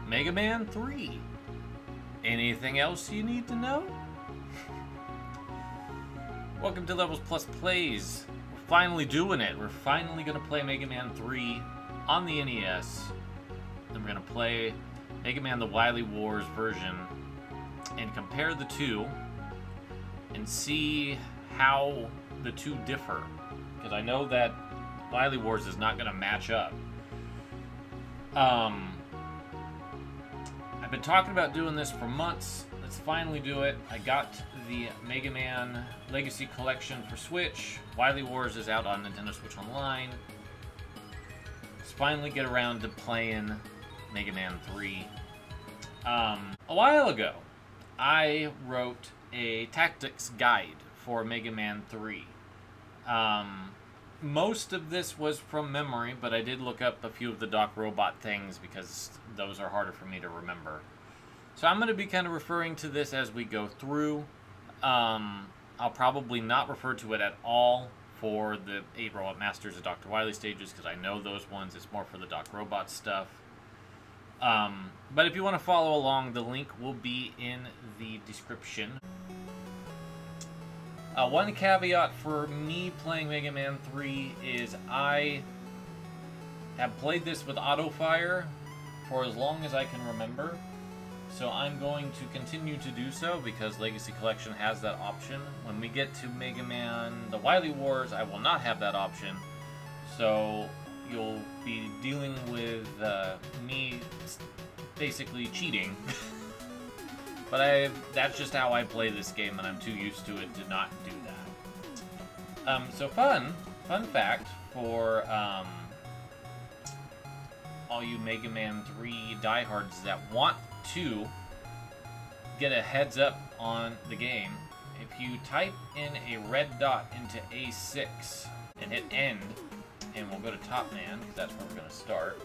Mega Man 3. Anything else you need to know? Welcome to LVLS Plays. We're finally doing it. We're finally going to play Mega Man 3 on the NES. Then we're going to play Mega Man the Wily Wars version and compare the two and see how the two differ. Because I know that Wily Wars is not going to match up. I've been talking about doing this for months. Let's finally do it. I got the Mega Man Legacy Collection for Switch. Wily Wars is out on Nintendo Switch Online. Let's finally get around to playing Mega Man 3. A while ago, I wrote a tactics guide for Mega Man 3. Most of this was from memory, but I did look up a few of the Doc Robot things because those are harder for me to remember. So I'm going to be kind of referring to this as we go through. I'll probably not refer to it at all for the 8 Robot Masters of Dr. Wily stages because I know those ones. It's more for the Doc Robot stuff. But if you want to follow along, the link will be in the description. One caveat for me playing Mega Man 3 is I have played this with auto-fire for as long as I can remember. So I'm going to continue to do so because Legacy Collection has that option. When we get to Mega Man the Wily Wars, I will not have that option. So you'll be dealing with me basically cheating. But that's just how I play this game, and I'm too used to it to not do that. So fun fact for all you Mega Man 3 diehards that want to get a heads up on the game. If you type in a red dot into A6 and hit end, and we'll go to Top Man, because that's where we're going to start.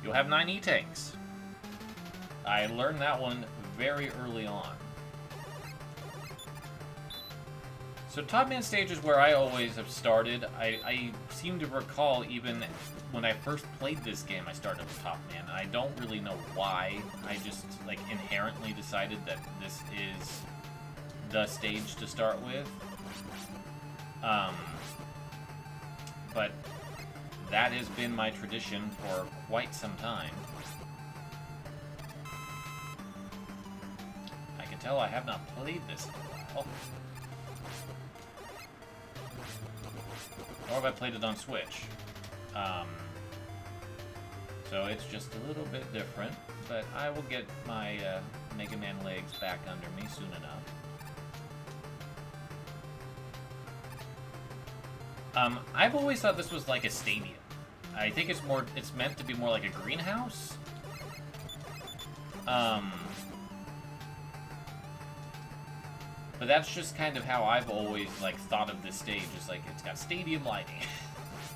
You'll have 9 E-Tanks. I learned that one very early on. So Top Man stage is where I always have started. I seem to recall even when I first played this game, I started with Top Man. I don't really know why. I just like inherently decided that this is the stage to start with. But that has been my tradition for quite some time. I can tell I have not played this in a while. Or have I played it on Switch. So it's just a little bit different, but I will get my Mega Man legs back under me soon enough. I've always thought this was like a stadium. I think it's meant to be more like a greenhouse. But that's just kind of how I've always like thought of this stage. It's like it's got stadium lighting.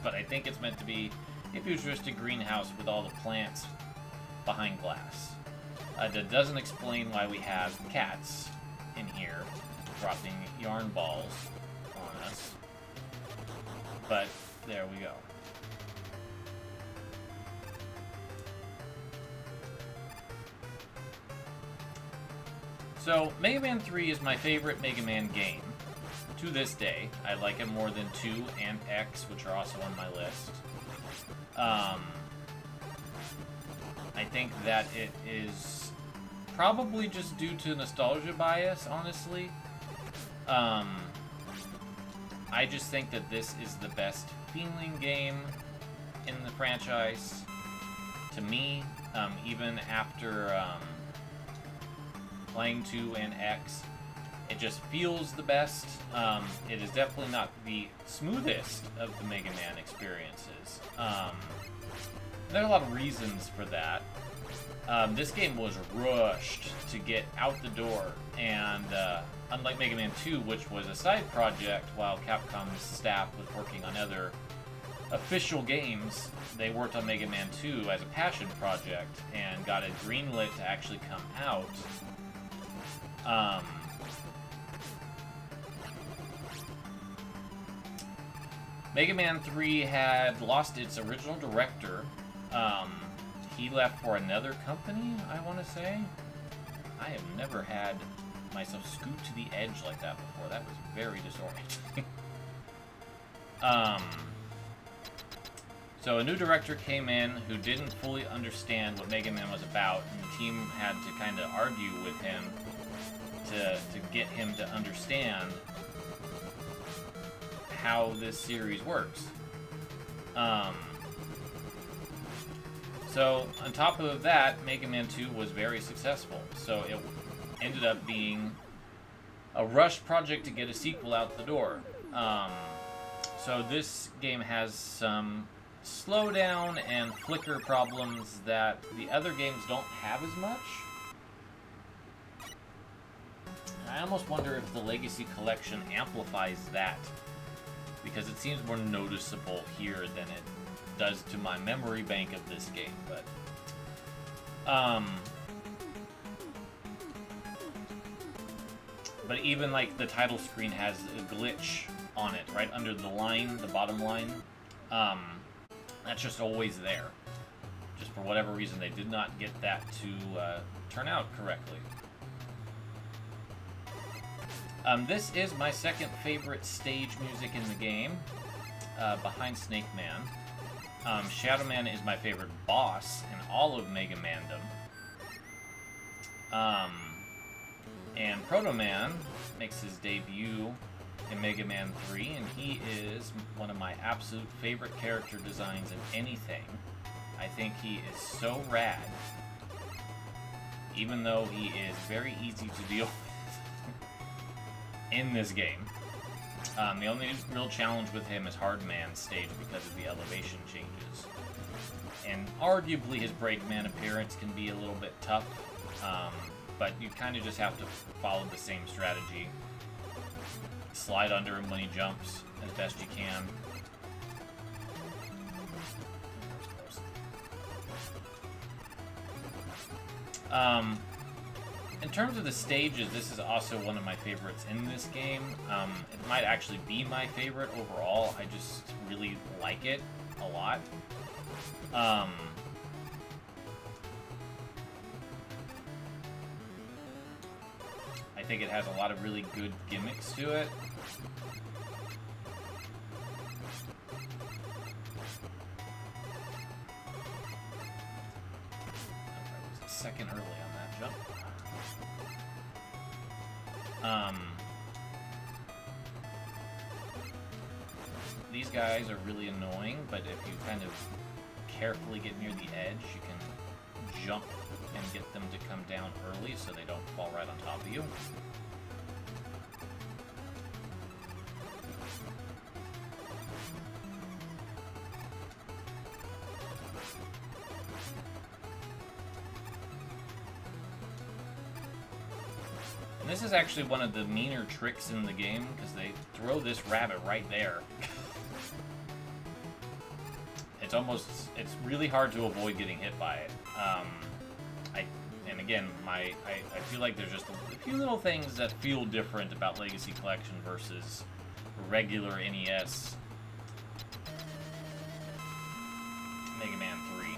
But I think it's meant to be a futuristic greenhouse with all the plants behind glass. That doesn't explain why we have cats in here dropping yarn balls on us. But there we go. So, Mega Man 3 is my favorite Mega Man game. To this day, I like it more than 2 and X, which are also on my list. I think that it is probably just due to nostalgia bias, honestly. I just think that this is the best feeling game in the franchise. To me, even after playing 2 and X, it just feels the best. It is definitely not the smoothest of the Mega Man experiences. There are a lot of reasons for that. This game was rushed to get out the door, and unlike Mega Man 2, which was a side project while Capcom's staff was working on other official games, they worked on Mega Man 2 as a passion project and got it greenlit to actually come out. Mega Man 3 had lost its original director. He left for another company, I want to say. I have never had myself scoot to the edge like that before. That was very disorienting. So a new director came in who didn't fully understand what Mega Man was about, and the team had to kind of argue with him to get him to understand how this series works. So on top of that, Mega Man 2 was very successful. So it ended up being a rush project to get a sequel out the door. So this game has some slowdown and flicker problems that the other games don't have as much. I almost wonder if the Legacy Collection amplifies that, because it seems more noticeable here than it does to my memory bank of this game. But even like the title screen has a glitch on it, right under the line, the bottom line. That's just always there. Just for whatever reason, they did not get that to turn out correctly. This is my second favorite stage music in the game, behind Snake Man. Shadow Man is my favorite boss in all of Mega Mandom. And Proto Man makes his debut in Mega Man 3, and he is one of my absolute favorite character designs in anything. I think he is so rad, even though he is very easy to deal with in this game. The only real challenge with him is Hard Man's stage because of the elevation changes. And arguably his Breakman appearance can be a little bit tough, but you kind of just have to follow the same strategy. Slide under him when he jumps as best you can. In terms of the stages, this is also one of my favorites in this game. It might actually be my favorite overall. I just really like it a lot. I think it has a lot of really good gimmicks to it. I was a second early on that jump. These guys are really annoying, but if you kind of carefully get near the edge, you can jump and get them to come down early so they don't fall right on top of you. And this is actually one of the meaner tricks in the game, because they throw this rabbit right there. It's really hard to avoid getting hit by it. And again, I feel like there's just a few little things that feel different about Legacy Collection versus regular NES Mega Man 3.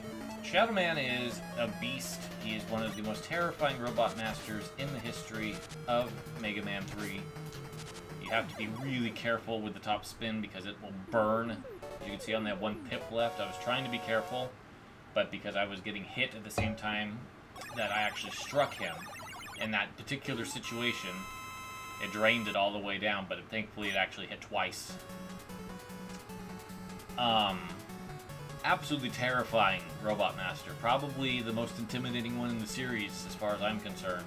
Shadow Man is a beast. He is one of the most terrifying robot masters in the history of Mega Man 3. You have to be really careful with the top spin because it will burn. As you can see on that one pip left, I was trying to be careful, but because I was getting hit at the same time that I actually struck him in that particular situation, it drained it all the way down, but thankfully it actually hit twice. Absolutely terrifying Robot Master. Probably the most intimidating one in the series, as far as I'm concerned.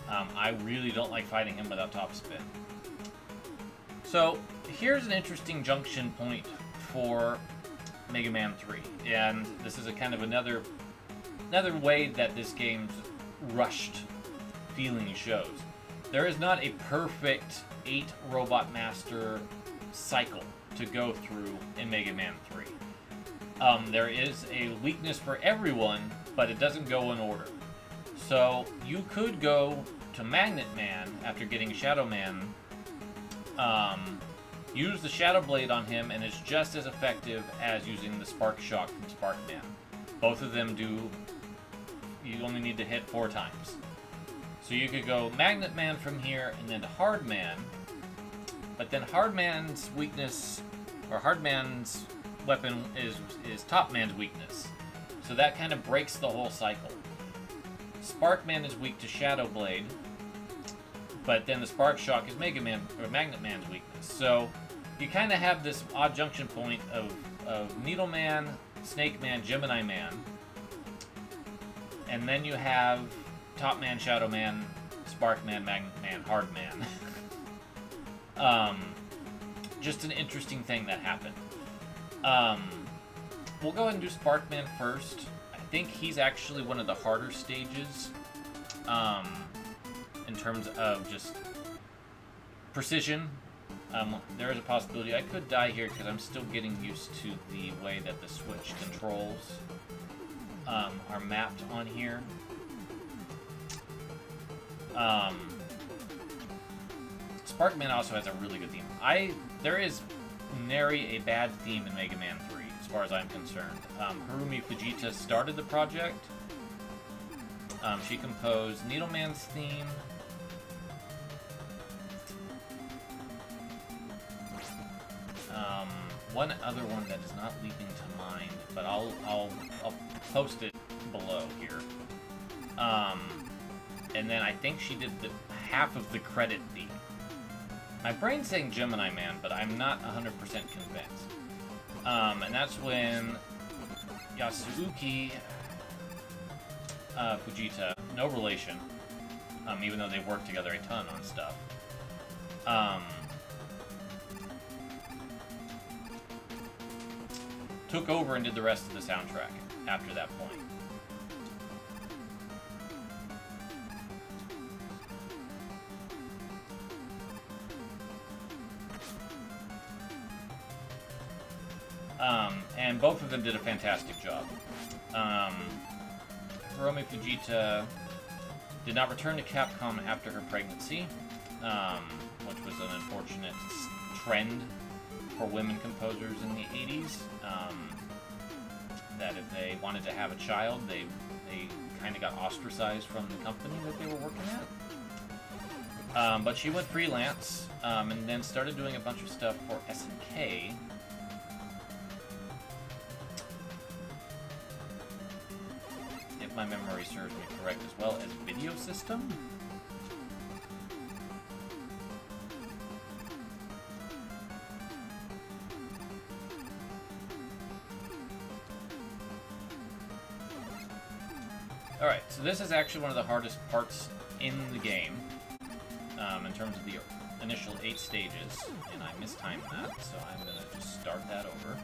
I really don't like fighting him without top spin. So, here's an interesting junction point for Mega Man 3, and this is a kind of another way that this game's rushed feeling shows. There is not a perfect 8 Robot Master cycle to go through in Mega Man 3. There is a weakness for everyone, but it doesn't go in order. So you could go to Magnet Man after getting Shadow Man Use the Shadow Blade on him, and it's just as effective as using the Spark Shock from Sparkman. Both of them do... You only need to hit 4 times. So you could go Magnet Man from here, and then to Hard Man. But then Hard Man's weakness, or Hard Man's weapon is Top Man's weakness. So that kind of breaks the whole cycle. Sparkman is weak to Shadow Blade, but then the Spark Shock is Mega Man, or Magnet Man's weakness. So you kind of have this odd junction point of Needle Man, Snake Man, Gemini Man, and then you have Top Man, Shadow Man, Spark Man, Magnet Man, Hard Man. Just an interesting thing that happened. We'll go ahead and do Sparkman first. I think he's actually one of the harder stages in terms of just precision. There is a possibility I could die here because I'm still getting used to the way that the Switch controls are mapped on here. Sparkman also has a really good theme. There is nary a bad theme in Mega Man 3, as far as I'm concerned. Harumi Fujita started the project. She composed Needleman's theme. One other one that is not leaping to mind, but I'll post it below here. And then I think she did half of the credit theme. My brain's saying Gemini Man, but I'm not 100% convinced. And that's when Yasuki Fujita, no relation, even though they worked together a ton on stuff, took over and did the rest of the soundtrack after that point. And both of them did a fantastic job. Harumi Fujita did not return to Capcom after her pregnancy, which was an unfortunate trend for women composers in the 80s. That if they wanted to have a child, they kind of got ostracized from the company that they were working at. But she went freelance, and then started doing a bunch of stuff for SNK. If my memory serves me correct, as well as Video System. Alright, so this is actually one of the hardest parts in the game, in terms of the initial 8 stages, and I mistimed that, so I'm going to just start that over.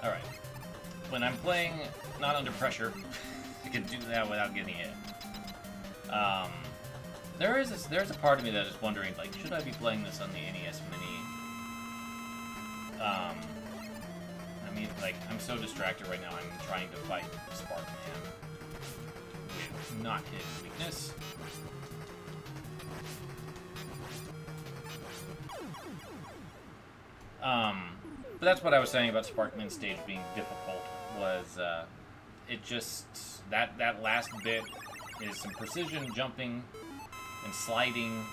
Alright, when I'm playing not under pressure, I can do that without getting hit. There's a part of me that is wondering, like, should I be playing this on the NES Mini? I mean, like, I'm so distracted right now, I'm trying to fight Sparkman with not his weakness. But that's what I was saying about Sparkman's stage being difficult, was, it just, that last bit is some precision jumping and sliding,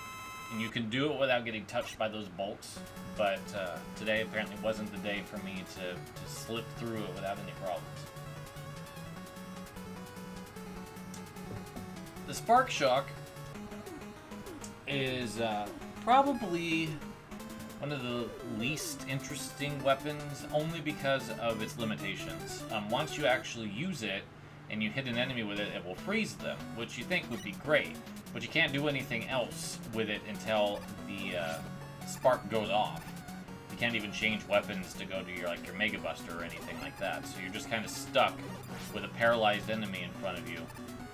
and you can do it without getting touched by those bolts, but today apparently wasn't the day for me to slip through it without any problems. The Spark Shock is probably one of the least interesting weapons, only because of its limitations. Once you actually use it, and you hit an enemy with it, it will freeze them, which you think would be great. But you can't do anything else with it until the spark goes off. You can't even change weapons to go to your Mega Buster or anything like that. So you're just kind of stuck with a paralyzed enemy in front of you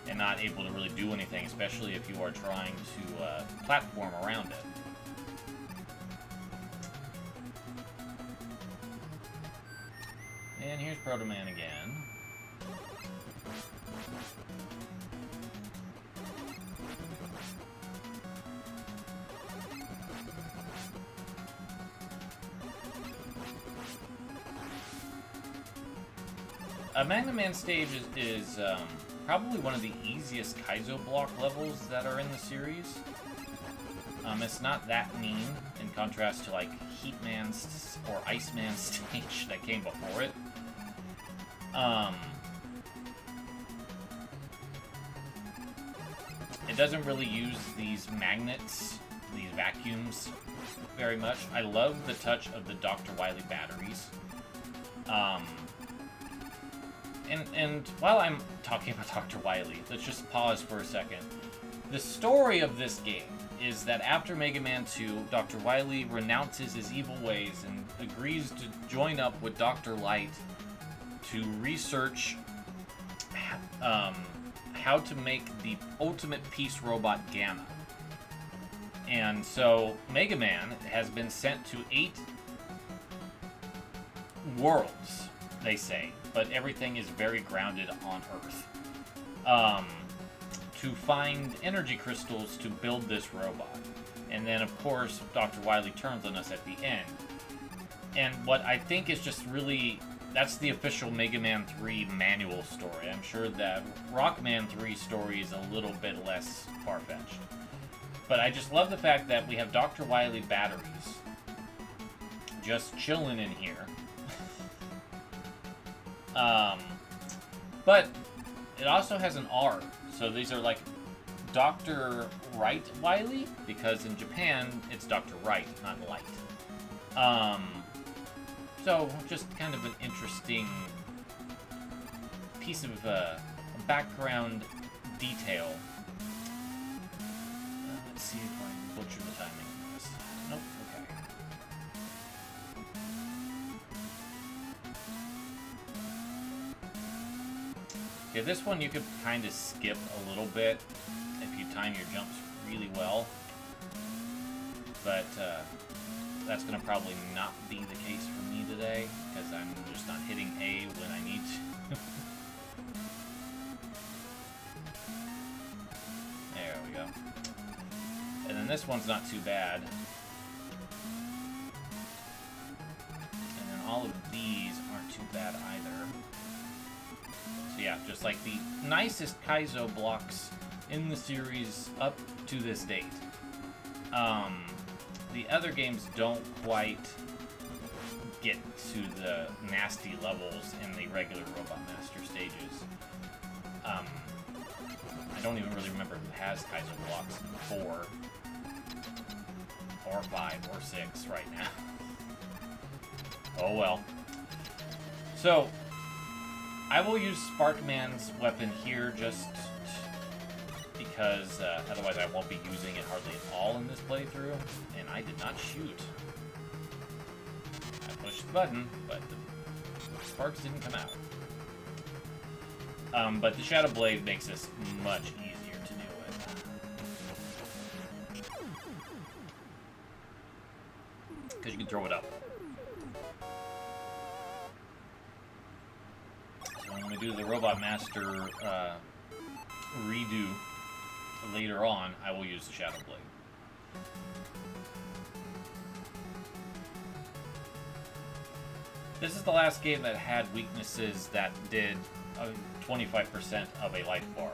and not able to really do anything, especially if you are trying to platform around it. And here's Proto Man again. Mega Man stage is probably one of the easiest Kaizo block levels that are in the series. It's not that mean, in contrast to, like, Heatman's or Iceman's stage that came before it. It doesn't really use these magnets, these vacuums, very much. I love the touch of the Dr. Wily batteries. And while I'm talking about Dr. Wily, let's just pause for a second. The story of this game is that after Mega Man 2, Dr. Wily renounces his evil ways and agrees to join up with Dr. Light to research how to make the ultimate peace robot Gamma. And so Mega Man has been sent to 8 worlds, they say, but everything is very grounded on Earth, to find energy crystals to build this robot. And then, of course, Dr. Wily turns on us at the end. And what I think is just really... That's the official Mega Man 3 manual story. I'm sure that Rockman 3 story is a little bit less far-fetched. But I just love the fact that we have Dr. Wily batteries just chilling in here. But it also has an R. So these are like Dr. Wright Wily, because in Japan it's Dr. Wright, not Light. So just kind of an interesting piece of background detail. Let's see if I can butcher the timing of this. Nope, okay. Okay, this one you could kind of skip a little bit if you time your jumps really well. But that's going to probably not be the case for me today, because I'm just not hitting A when I need to. There we go. And then this one's not too bad. And then all of these aren't too bad either. So yeah, just like the nicest Kaizo blocks in the series up to this date. The other games don't quite get to the nasty levels in the regular Robot Master stages. I don't even really remember who has Kaizo blocks in 4, or 5, or 6 right now. Oh well. So, I will use Sparkman's weapon here just because otherwise I won't be using it hardly at all in this playthrough, and I did not shoot. I pushed the button, but the sparks didn't come out. But the Shadow Blade makes this much easier to deal with. Because you can throw it up. So when we do the Robot Master redo later on, I will use the Shadow Blade. This is the last game that had weaknesses that did 25% of a life bar.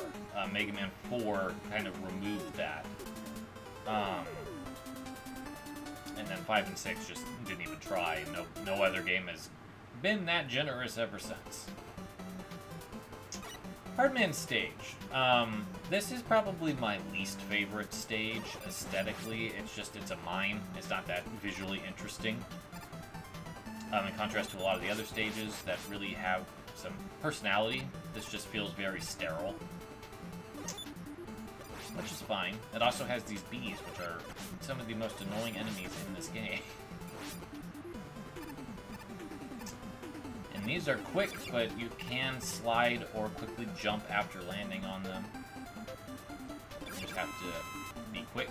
Mega Man 4 kind of removed that. And then 5 and 6 just didn't even try. No other game has been that generous ever since. Hardman stage. This is probably my least favorite stage aesthetically. It's a mine. It's not that visually interesting. In contrast to a lot of the other stages that really have some personality, this just feels very sterile. Which is fine. It also has these bees, which are some of the most annoying enemies in this game. And these are quick, but you can slide or quickly jump after landing on them. You just have to be quick.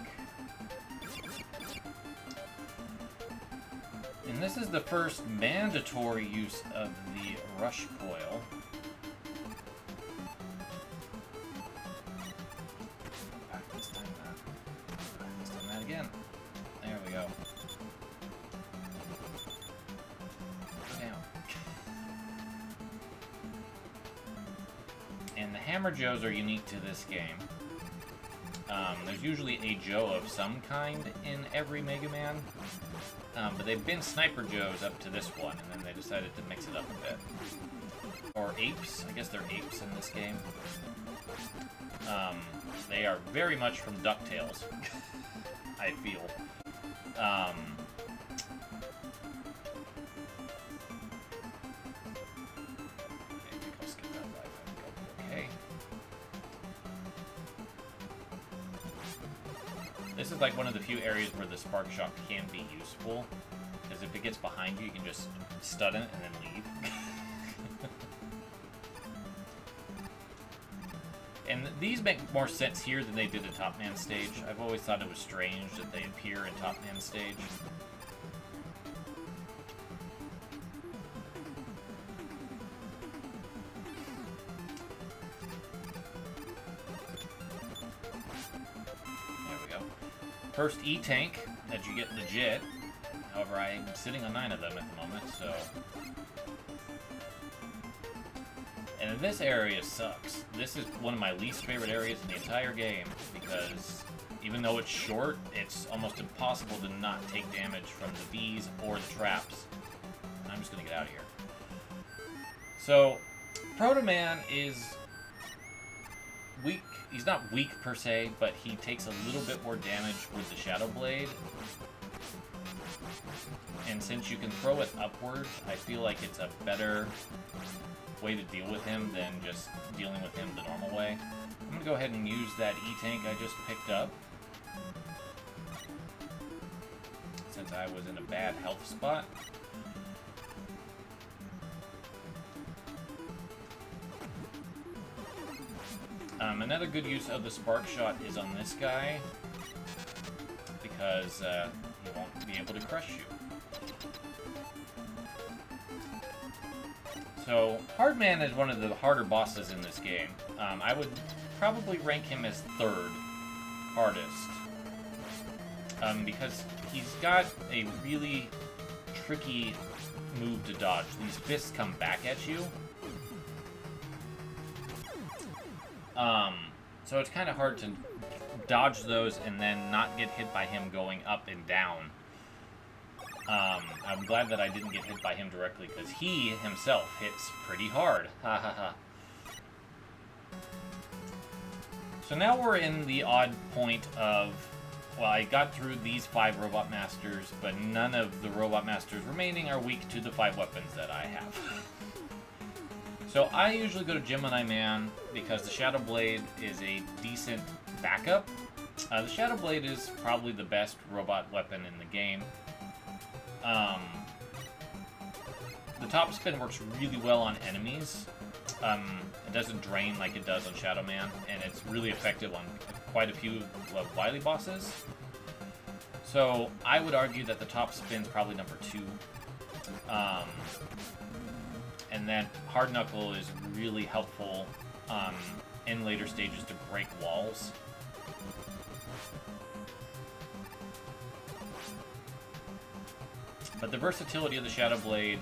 And this is the first mandatory use of the rush coil. Hammer Joes are unique to this game. There's usually a Joe of some kind in every Mega Man, but they've been Sniper Joes up to this one, and then they decided to mix it up a bit. Or apes. I guess they're apes in this game. They are very much from DuckTales, I feel. This is like one of the few areas where the Spark Shot can be useful, because if it gets behind you, you can just stun it and then leave. And these make more sense here than they did in Top Man stage. I've always thought it was strange that they appear in Top Man stage. First E-Tank that you get legit. However, I'm sitting on 9 of them at the moment, so... And this area sucks. This is one of my least favorite areas in the entire game, because even though it's short, it's almost impossible to not take damage from the bees or the traps. I'm just gonna get out of here. So, Proto Man is weak. He's not weak per se, but he takes a little bit more damage with the Shadow Blade. And since you can throw it upwards, I feel like it's a better way to deal with him than just dealing with him the normal way. I'm gonna go ahead and use that E-Tank I just picked up, since I was in a bad health spot. Another good use of the Spark Shot is on this guy, because he won't be able to crush you. So, Hardman is one of the harder bosses in this game. I would probably rank him as 3rd hardest, because he's got a really tricky move to dodge. These fists come back at you. So it's kind of hard to dodge those and then not get hit by him going up and down. I'm glad that I didn't get hit by him directly, because he himself hits pretty hard. Ha ha ha. So now we're in the odd point of, well, I got through these 5 Robot Masters, but none of the Robot Masters remaining are weak to the 5 weapons that I have. So I usually go to Gemini Man, because the Shadow Blade is a decent backup. The Shadow Blade is probably the best robot weapon in the game. The top spin works really well on enemies. It doesn't drain like it does on Shadow Man, and it's really effective on quite a few Wily bosses. So I would argue that the top spin's probably number 2. And then Hard Knuckle is really helpful in later stages to break walls. But the versatility of the Shadow Blade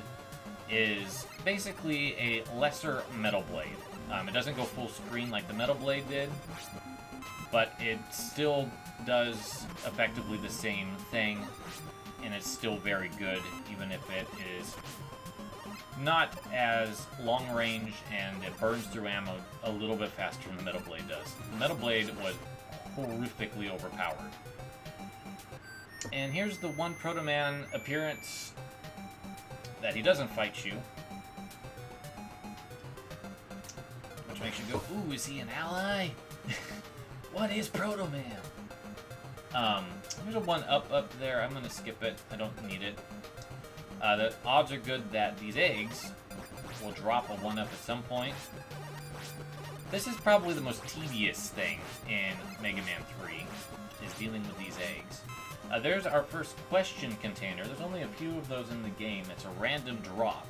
is basically a lesser Metal Blade. It doesn't go full screen like the Metal Blade did, but it still does effectively the same thing, and it's still very good, even if it is not as long range, and it burns through ammo a little bit faster than the Metal Blade does. The Metal Blade was horrifically overpowered. And here's the one Proto Man appearance that he doesn't fight you, which makes you go, ooh, is he an ally? What is Proto Man? There's a 1-up there. I'm gonna skip it. I don't need it. The odds are good that these eggs will drop a 1-up at some point. This is probably the most tedious thing in Mega Man 3, is dealing with these eggs. There's our first question container. There's only a few of those in the game. It's a random drop.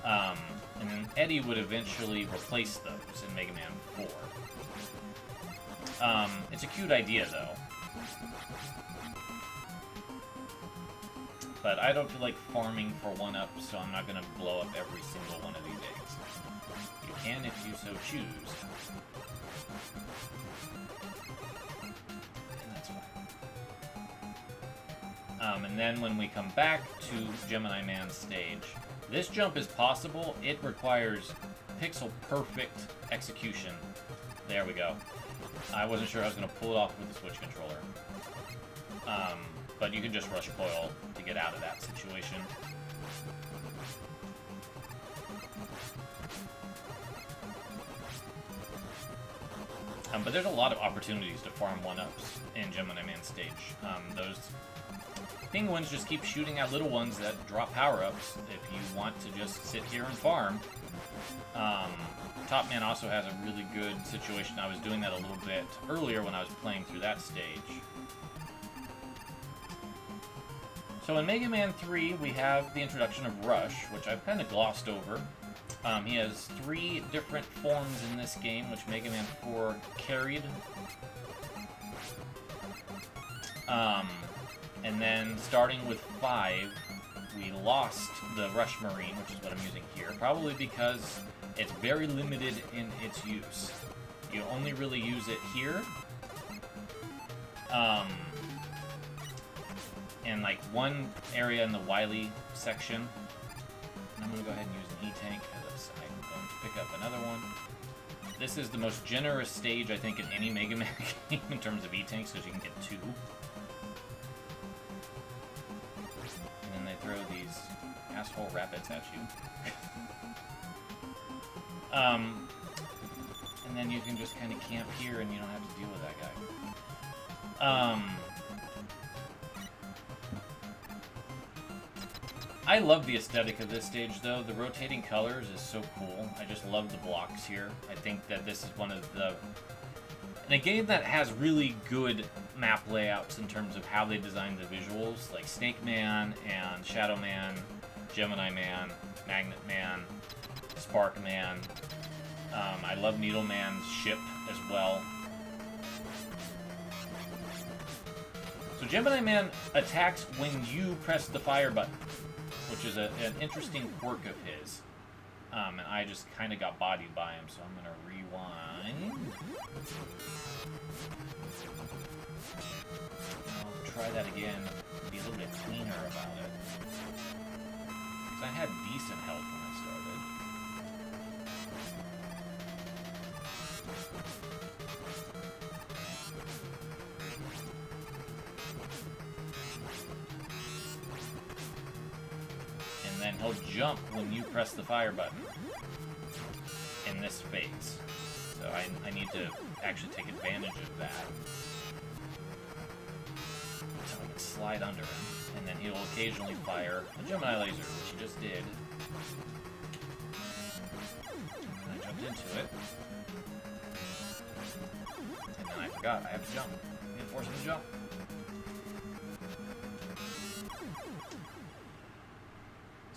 And then Eddie would eventually replace those in Mega Man 4. It's a cute idea, though. But I don't feel like farming for 1-ups, so I'm not going to blow up every single one of these eggs. You can if you so choose. And that's fine. And then when we come back to Gemini Man's stage, this jump is possible. It requires pixel-perfect execution. There we go. I wasn't sure I was going to pull it off with the Switch controller. But you can just rush coil to get out of that situation. But there's a lot of opportunities to farm 1-ups in Gemini Man stage. Those penguins just keep shooting at little ones that drop power-ups if you want to just sit here and farm. Top Man also has a really good situation. I was doing that a little bit earlier when I was playing through that stage. So in Mega Man 3, we have the introduction of Rush, which I've kind of glossed over. He has 3 different forms in this game, which Mega Man 4 carried. And then starting with 5, we lost the Rush Marine, which is what I'm using here, probably because it's very limited in its use. You only really use it here. And like one area in the Wily section. I'm going to go ahead and use an E-Tank because I'm going to pick up another one. This is the most generous stage, I think, in any Mega Man game in terms of E-Tanks, because you can get 2. And then they throw these asshole rabbits at you. And then you can just kind of camp here and you don't have to deal with that guy. I love the aesthetic of this stage, though. The rotating colors is so cool. I just love the blocks here. I think that this is one of the... In a game that has really good map layouts in terms of how they design the visuals, like Snake Man and Shadow Man, Gemini Man, Magnet Man, Spark Man. I love Needle Man's ship as well. So Gemini Man attacks when you press the fire button, which is an interesting quirk of his. And I just kind of got bodied by him, so I'm going to rewind. I'll try that again, be a little bit cleaner about it. Because I had decent health when I started. And then he'll jump when you press the fire button in this phase. So I need to actually take advantage of that. So I can slide under him, and then he'll occasionally fire a Gemini laser, which he just did. And I jumped into it. And then I forgot, I have to jump. I'm gonna force him to jump.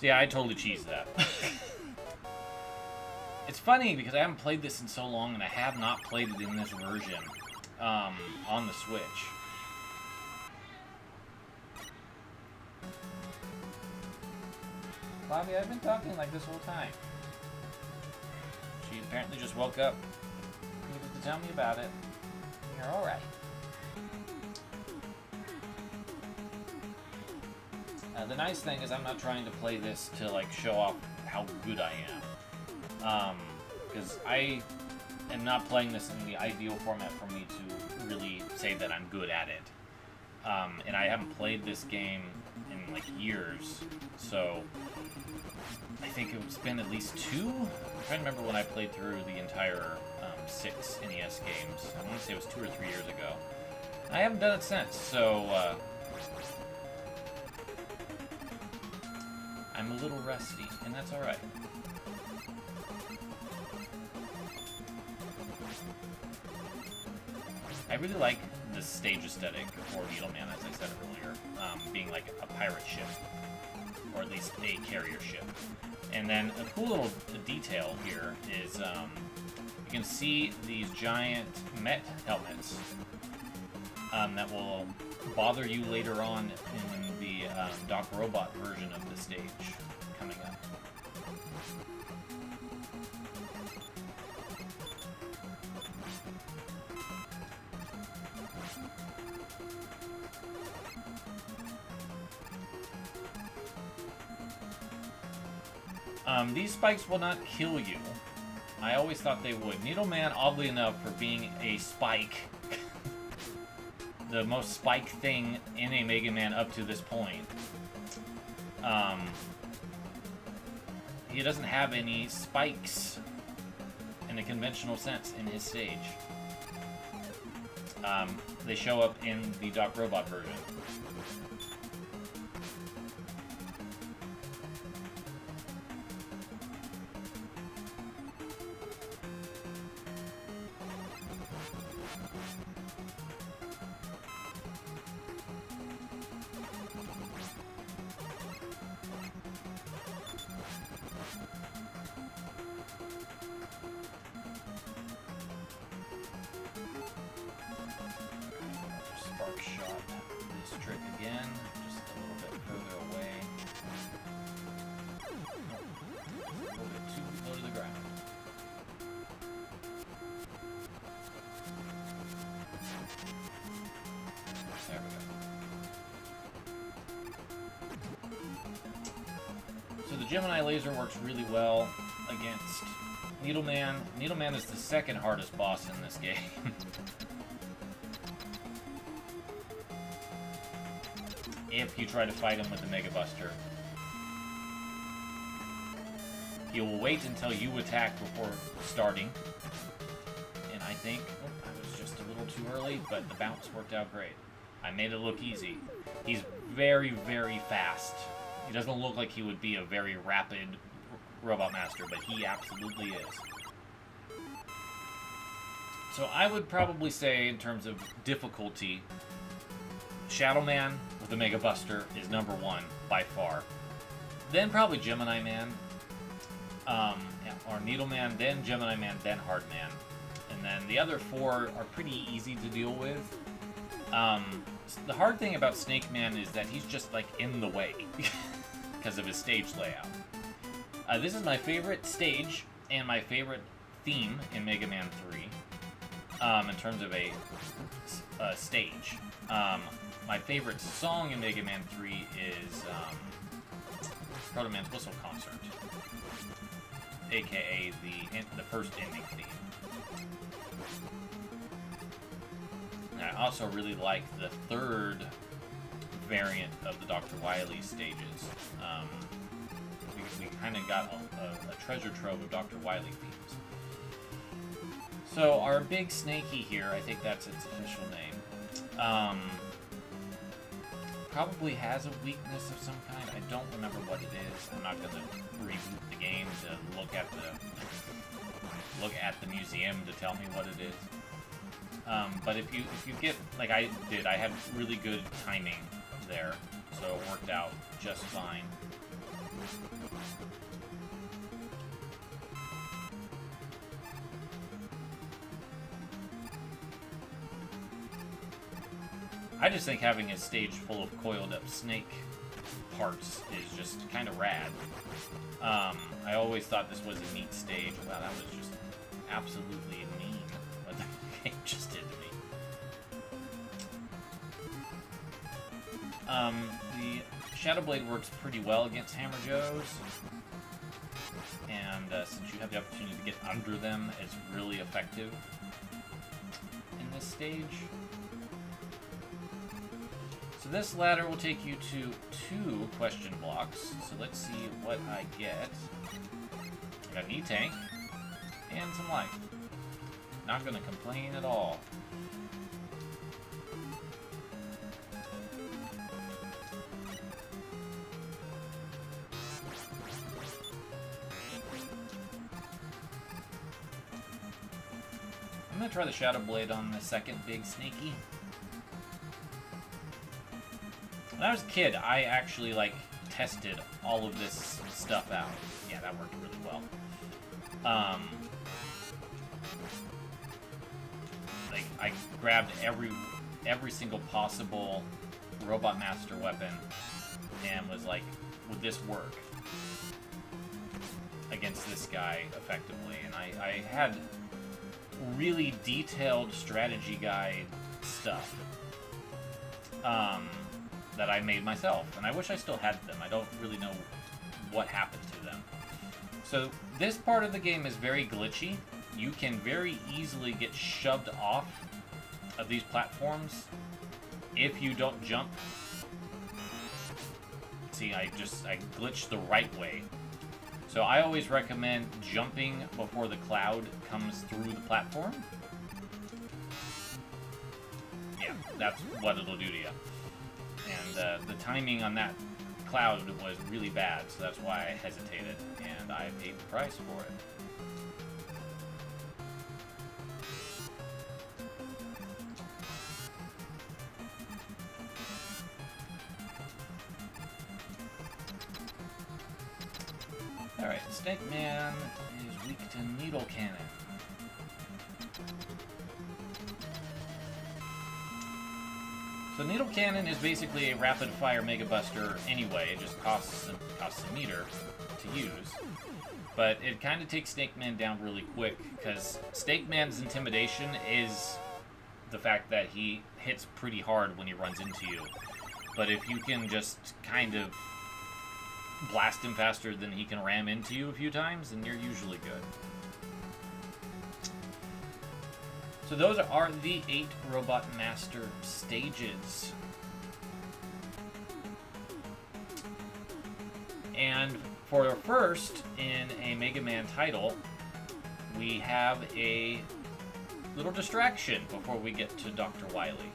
So yeah, I totally cheesed that. It's funny because I haven't played this in so long, and I have not played it in this version on the Switch. Bobby, I've been talking like this whole time. She apparently just woke up, needed to tell me about it. You're alright. The nice thing is I'm not trying to play this to like show off how good I am. Because I am not playing this in the ideal format for me to really say that I'm good at it. And I haven't played this game in like years, so I think it's been at least 2. I'm trying to remember when I played through the entire 6 NES games. I want to say it was 2 or 3 years ago. I haven't done it since, so I'm a little rusty, and that's alright. I really like the stage aesthetic for Needleman, as I said earlier, being like a pirate ship, or at least a carrier ship. And then a cool little detail here is you can see these giant Met helmets that will bother you later on in the Doc Robot version of the stage coming up. These spikes will not kill you. I always thought they would. Needleman, oddly enough, for being a spike, the most spike thing in a Mega Man up to this point, he doesn't have any spikes in a conventional sense in his stage. They show up in the Doc Robot version. Gemini Laser works really well against Needleman. Needleman is the second hardest boss in this game. If you try to fight him with the Mega Buster. He will wait until you attack before starting. And I think... Oh, I was just a little too early, but the bounce worked out great. I made it look easy. He's very, very fast. He doesn't look like he would be a very rapid Robot Master, but he absolutely is. So I would probably say, in terms of difficulty, Shadow Man with the Mega Buster is #1 by far. Then probably Gemini Man, or Needle Man, then Gemini Man, then Hard Man. And then the other 4 are pretty easy to deal with. The hard thing about Snake Man is that he's just, like, in the way. Because of his stage layout. This is my favorite stage and my favorite theme in Mega Man 3 in terms of a stage. My favorite song in Mega Man 3 is Proto Man's Whistle Concert, aka the first ending theme. And I also really like the third variant of the Dr. Wily stages. We kind of got a treasure trove of Dr. Wily themes. So our big Snakey here, I think that's its official name, probably has a weakness of some kind. I don't remember what it is. I'm not going to reboot the game to look at the museum to tell me what it is. But if you get, like I did, I had really good timing there, so it worked out just fine. I just think having a stage full of coiled up snake parts is just kind of rad. I always thought this was a neat stage. Wow, that was just absolutely mean what the game just did to me. The Shadow Blade works pretty well against Hammer Joes, and since you have the opportunity to get under them, it's really effective in this stage. So this ladder will take you to 2 question blocks, so let's see what I get. I got an E-Tank, and some life. Not gonna complain at all. I'm gonna try the Shadow Blade on the second big Snakey. When I was a kid, I actually, like, tested all of this stuff out. Yeah, that worked really well. Like, I grabbed every single possible Robot Master weapon and was like, would this work against this guy effectively? And I had really detailed strategy guide stuff that I made myself, and I wish I still had them. I don't really know what happened to them. So this part of the game is very glitchy. You can very easily get shoved off of these platforms if you don't jump. See, I glitched the right way. So I always recommend jumping before the cloud comes through the platform. Yeah, that's what it'll do to you. And the timing on that cloud was really bad, so that's why I hesitated, and I paid the price for it. Alright, Snake Man is weak to Needle Cannon. So Needle Cannon is basically a rapid-fire Mega Buster anyway. It just costs a meter to use. But it kind of takes Snake Man down really quick, because Snake Man's intimidation is the fact that he hits pretty hard when he runs into you. But if you can just kind of blast him faster than he can ram into you a few times, then you're usually good. So those are the 8 Robot Master stages. And for our first in a Mega Man title, we have a little distraction before we get to Dr. Wily.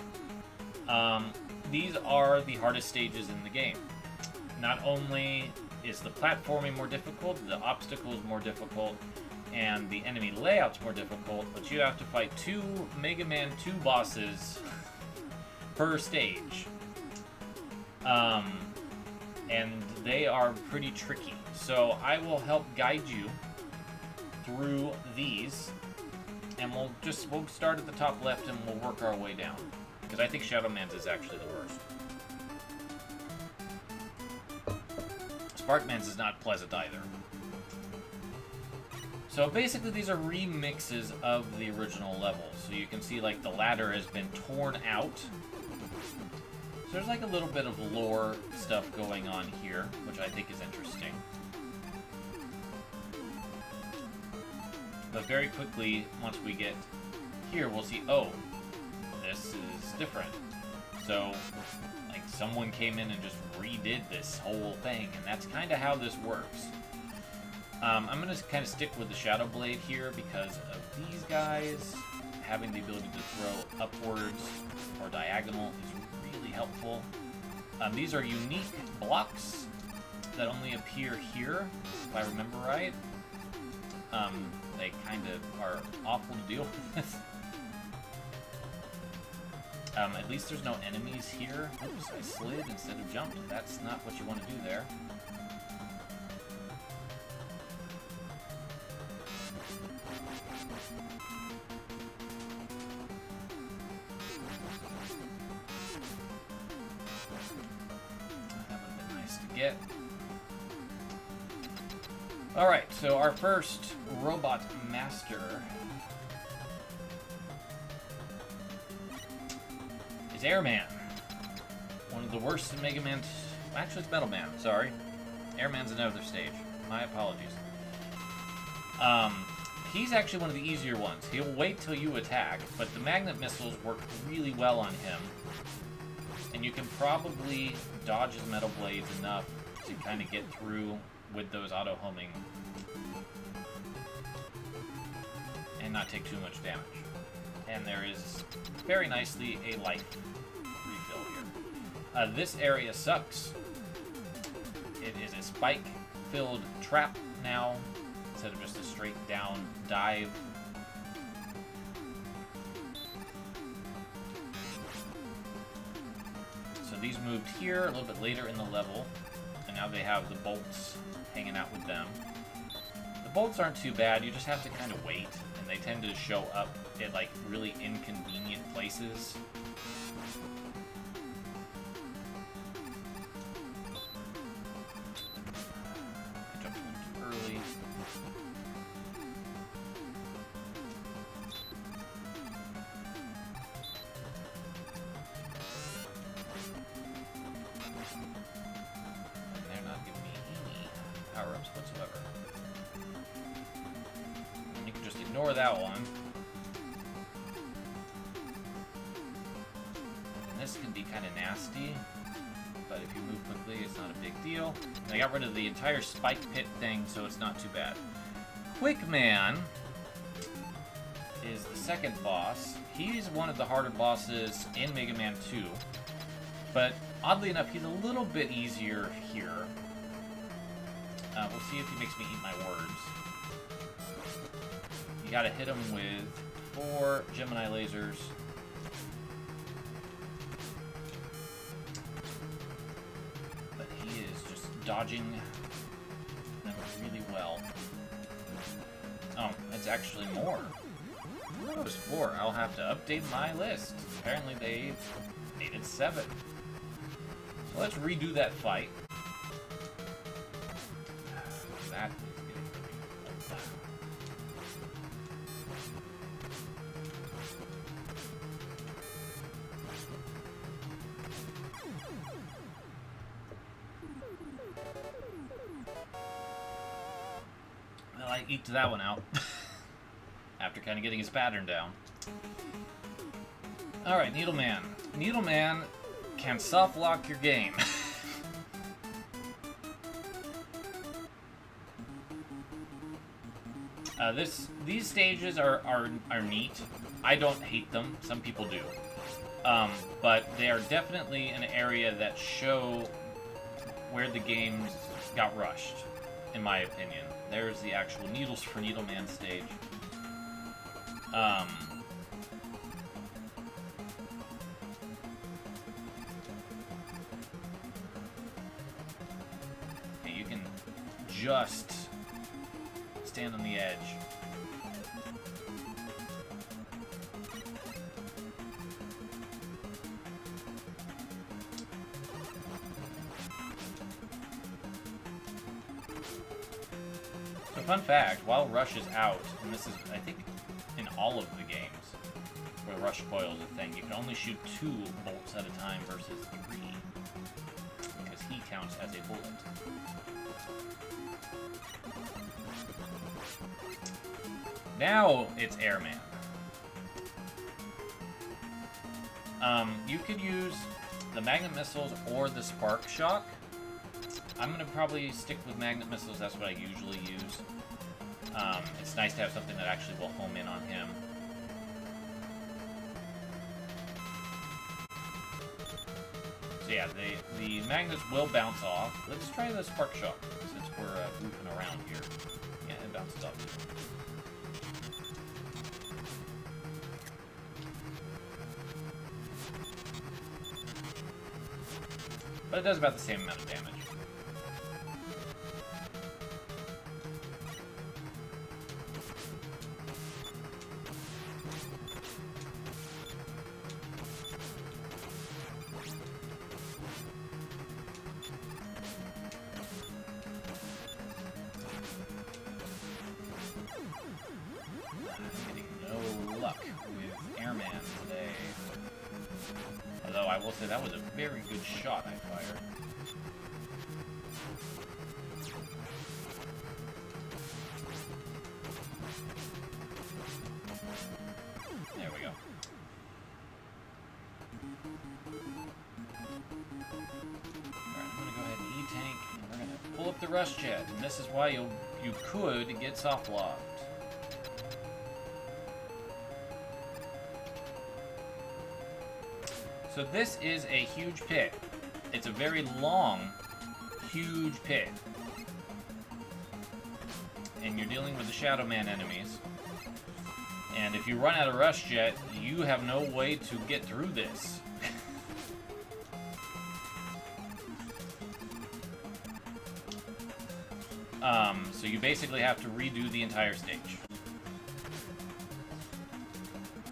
These are the hardest stages in the game. Not only is the platforming more difficult, the obstacles more difficult, and the enemy layout's more difficult, but you have to fight 2 Mega Man 2 bosses per stage. And they are pretty tricky. So I will help guide you through these, and we'll start at the top left and we'll work our way down. Because I think Shadow Man's is actually the worst. Sparkman's is not pleasant either. So basically these are remixes of the original level. So you can see like the ladder has been torn out. So there's like a little bit of lore stuff going on here, which I think is interesting. But very quickly, once we get here, we'll see, oh, this is different. So, like, someone came in and just redid this whole thing, and that's kind of how this works. I'm going to kind of stick with the Shadow Blade here because of these guys. Having the ability to throw upwards or diagonal is really helpful. These are unique blocks that only appear here, if I remember right. They kind of are awful to deal with. At least there's no enemies here. Oops, I slid instead of jumped. That's not what you want to do there. That would have been nice to get. Alright, so our first Robot Master is Airman. One of the worst in Mega Man. Actually, it's Metal Man, sorry. Airman's another stage. My apologies. He's actually one of the easier ones. He'll wait till you attack, but the magnet missiles work really well on him. And you can probably dodge his metal blades enough to kind of get through with those auto-homing and not take too much damage. And there is, very nicely, a life refill here. This area sucks. It is a spike-filled trap now, instead of just a straight-down dive. So these moved here a little bit later in the level, and now they have the bolts hanging out with them. The bolts aren't too bad, you just have to kind of wait, and they tend to show up at like really inconvenient places. platforms whatsoever. And you can just ignore that one. And this can be kind of nasty, but if you move quickly, it's not a big deal. And I got rid of the entire spike pit thing, so it's not too bad. Quick Man is the second boss. He's one of the harder bosses in Mega Man 2, but oddly enough, he's a little bit easier here. We'll see if he makes me eat my words. You gotta hit him with 4 Gemini lasers. But he is just dodging them really well. Oh, it's actually more. It was 4. I'll have to update my list. Apparently they made it 7. So let's redo that fight. That is getting really old. Well, I eked that one out. After kind of getting his pattern down. Alright, Needleman. Needleman can soft lock your game. These stages are neat. I don't hate them. Some people do. But they are definitely an area that show where the game got rushed, in my opinion. There's the actual Needles for Needleman stage. Okay, you can just stand on the edge. So, fun fact, while Rush is out, and this is, I think, in all of the games where Rush Coil is a thing, you can only shoot 2 bolts at a time versus 3, because he counts as a bullet. Now it's Airman. You could use the Magnet Missiles or the Spark Shock. I'm going to probably stick with Magnet Missiles, that's what I usually use. It's nice to have something that actually will home in on him. So yeah, the magnets will bounce off. Let's try the Spark Shock, since we're goofing around here. Yeah, it bounces off too. But it does about the same amount of damage. I'm getting no luck with Airman today. Although I will say that was a very good shot I fired. There we go. Alright, I'm gonna go ahead and E-tank, and we're gonna pull up the rush jet, and this is why you could get soft locked. So this is a huge pit. It's a very long, huge pit. And you're dealing with the Shadow Man enemies. And if you run out of rush jet, you have no way to get through this. So you basically have to redo the entire stage.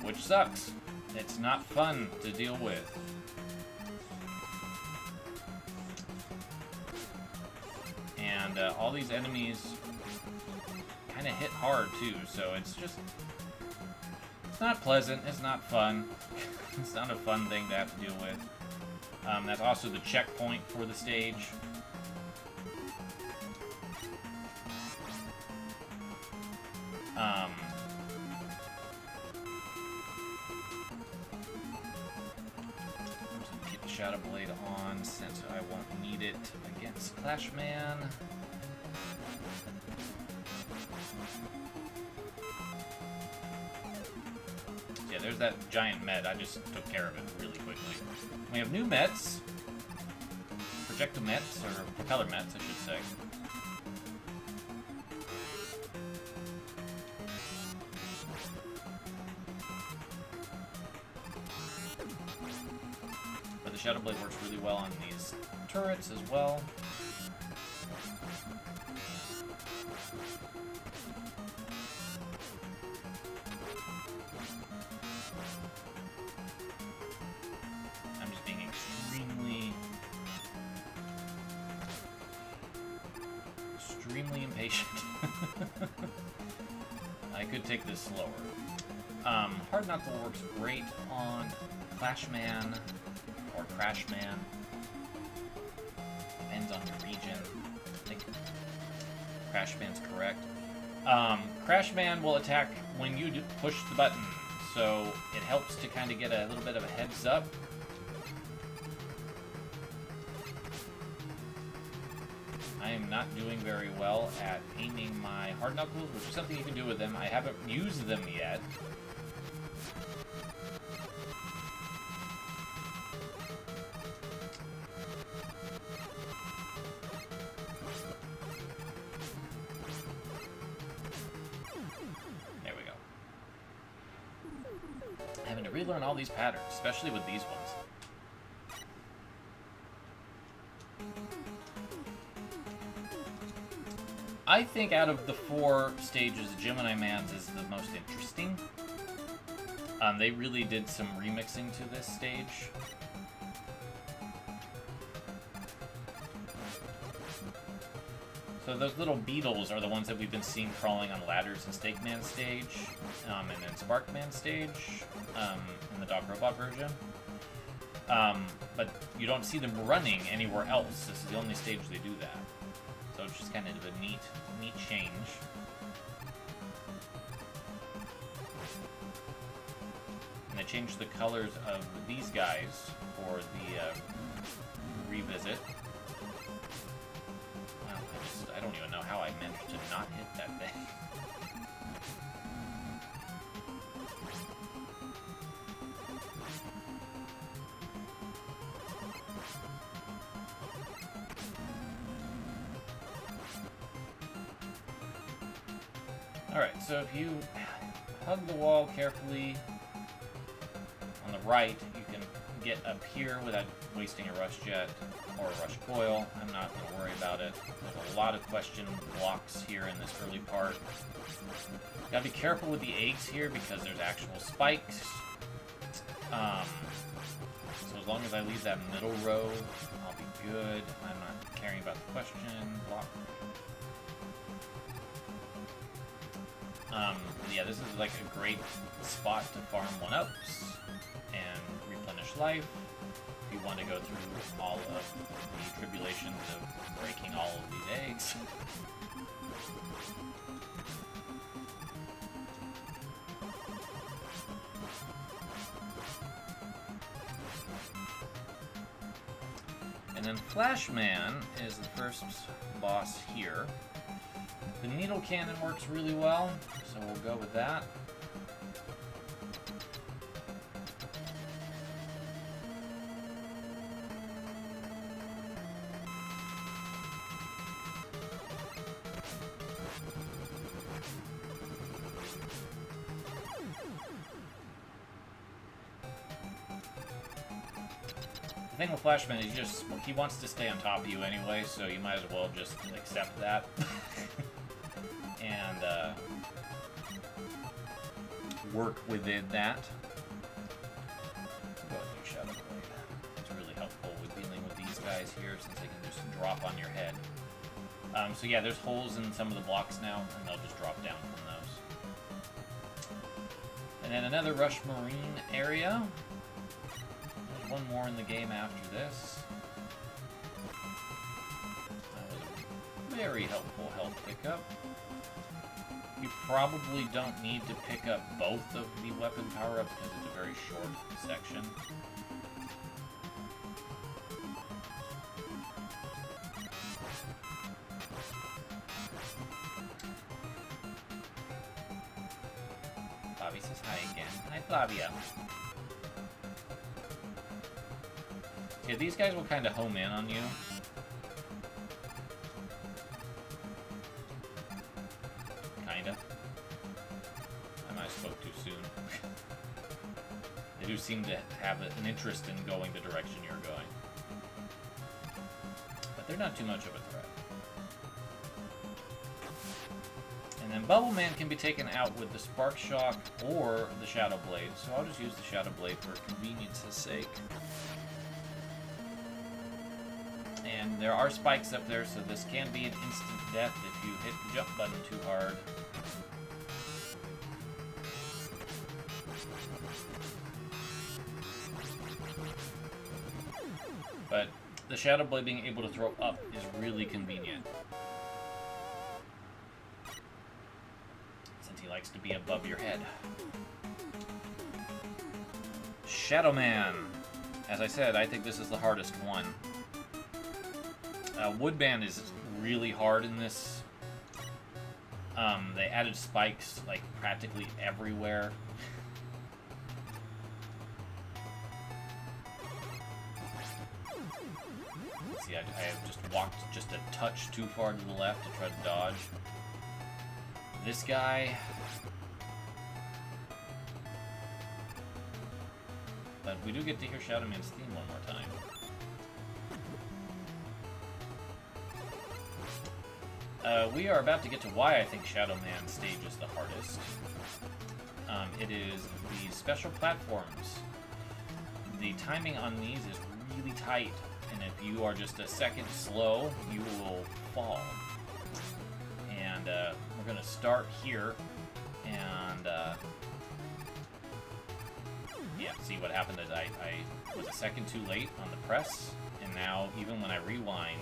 Which sucks. It's not fun to deal with. And all these enemies kind of hit hard too, so it's just... It's not pleasant, it's not fun. It's not a fun thing to have to deal with. That's also the checkpoint for the stage. Keep the Shadow Blade on since I won't need it against Clashman. Yeah, there's that giant Met. I just took care of it really quickly. We have new Mets. Projectile Mets, or Propeller Mets, I should say. But the Shadow Blade works really well on these turrets as well. I'm just being extremely impatient. I could take this slower. Hard Knuckle works great on Clashman or Crashman. Depends on your region. I think Crashman's correct. Crashman will attack when you push the button, so it helps to kind of get a little bit of a heads up. I am not doing very well at aiming my Hard Knuckles, which is something you can do with them. I haven't used them yet. There we go. Having to relearn all these patterns, especially with these ones. I think out of the 4 stages, Gemini Man's is the most interesting. They really did some remixing to this stage. So those little beetles are the ones that we've been seeing crawling on ladders in Steak Man stage, and then Spark Man stage, in the Dog Robot version. But you don't see them running anywhere else. This is the only stage they do that. So it's just kind of a neat change. And they changed the colors of these guys for the revisit. Wow, I don't even know how I managed to not hit that thing. Alright, so if you hug the wall carefully on the right, you can get up here without wasting a rush jet or a rush coil. I'm not going to worry about it. There's a lot of question blocks here in this early part. You gotta be careful with the eggs here because there's actual spikes. So as long as I leave that middle row, I'll be good. I'm not caring about the question block. Yeah, this is like a great spot to farm 1-ups and replenish life. If you want to go through all of the tribulations of breaking all of these eggs. And then Flashman is the first boss here. The needle cannon works really well, so we'll go with that. The thing with Flashman is he wants to stay on top of you anyway, so you might as well just accept that. And work within that. Go ahead and use Shadow Blade. It's really helpful with dealing with these guys here since they can just drop on your head. So yeah, there's holes in some of the blocks now, and they'll just drop down from those. And then another Rush Marine area. There's one more in the game after this. That was a very helpful health pickup. You probably don't need to pick up both of the weapon power-ups because it's a very short section. Bobby says hi again. Hi, Flavia. Yeah, these guys will kind of home in on you. Kinda. I might have spoke too soon. They do seem to have an interest in going the direction you're going. But they're not too much of a threat. And then Bubble Man can be taken out with the Spark Shock or the Shadow Blade, so I'll just use the Shadow Blade for convenience's sake. And there are spikes up there, so this can be an instant death if you hit the jump button too hard. But the Shadow Blade being able to throw up is really convenient. Since he likes to be above your head. Shadow Man. As I said, I think this is the hardest one. Woodman is really hard in this. They added spikes, like, practically everywhere. See, I have just walked just a touch too far to the left to try to dodge. This guy... But we do get to hear Shadow Man's theme one more time. We are about to get to why I think Shadow Man's stage is the hardest. It is the special platforms. The timing on these is really tight, and if you are just a second slow, you will fall. And we're going to start here, and yeah, see what happened is I was a second too late on the press, and now even when I rewind,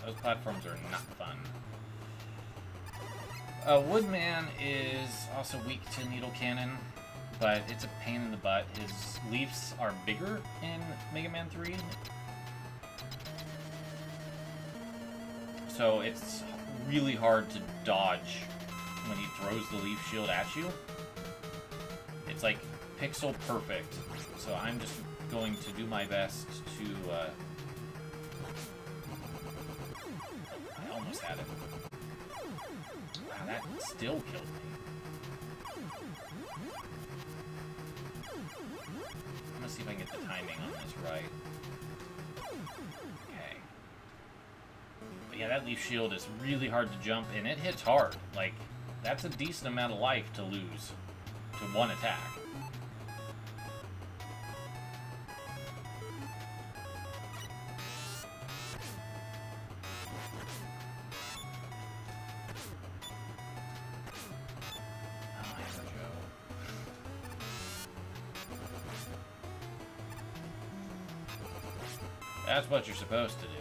those platforms are not fun. Woodman is also weak to Needle Cannon, but it's a pain in the butt. His leaps are bigger in Mega Man 3. So it's really hard to dodge when he throws the leaf shield at you. It's like pixel perfect. So I'm just going to do my best to... I almost had it. Wow, that still killed me. I'm gonna see if I can get the timing on this right. Okay. But yeah, that leaf shield is really hard to jump, and it hits hard. Like, that's a decent amount of life to lose to one attack. That's what you're supposed to do.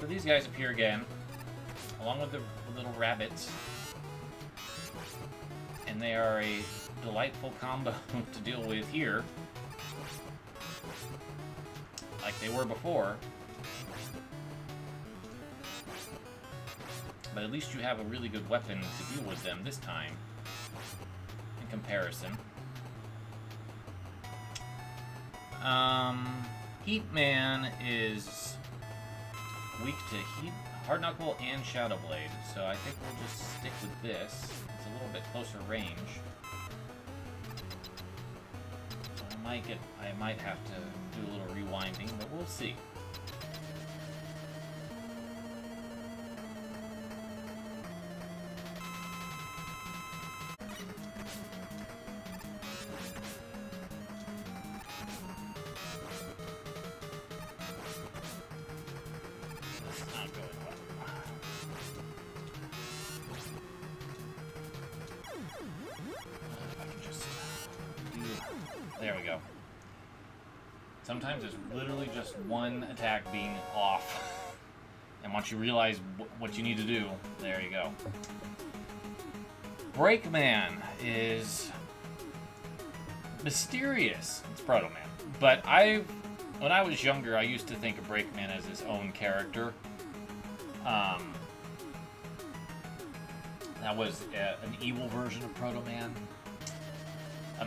So these guys appear again, along with the little rabbits. And they are a delightful combo to deal with here. Like they were before. But at least you have a really good weapon to deal with them this time, in comparison. Heat Man is weak to Heat, Hard Knuckle, and Shadow Blade, so I think we'll just stick with this. It's a little bit closer range. So I might have to do a little rewinding, but we'll see. Sometimes it's literally just one attack being off. And once you realize what you need to do, there you go. Breakman is mysterious. It's Proto Man. But when I was younger, I used to think of Breakman as his own character. That was an evil version of Proto Man.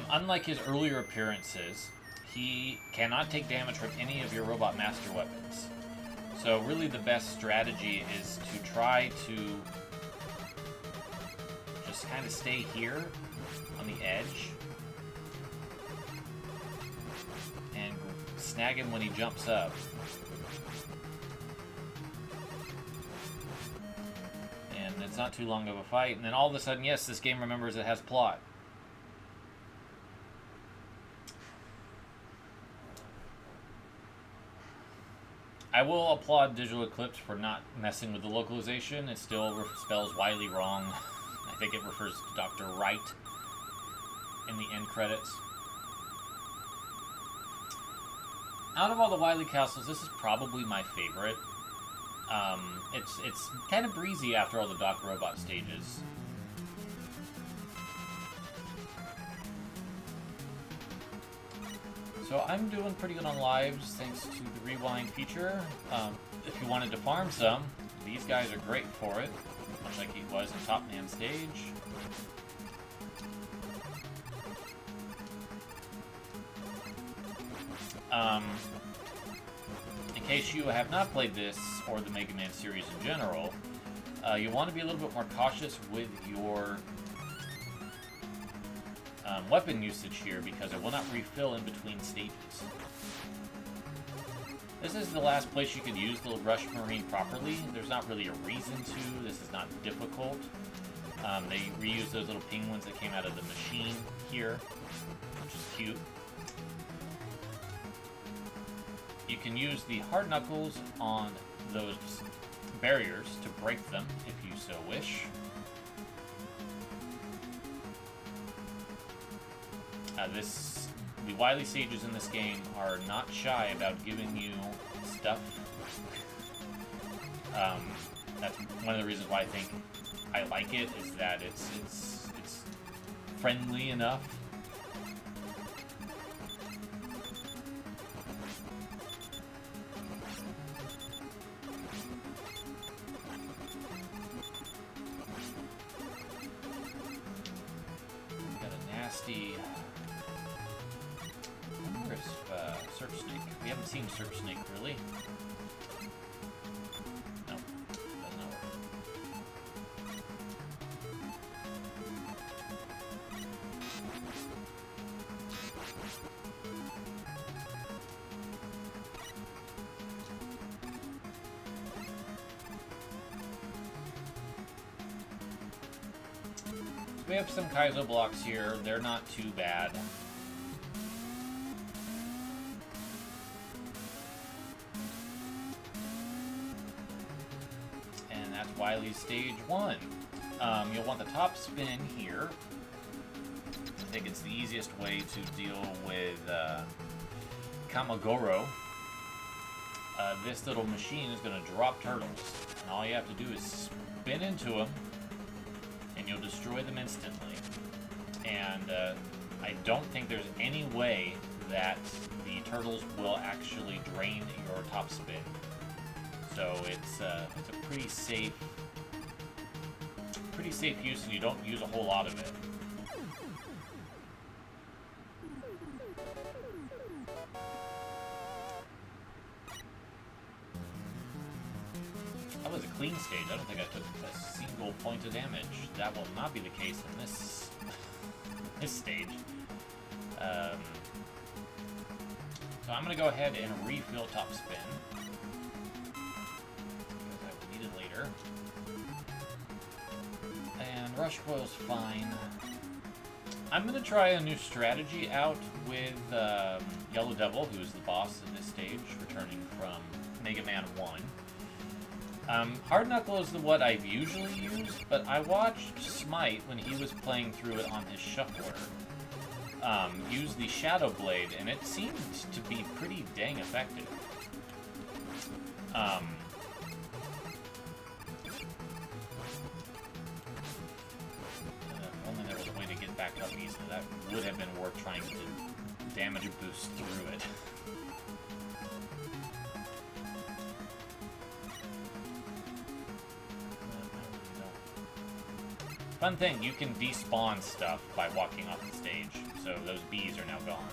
Unlike his earlier appearances, he cannot take damage from any of your Robot Master weapons. So really the best strategy is to try to just kind of stay here on the edge and snag him when he jumps up. And it's not too long of a fight, and then all of a sudden, yes, this game remembers it has plot. I will applaud Digital Eclipse for not messing with the localization. It still spells Wily wrong. I think it refers to Dr. Wright in the end credits. Out of all the Wily castles, this is probably my favorite. It's kind of breezy after all the Doc Robot stages. So I'm doing pretty good on lives thanks to the rewind feature. If you wanted to farm some, these guys are great for it, much like he was in Top Man stage. In case you have not played this, or the Mega Man series in general, you want to be a little bit more cautious with your weapon usage here, because it will not refill in between stages. This is the last place you could use the Rush Marine properly. There's not really a reason to. This is not difficult. They reused those little penguins that came out of the machine here, which is cute. You can use the hard knuckles on those barriers to break them if you so wish. The Wily stages in this game are not shy about giving you stuff. That's one of the reasons why I think I like it, is that it's friendly enough. Got a nasty. Search Snake. We haven't seen Search Snake, really. No, doesn't work. So we have some Kaizo blocks here. They're not too bad. Wily's stage 1. You'll want the top spin here. I think it's the easiest way to deal with Kamagoro. This little machine is going to drop turtles, and all you have to do is spin into them, and you'll destroy them instantly. And I don't think there's any way that the turtles will actually drain your top spin. So it's a pretty safe use, and you don't use a whole lot of it. That was a clean stage. I don't think I took a single point of damage. That will not be the case in this stage. So I'm going to go ahead and refill top spin, because I will need it later. And Rush Coil's fine. I'm going to try a new strategy out with Yellow Devil, who is the boss in this stage, returning from Mega Man 1. Hard Knuckle is what I've usually used, but I watched Smite when he was playing through it on his shuffler. use the Shadow Blade, and it seems to be pretty dang effective. If only there was a way to get back up easily. That would have been worth trying to damage boost through it. Fun thing, you can despawn stuff by walking off the stage, so those bees are now gone.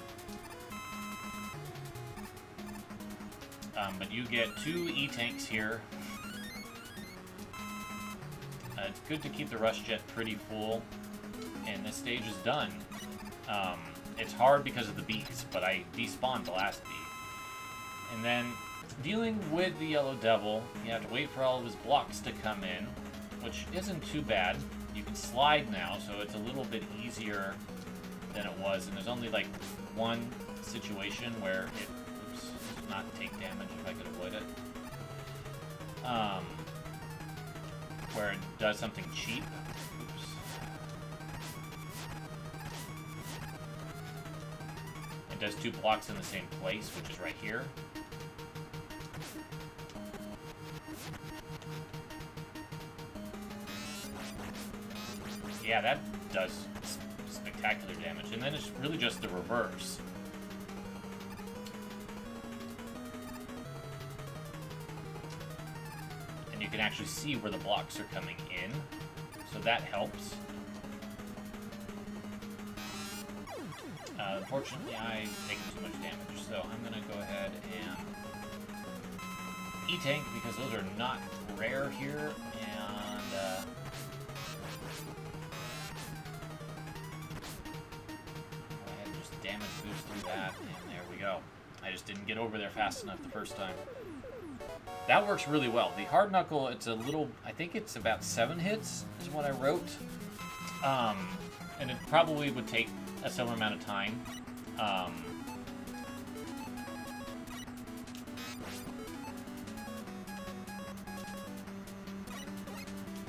But you get 2 E-tanks here. It's good to keep the rush jet pretty full, and this stage is done. It's hard because of the bees, but I despawned the last bee. And then, dealing with the Yellow Devil, you have to wait for all of his blocks to come in, which isn't too bad. You can slide now, so it's a little bit easier than it was, and there's only like one situation where it does not take damage if I could avoid it. Where it does something cheap. Oops. It does 2 blocks in the same place, which is right here. Yeah, that does spectacular damage. And then it's really just the reverse. And you can actually see where the blocks are coming in. So that helps. Unfortunately, I've taken too much damage. So I'm going to go ahead and E-tank, because those are not rare here. And damage boost through that, and there we go. I just didn't get over there fast enough the first time. That works really well. The hard knuckle, it's a little, I think it's about 7 hits is what I wrote. And it probably would take a similar amount of time.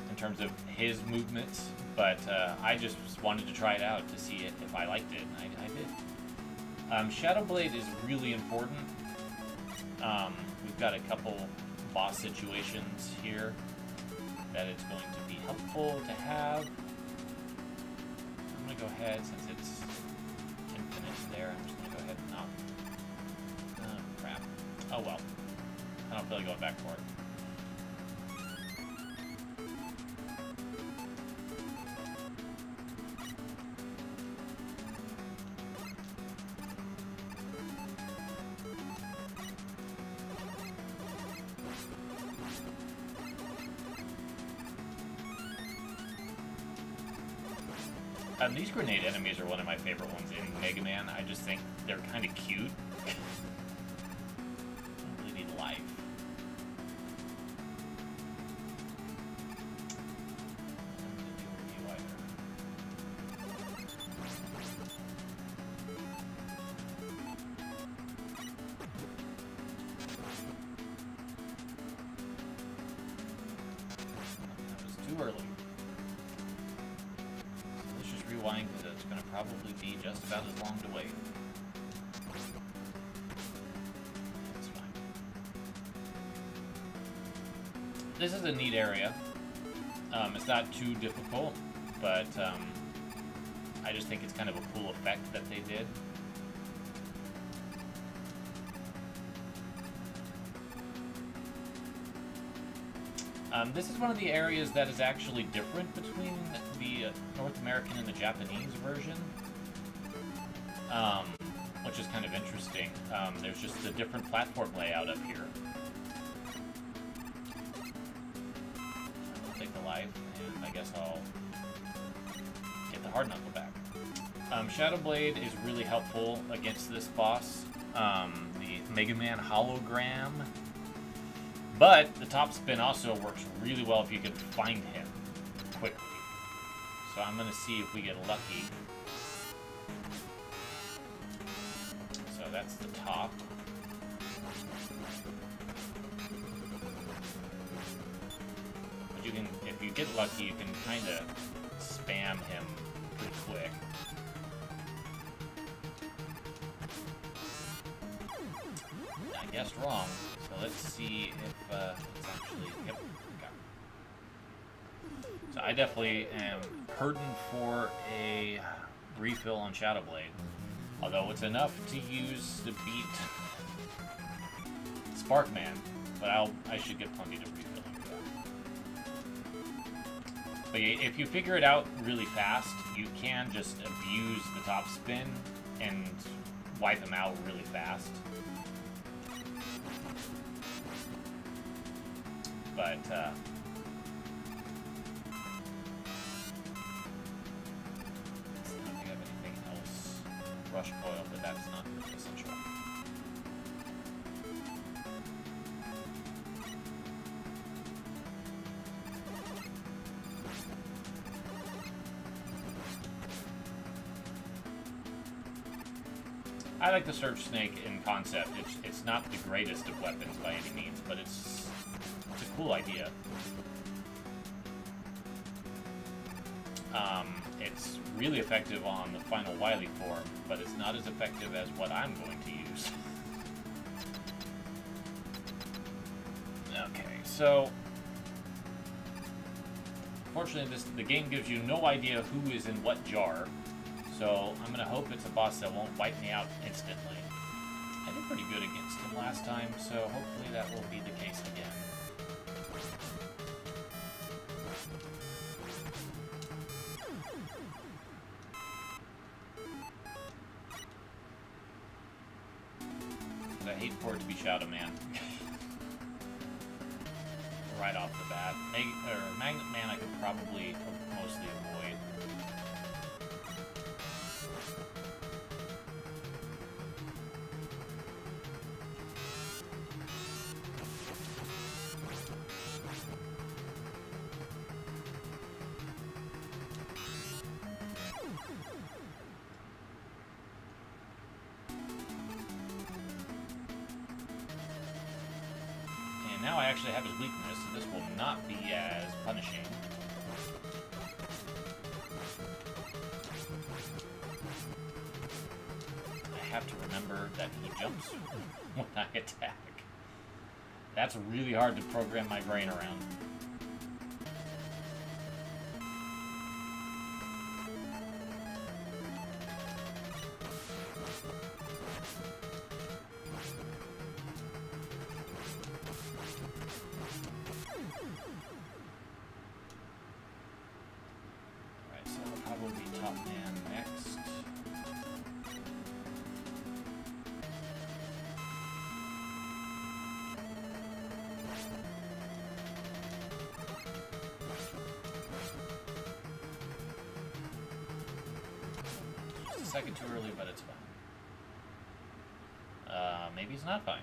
In terms of his movements, but I just wanted to try it out to see if I liked it, and I did. Shadow Blade is really important. We've got a couple boss situations here that it's going to be helpful to have. I'm going to go ahead, since it's infinite there, I'm just going to go ahead and knock. Oh, crap. Oh well. I don't feel like going back for it. These grenade enemies are one of my favorite ones in Mega Man. I just think they're kind of cute. I don't really need life. That was too early. Rewind, because it's going to probably be just about as long to wait. That's fine. This is a neat area. It's not too difficult, but I just think it's kind of a cool effect that they did. This is one of the areas that is actually different between the North American and the Japanese version, which is kind of interesting. There's just a different platform layout up here. I'll take the life, and I guess I'll get the hard knuckle back. Shadow Blade is really helpful against this boss, the Mega Man hologram. But the top spin also works really well if you can find him quickly. So I'm going to see if we get lucky. So that's the top. But you can, if you get lucky, you can kind of spam him pretty quick. guessed wrong. So let's see if it's actually... Yep, okay. So I definitely am hurting for a refill on Shadow Blade. Although it's enough to use to beat Sparkman. But I should get plenty to refill for that. But if you figure it out really fast, you can just abuse the top spin and wipe them out really fast. But, I don't think I have anything else. Rush coil, but that's not really essential. I like the Surge Snake in concept. It's not the greatest of weapons by any means, but it's a cool idea. It's really effective on the final Wily form, but it's not as effective as what I'm going to use. Okay, so fortunately the game gives you no idea who is in what jar, so I'm gonna hope it's a boss that won't wipe me out instantly. I did pretty good against him last time, so hopefully that will be the case again. I hate for it to be Shadow Man. Right off the bat. Magnet Man I could probably mostly avoid. Now I actually have his weakness, so this will not be as punishing. I have to remember that he jumps when I attack. That's really hard to program my brain around. Second too early, but it's fine. Maybe it's not fine.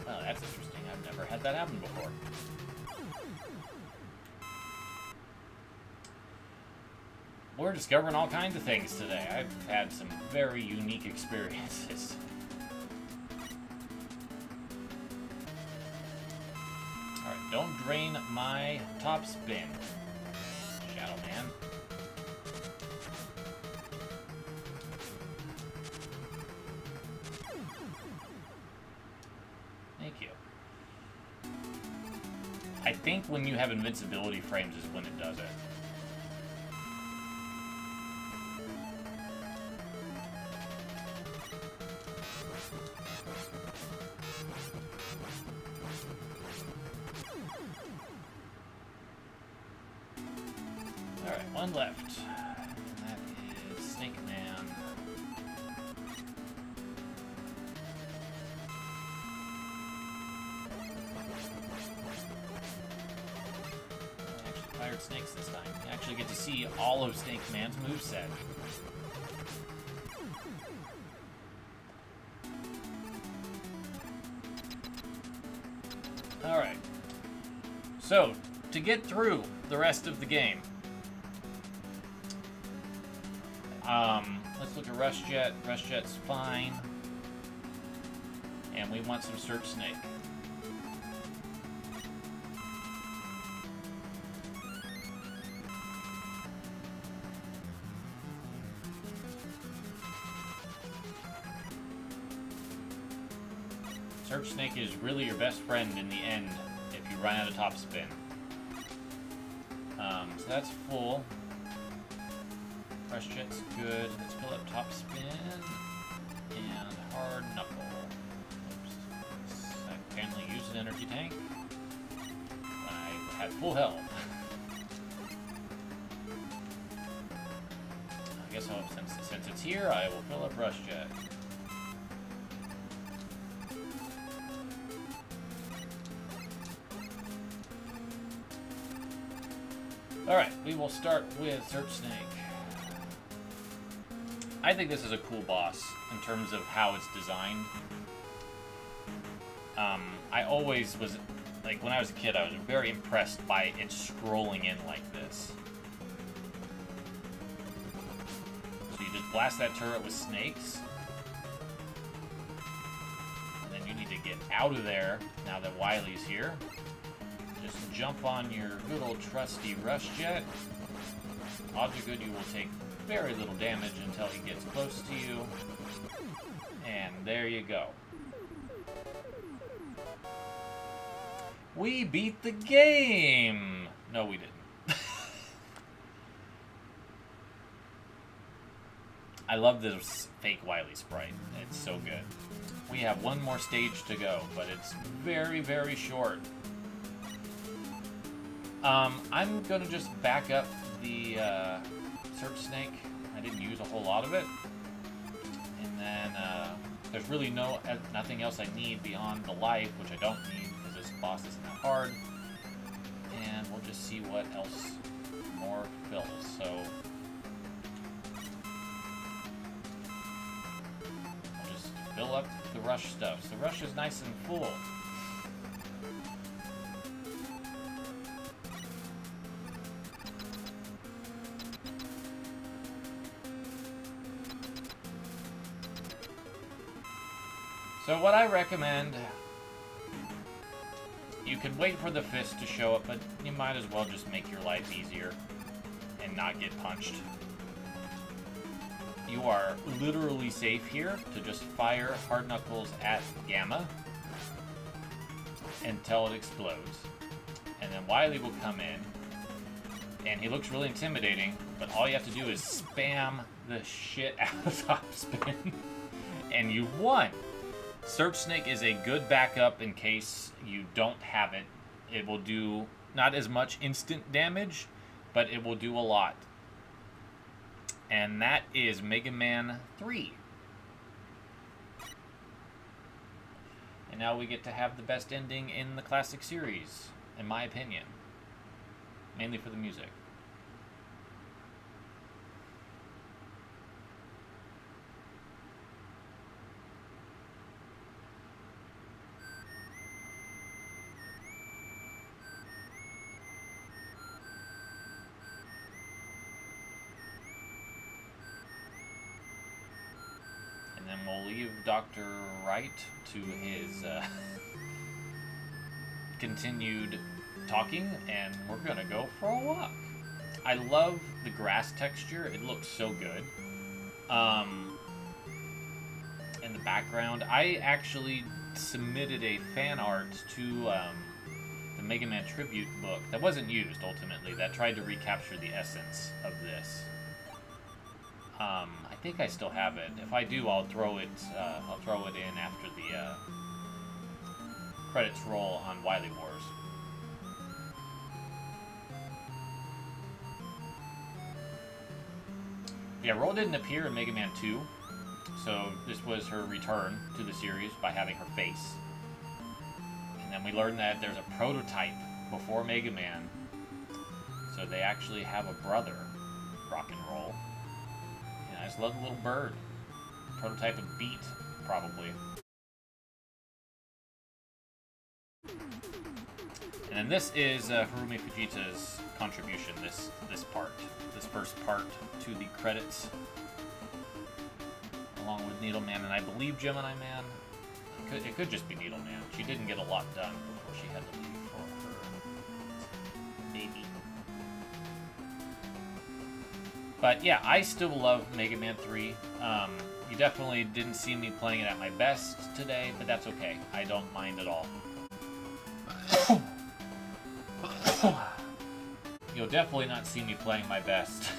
Oh, that's interesting. I've never had that happen before. We're discovering all kinds of things today. I've had some very unique experiences. Don't drain my top spin, Shadow Man. Thank you. I think when you have invincibility frames is when it does it. One left, and that is Snake Man. I actually fired snakes this time. You actually get to see all of Snake Man's moveset. Alright. So, to get through the rest of the game, let's look at Rush Jet. Rush Jet's fine. And we want some Surge Snake. Surge Snake is really your best friend in the end if you run out of top spin. So that's full. Rush Jet's good. Let's fill up top spin and hard knuckle. Oops. I apparently used an energy tank when I had full health. I guess since it's here, I will fill up Rush Jet. Alright, we will start with Surge Snake. I think this is a cool boss in terms of how it's designed. I always was, like, when I was a kid, I was very impressed by it scrolling in like this. So you just blast that turret with snakes. And then you need to get out of there now that Wily's here. Just jump on your good old trusty Rush Jet. Odds are good you will take very little damage until he gets close to you. And there you go. We beat the game! No, we didn't. I love this fake Wily sprite. It's so good. We have one more stage to go, but it's very, very short. I'm gonna just back up the Surge Snake. I didn't use a whole lot of it. And then there's really nothing else I need beyond the life, which I don't need because this boss isn't that hard. And we'll just see what else more fills. So I'll just fill up the rush stuff. So rush is nice and full. So what I recommend, you can wait for the fist to show up, but you might as well just make your life easier and not get punched. You are literally safe here to just fire hard knuckles at Gamma until it explodes. And then Wily will come in, and he looks really intimidating, but all you have to do is spam the shit out of top spin, and you've won. Surge Snake is a good backup in case you don't have it. It will do not as much instant damage, but it will do a lot. And that is Mega Man 3. And now we get to have the best ending in the classic series, in my opinion. Mainly for the music. And we'll leave Dr. Wright to his continued talking, and we're gonna go for a walk. I love the grass texture. It looks so good. In the background, I actually submitted a fan art to the Mega Man tribute book that wasn't used ultimately, that tried to recapture the essence of this. I think I still have it. If I do, I'll throw it in after the credits roll on Wily Wars. Yeah, Roll didn't appear in Mega Man 2, so this was her return to the series by having her face. And then we learned that there's a prototype before Mega Man, so they actually have a brother, Rock and Roll. And I just love the little bird. Prototype of Beat, probably. And then this is Harumi Fujita's contribution, this first part to the credits, along with Needle Man, and I believe Gemini Man. It could just be Needle Man. She didn't get a lot done before she had to leave for her baby. But yeah, I still love Mega Man 3. You definitely didn't see me playing it at my best today, but that's okay. I don't mind at all. You'll definitely not see me playing my best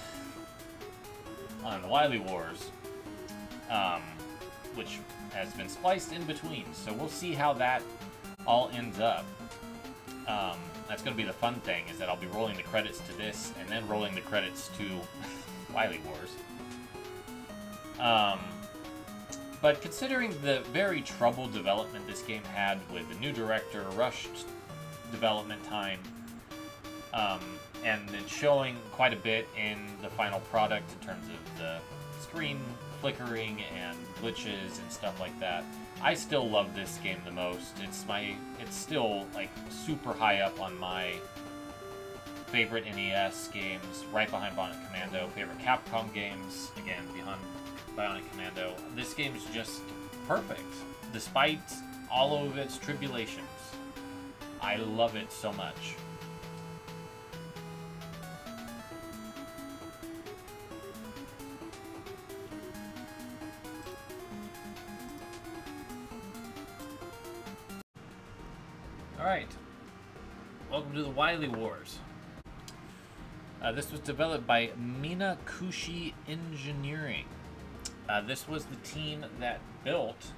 on Wily Wars, which has been spliced in between, so we'll see how that all ends up. That's going to be the fun thing, is that I'll be rolling the credits to this, and then rolling the credits to Wily Wars. But considering the very troubled development this game had with the new director, rushed development time, and it's showing quite a bit in the final product in terms of the screen flickering and glitches and stuff like that, I still love this game the most. It's still like super high up on my favorite NES games, right behind Bionic Commando, favorite Capcom games, again, behind Bionic Commando. This game is just perfect, despite all of its tribulations. I love it so much. Alright, welcome to the Wily Wars. This was developed by Minakushi Engineering. This was the team that built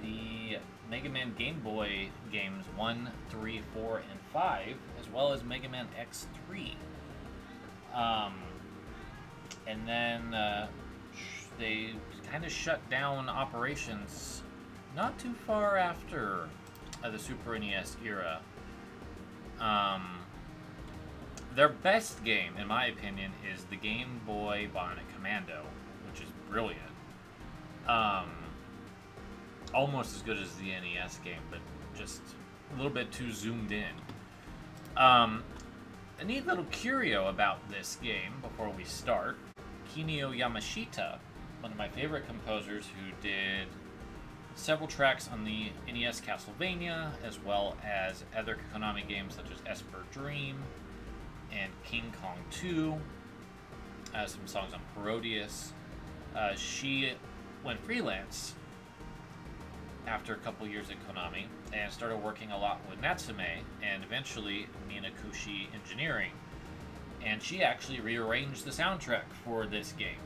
the Mega Man Game Boy games 1, 3, 4, and 5, as well as Mega Man X3. And then they kind of shut down operations not too far after the Super NES era. Their best game, in my opinion, is the Game Boy Bionic Commando, which is brilliant. Almost as good as the NES game, but just a little bit too zoomed in. A neat little curio about this game before we start. Kinyo Yamashita, one of my favorite composers who did several tracks on the NES Castlevania, as well as other Konami games such as Esper Dream and King Kong 2, some songs on Parodius. She went freelance after a couple years at Konami and started working a lot with Natsume and eventually Minakushi Engineering. And she actually rearranged the soundtrack for this game.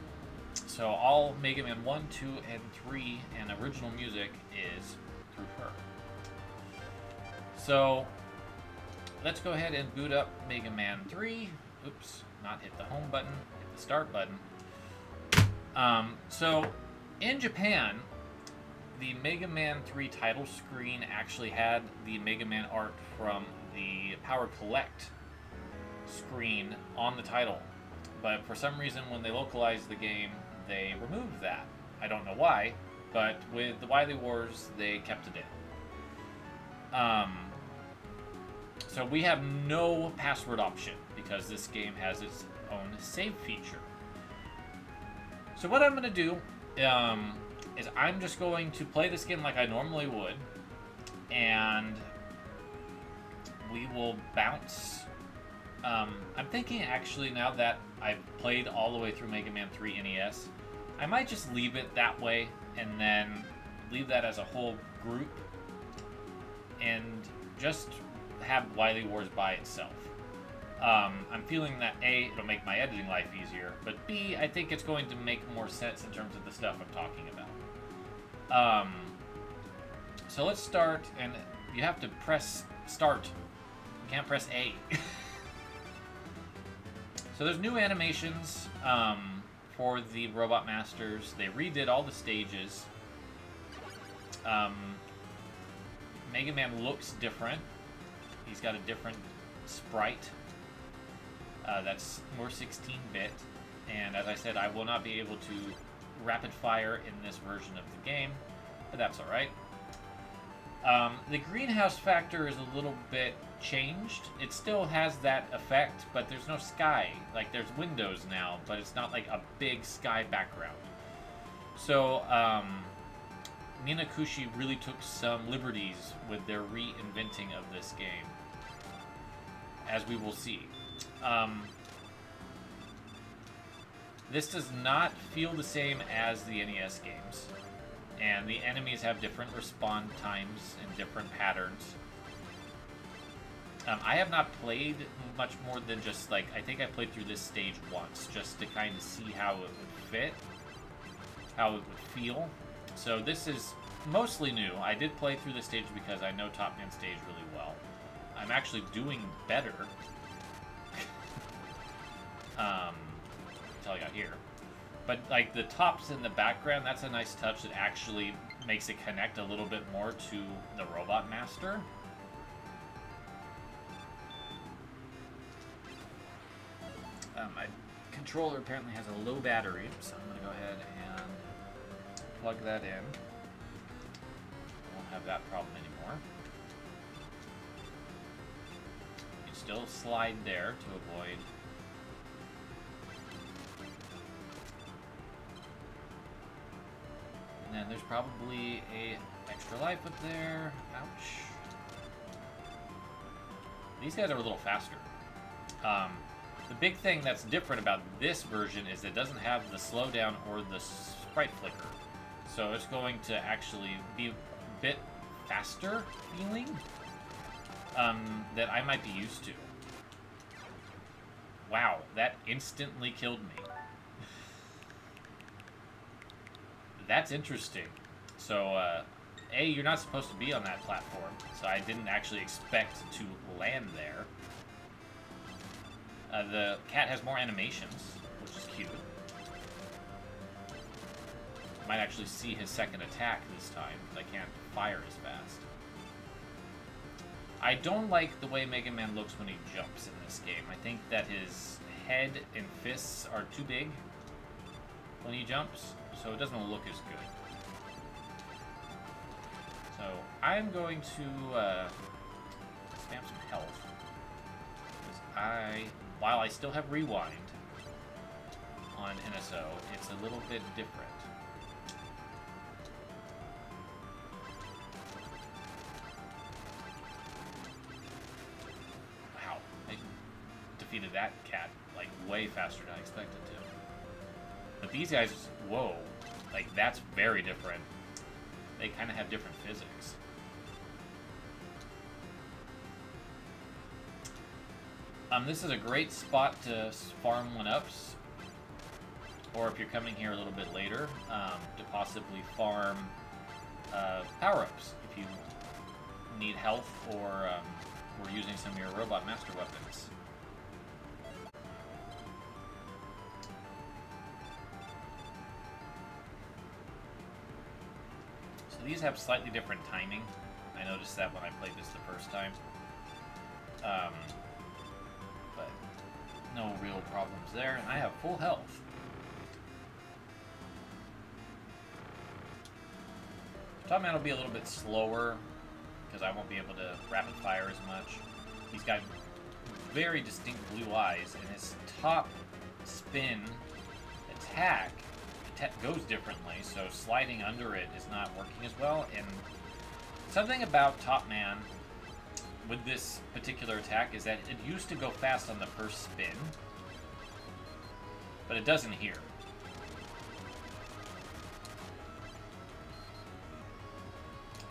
So all Mega Man 1, 2, and 3 and original music is through her. So let's go ahead and boot up Mega Man 3. Oops, not hit the home button, hit the start button. So in Japan, the Mega Man 3 title screen actually had the Mega Man art from the Power Collect screen on the title. But for some reason, when they localized the game, they removed that. I don't know why, but with the Wily Wars, they kept it in. So we have no password option because this game has its own save feature. So what I'm going to do is I'm just going to play this game like I normally would, and we will bounce. I'm thinking actually, now that I've played all the way through Mega Man 3 NES, I might just leave it that way and then leave that as a whole group and just have Wily Wars by itself. I'm feeling that A, it'll make my editing life easier, but B, I think it's going to make more sense in terms of the stuff I'm talking about. So let's start, and you have to press start. You can't press A. So there's new animations for the Robot Masters. They redid all the stages. Mega Man looks different. He's got a different sprite that's more 16-bit. And as I said, I will not be able to rapid fire in this version of the game, but that's alright. The greenhouse factor is a little bit changed. It still has that effect, but there's no sky. Like, there's windows now, but it's not like a big sky background. So, Minakushi really took some liberties with their reinventing of this game, as we will see. This does not feel the same as the NES games. And the enemies have different respawn times and different patterns. I have not played much more than just, like, I think I played through this stage once, just to kind of see how it would fit, how it would feel. So this is mostly new. I did play through this stage because I know Top Man stage really well. I'm actually doing better until I got here. But, like, the tops in the background, that's a nice touch that actually makes it connect a little bit more to the Robot Master. My controller apparently has a low battery, so I'm going to go ahead and plug that in. I won't have that problem anymore. You can still slide there to avoid. And then there's probably a extra life up there. Ouch. These guys are a little faster. The big thing that's different about this version is it doesn't have the slowdown or the sprite flicker. So it's going to actually be a bit faster feeling that I might be used to. Wow, that instantly killed me. That's interesting. So, A, you're not supposed to be on that platform, so I didn't actually expect to land there. The cat has more animations, which is cute. Might actually see his second attack this time, because I can't fire as fast. I don't like the way Mega Man looks when he jumps in this game. I think that his head and fists are too big when he jumps, so it doesn't look as good. So I'm going to spam some health, because while I still have rewind on NSO, it's a little bit different. Wow, I defeated that cat like way faster than I expected to. But these guys, whoa, like that's very different. They kind of have different physics. This is a great spot to farm 1-ups, or if you're coming here a little bit later, to possibly farm power-ups if you need health or we're using some of your Robot Master weapons. So these have slightly different timing. I noticed that when I played this the first time. But no real problems there, and I have full health. Top Man will be a little bit slower because I won't be able to rapid fire as much. He's got very distinct blue eyes, and his top spin attack goes differently, so sliding under it is not working as well. And something about Top Man with this particular attack is that it used to go fast on the first spin, but it doesn't here.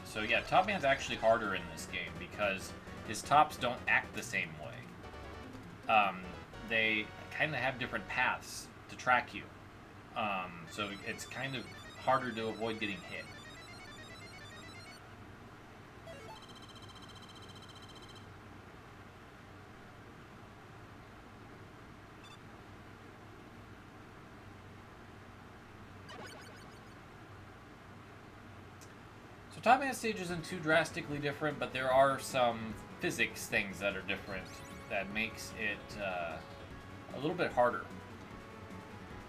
So yeah, Top Man's actually harder in this game because his tops don't act the same way. They kind of have different paths to track you. So it's kind of harder to avoid getting hit. So Top Man stage isn't too drastically different, but there are some physics things that are different that makes it a little bit harder,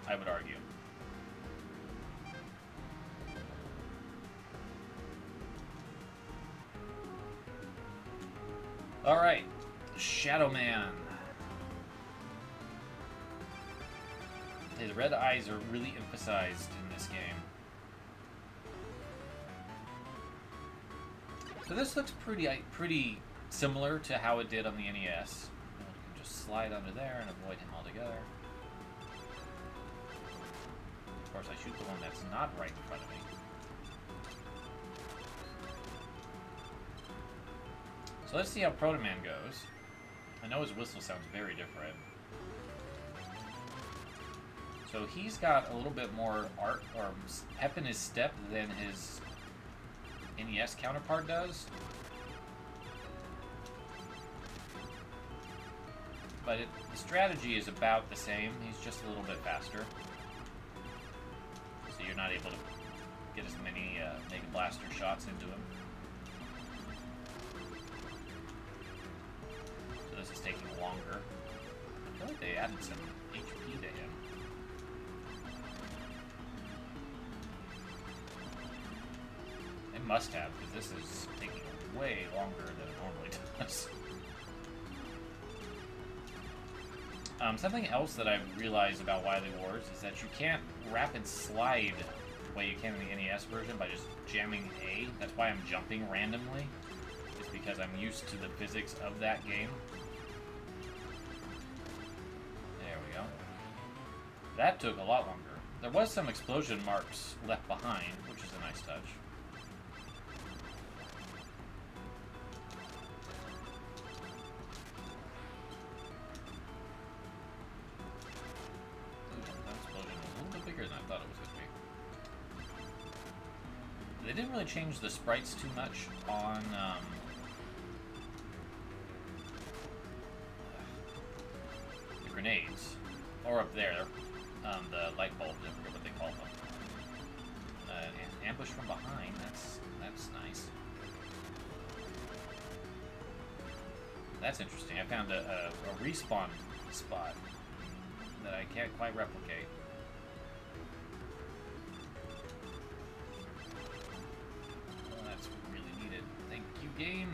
I would argue. Alright, Shadow Man. His red eyes are really emphasized in this game. So this looks pretty similar to how it did on the NES. You can just slide under there and avoid him altogether. course, I shoot the one that's not right in front of me. So let's see how Proto Man goes. I know his whistle sounds very different. So he's got a little bit more art or pep in his step than his NES counterpart does. But the strategy is about the same. He's just a little bit faster. So you're not able to get as many Mega Blaster shots into him. So this is taking longer. I feel like they added some HP to him. They must have, because this is taking way longer than it normally does. Something else that I've realized about Wily Wars is that you can't rapid slide the way you can in the NES version by just jamming A. That's why I'm jumping randomly. It's because I'm used to the physics of that game. There we go. That took a lot longer. There was some explosion marks left behind, which is a nice touch. They didn't really change the sprites too much on the grenades, or up there, the light bulbs. I forget what they call them. And ambush from behind. That's nice. That's interesting. I found a respawn spot that I can't quite replicate. Game.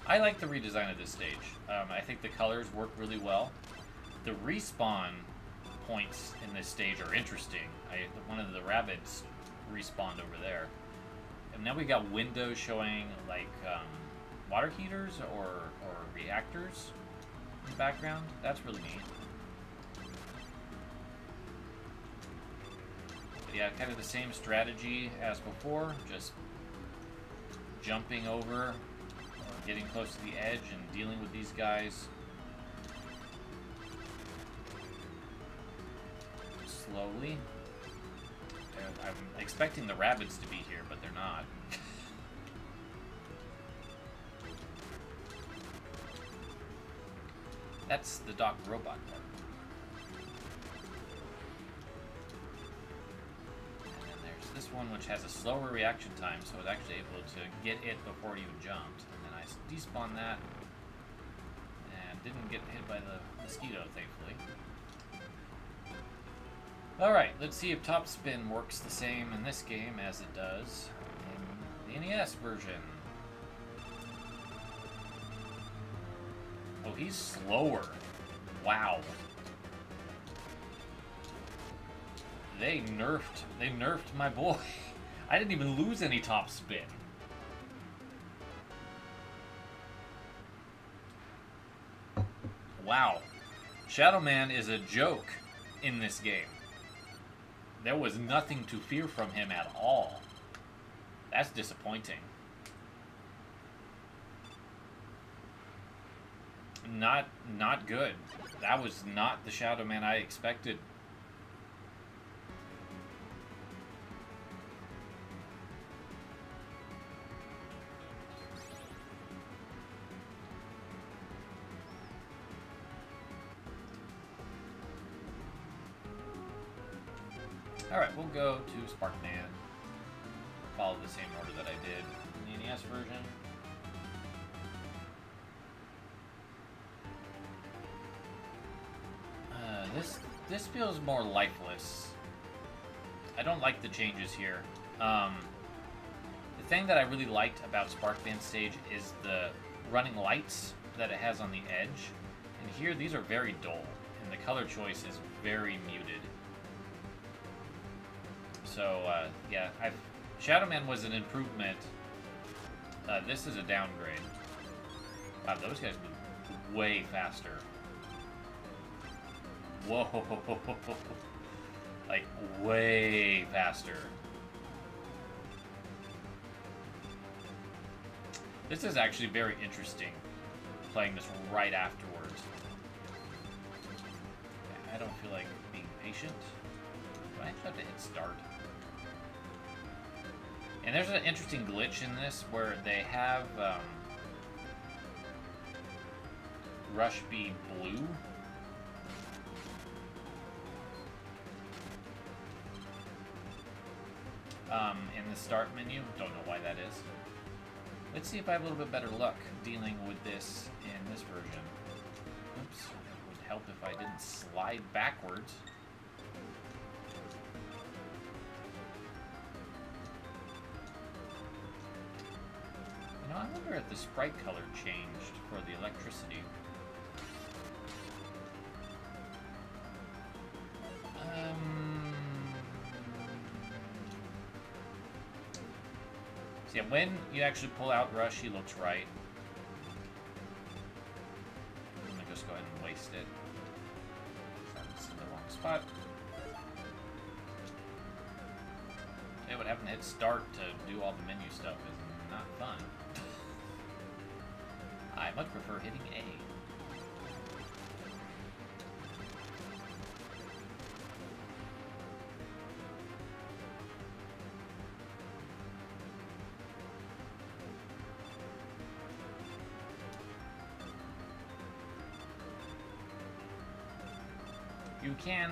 I like the redesign of this stage. I think the colors work really well. The respawn points in this stage are interesting. One of the rabbits respawned over there. And now we got windows showing like water heaters or reactors in the background. That's really neat. Yeah, kind of the same strategy as before, just jumping over or getting close to the edge and dealing with these guys slowly. I'm expecting the rabbits to be here, but they're not. That's the Doc Robot part. This one, which has a slower reaction time, so it's actually able to get it before it even jumped. And then I despawned that, and didn't get hit by the mosquito, thankfully. Alright, let's see if top spin works the same in this game as it does in the NES version. Oh, he's slower. Wow. They nerfed my boy. I didn't even lose any top spin. Wow. Shadow Man is a joke in this game. There was nothing to fear from him at all. That's disappointing. Not good. That was not the Shadow Man I expected. Alright, we'll go to Sparkman. Follow the same order that I did in the NES version. This feels more lifeless. I don't like the changes here. The thing that I really liked about Sparkman stage is the running lights that it has on the edge. And here, these are very dull, and the color choice is very muted. So, yeah, Shadow Man was an improvement. This is a downgrade. Wow, those guys move way faster. Whoa. Like, way faster. This is actually very interesting, playing this right afterwards. I don't feel like being patient. Do I actually have to hit start? And there's an interesting glitch in this where they have Rush be blue. In the start menu. Don't know why that is. Let's see if I have a little bit better luck dealing with this in this version. Oops. It would help if I didn't slide backwards. You know, I wonder if the sprite color changed for the electricity. Yeah, when you actually pull out Rush, he looks right. I'm gonna just go ahead and waste it. That's in the wrong spot. Yeah, what happened to hit start to do all the menu stuff is not fun. I much prefer hitting A. You can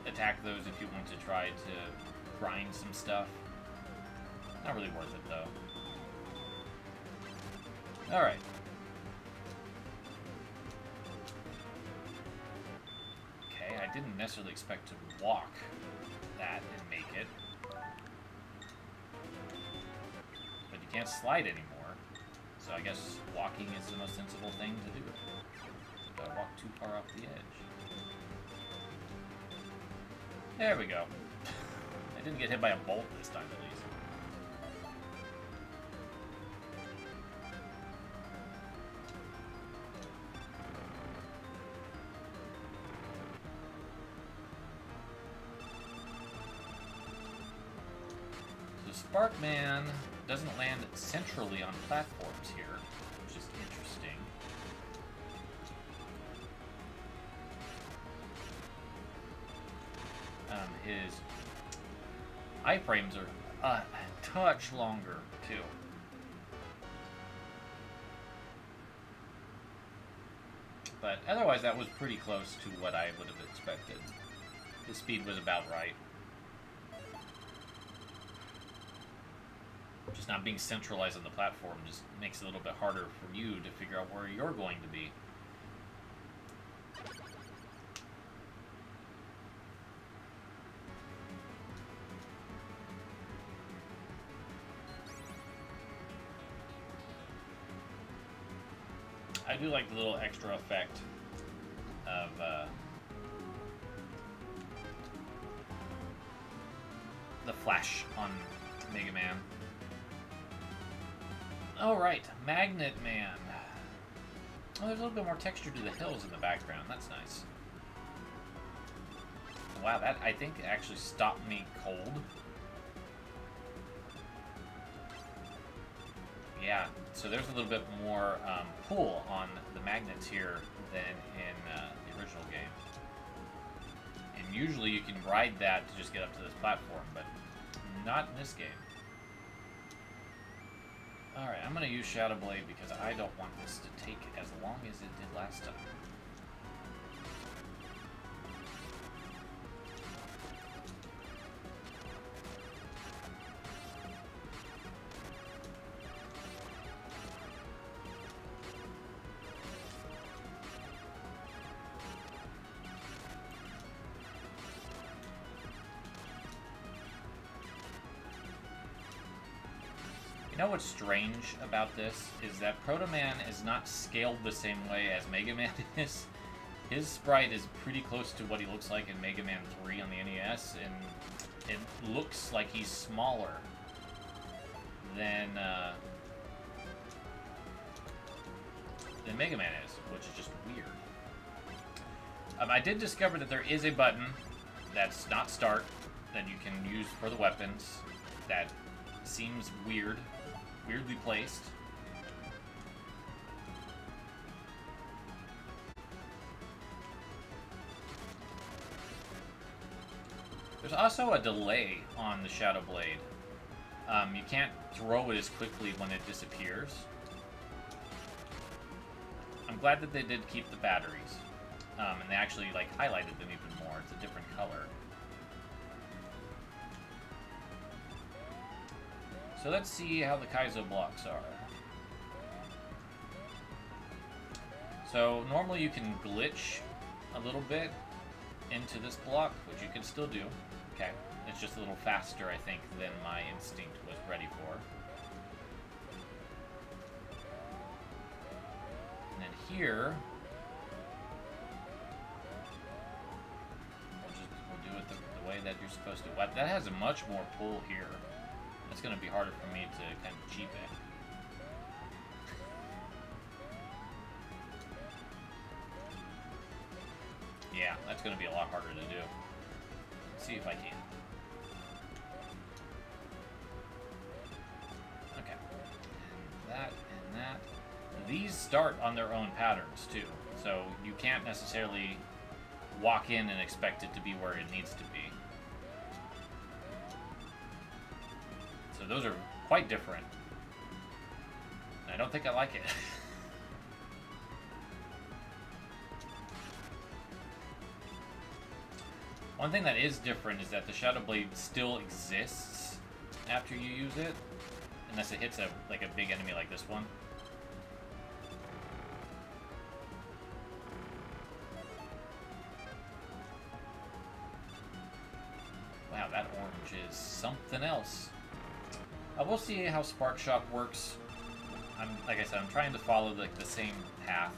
attack those if you want to try to grind some stuff. Not really worth it, though. Alright. Okay, I didn't necessarily expect to walk that and make it. But you can't slide anymore. So I guess walking is the most sensible thing to do. Don't walk too far off the edge. There we go. I didn't get hit by a bolt this time, at least. So Sparkman doesn't land centrally on platforms here, which is interesting. His iframes are a touch longer, too. But otherwise, that was pretty close to what I would have expected. The speed was about right. Just not being centralized on the platform just makes it a little bit harder for you to figure out where you're going to be. I do like the little extra effect of the flash on Mega Man. Alright, Magnet Man. Oh, there's a little bit more texture to the hills in the background. That's nice. Wow, that I think actually stopped me cold. Yeah, so there's a little bit more pull on the magnets here than in the original game. And usually you can ride that to just get up to this platform, but not in this game. Alright, I'm going to use Shadow Blade because I don't want this to take as long as it did last time. You know what's strange about this is that Proto Man is not scaled the same way as Mega Man is. His sprite is pretty close to what he looks like in Mega Man 3 on the NES, and it looks like he's smaller than than Mega Man is, which is just weird. I did discover that there is a button that's not start that you can use for the weapons that seems weirdly placed. There's also a delay on the Shadow Blade. You can't throw it as quickly when it disappears. I'm glad that they did keep the batteries. And they actually, like, highlighted them even more. It's a different color. So let's see how the Kaizo blocks are. So normally you can glitch a little bit into this block, which you can still do. Okay, it's just a little faster, I think, than my instinct was ready for. And then here, we'll do it the way that you're supposed to. That has a much more pull here. It's going to be harder for me to kind of cheap it. Yeah, that's going to be a lot harder to do. Let's see if I can. Okay. And that. These start on their own patterns, too. So you can't necessarily walk in and expect it to be where it needs to be. So those are quite different. I don't think I like it. One thing that is different is that the Shadow Blade still exists after you use it, unless it hits a big enemy like this one. Wow, that orange is something else. We'll see how Spark Shock works. Like I said, I'm trying to follow the same path.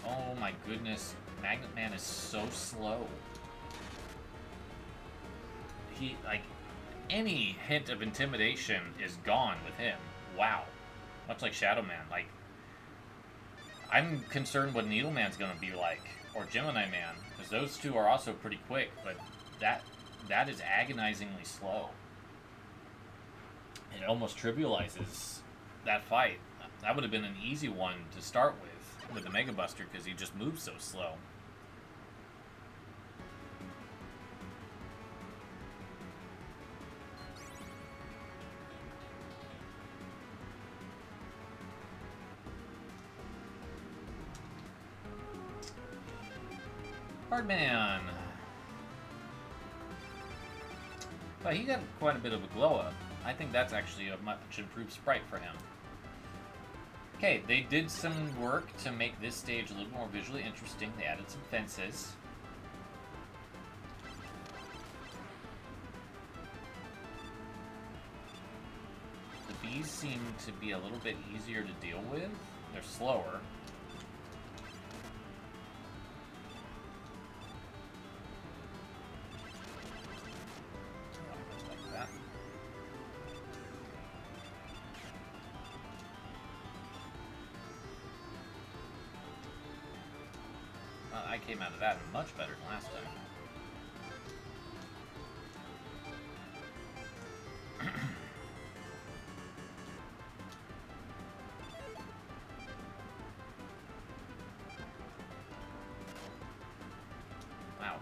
Oh my goodness, Magnet Man is so slow. He, like, any hint of intimidation is gone with him. Wow. Much like Shadow Man. Like, I'm concerned what Needle Man's gonna be like, or Gemini Man, because those two are also pretty quick, but that is agonizingly slow. It almost trivializes that fight. That would have been an easy one to start with the Mega Buster, because he just moves so slow. Hardman. But he got quite a bit of a glow up. I think that's actually a much improved sprite for him. Okay, they did some work to make this stage a little more visually interesting. They added some fences. The bees seem to be a little bit easier to deal with. They're slower. I came out of that much better than last time. Wow.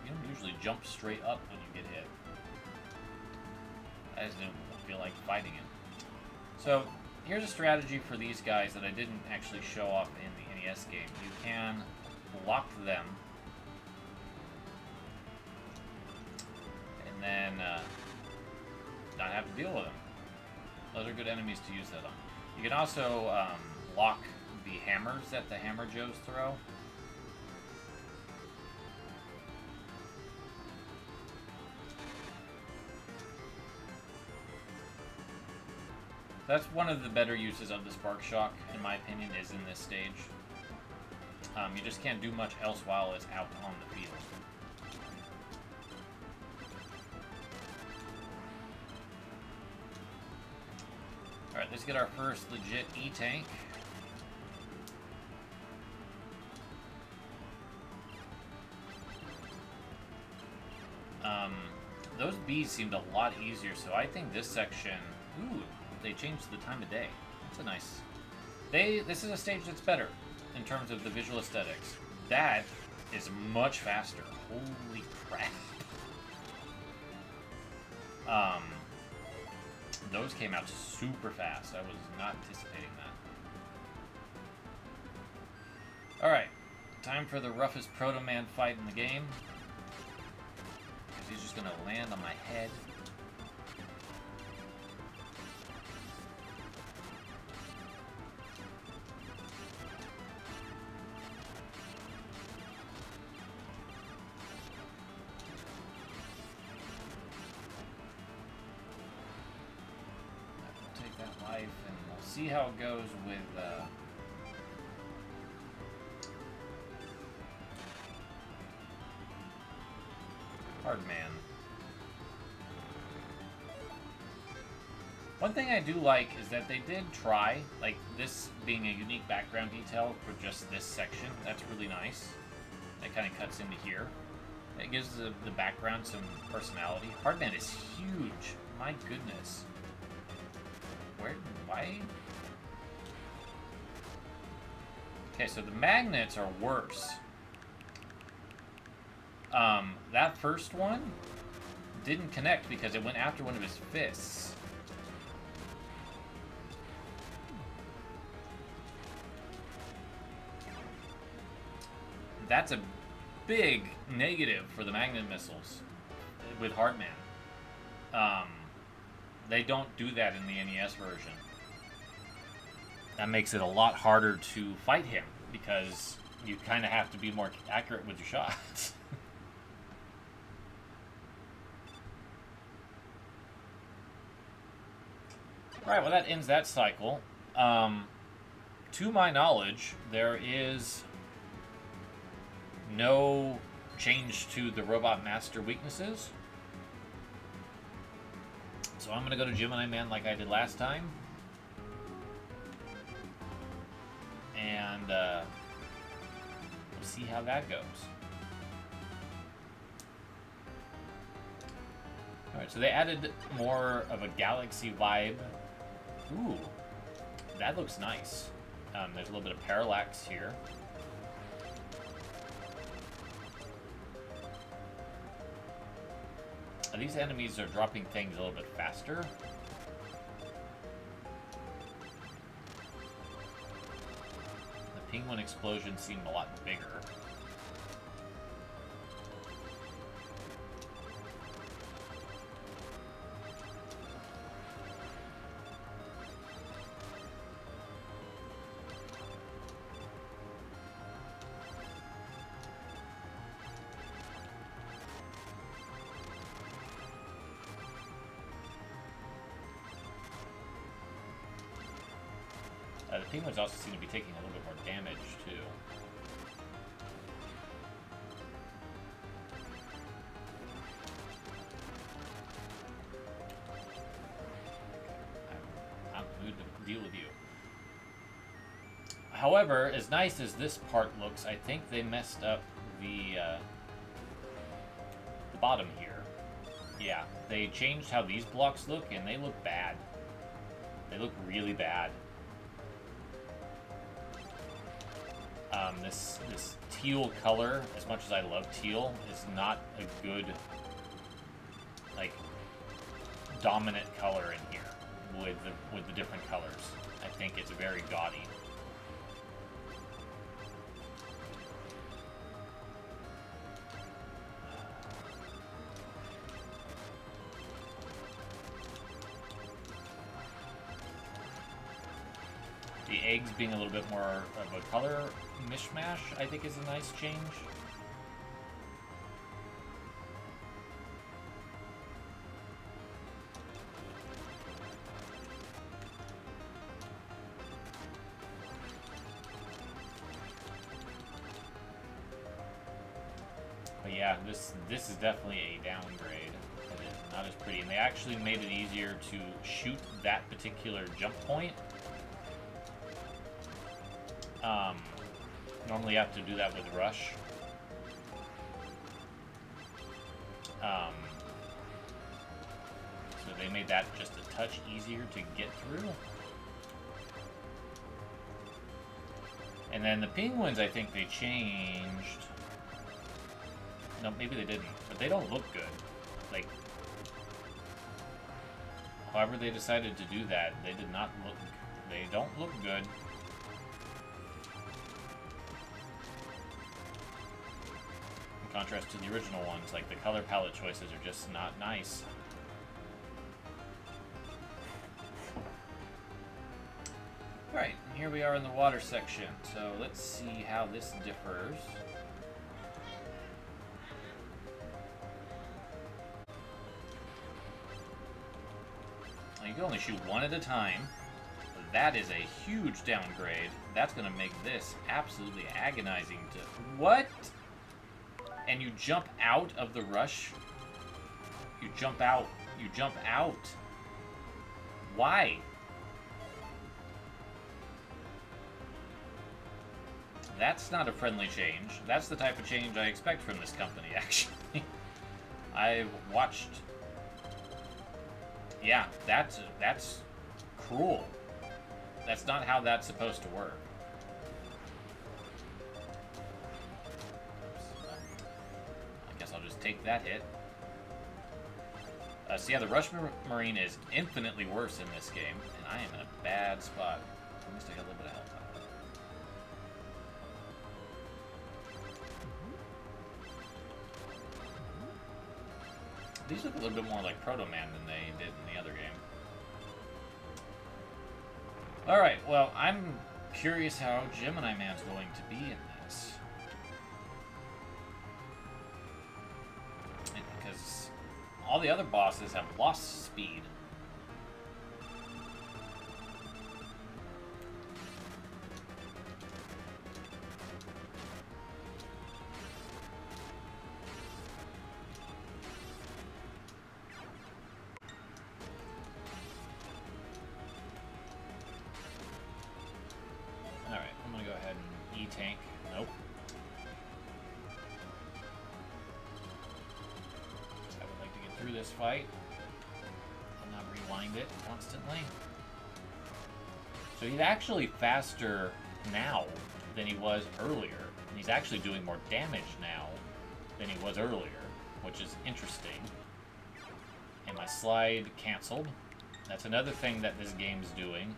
You don't usually jump straight up when you get hit. I just didn't feel like fighting it. So, here's a strategy for these guys that I didn't actually show off in the NES game. You can block them, and then not have to deal with them. Those are good enemies to use that on. You can also block the hammers that the Hammer Joes throw. That's one of the better uses of the Spark Shock, in my opinion, is in this stage. You just can't do much else while it's out on the field. Alright, let's get our first legit E-Tank. Those bees seemed a lot easier, so I think this section... Ooh, they changed the time of day. That's a nice... This is a stage that's better in terms of the visual aesthetics. That is much faster. Holy crap. Those came out super fast. I was not anticipating that. Alright, time for the roughest Proto-Man fight in the game. Because he's just gonna land on my head. And we'll see how it goes with Hardman. One thing I do like is that they did try, like this being a unique background detail for just this section. That's really nice. That kind of cuts into here. It gives the background some personality. Hardman is huge. My goodness. Why? Okay, so the magnets are worse. That first one didn't connect because it went after one of his fists. That's a big negative for the magnet missiles with Hardman. They don't do that in the NES version. That makes it a lot harder to fight him, because you kind of have to be more accurate with your shots. Alright, well that ends that cycle. To my knowledge, there is no change to the Robot Master weaknesses. So I'm going to go to Gemini Man like I did last time. And we'll see how that goes. Alright, so they added more of a galaxy vibe. Ooh, that looks nice. There's a little bit of parallax here. These enemies are dropping things a little bit faster. The penguin explosion seemed a lot bigger. The penguins also seem to be taking a little bit more damage, too. I'm in the mood to deal with you. However, as nice as this part looks, I think they messed up the bottom here. Yeah, they changed how these blocks look, and they look bad. They look really bad. This teal color, as much as I love teal, is not a good, like, dominant color in here with the different colors. I think it's very gaudy. The eggs being a little bit more of a color mishmash, I think, is a nice change. But yeah, this is definitely a downgrade. It is not as pretty, and they actually made it easier to shoot that particular jump point. Normally you have to do that with Rush. they made that just a touch easier to get through. And then the penguins, I think they changed. No, maybe they didn't, but they don't look good. Like, however they decided to do that, they did not look, they don't look good. In contrast to the original ones, like the color palette choices are just not nice. Alright, here we are in the water section, so let's see how this differs. You can only shoot one at a time. That is a huge downgrade. That's going to make this absolutely agonizing to... What? And you jump out of the rush? You jump out. You jump out. Why? That's not a friendly change. That's the type of change I expect from this company, actually. I've watched... Yeah, that's cruel. That's not how that's supposed to work. Oops. I guess I'll just take that hit. So yeah, the Rush Marine is infinitely worse in this game, and I am in a bad spot. At least I got a little bit of health out of it. These look a little bit more like Proto Man than they did in the other game. Alright, well, I'm curious how Gemini Man's going to be in this. Because all the other bosses have lost speed. Tank. Nope. I would like to get through this fight and not rewind it constantly. So he's actually faster now than he was earlier. And he's actually doing more damage now than he was earlier, which is interesting. And my slide canceled. That's another thing that this game's doing.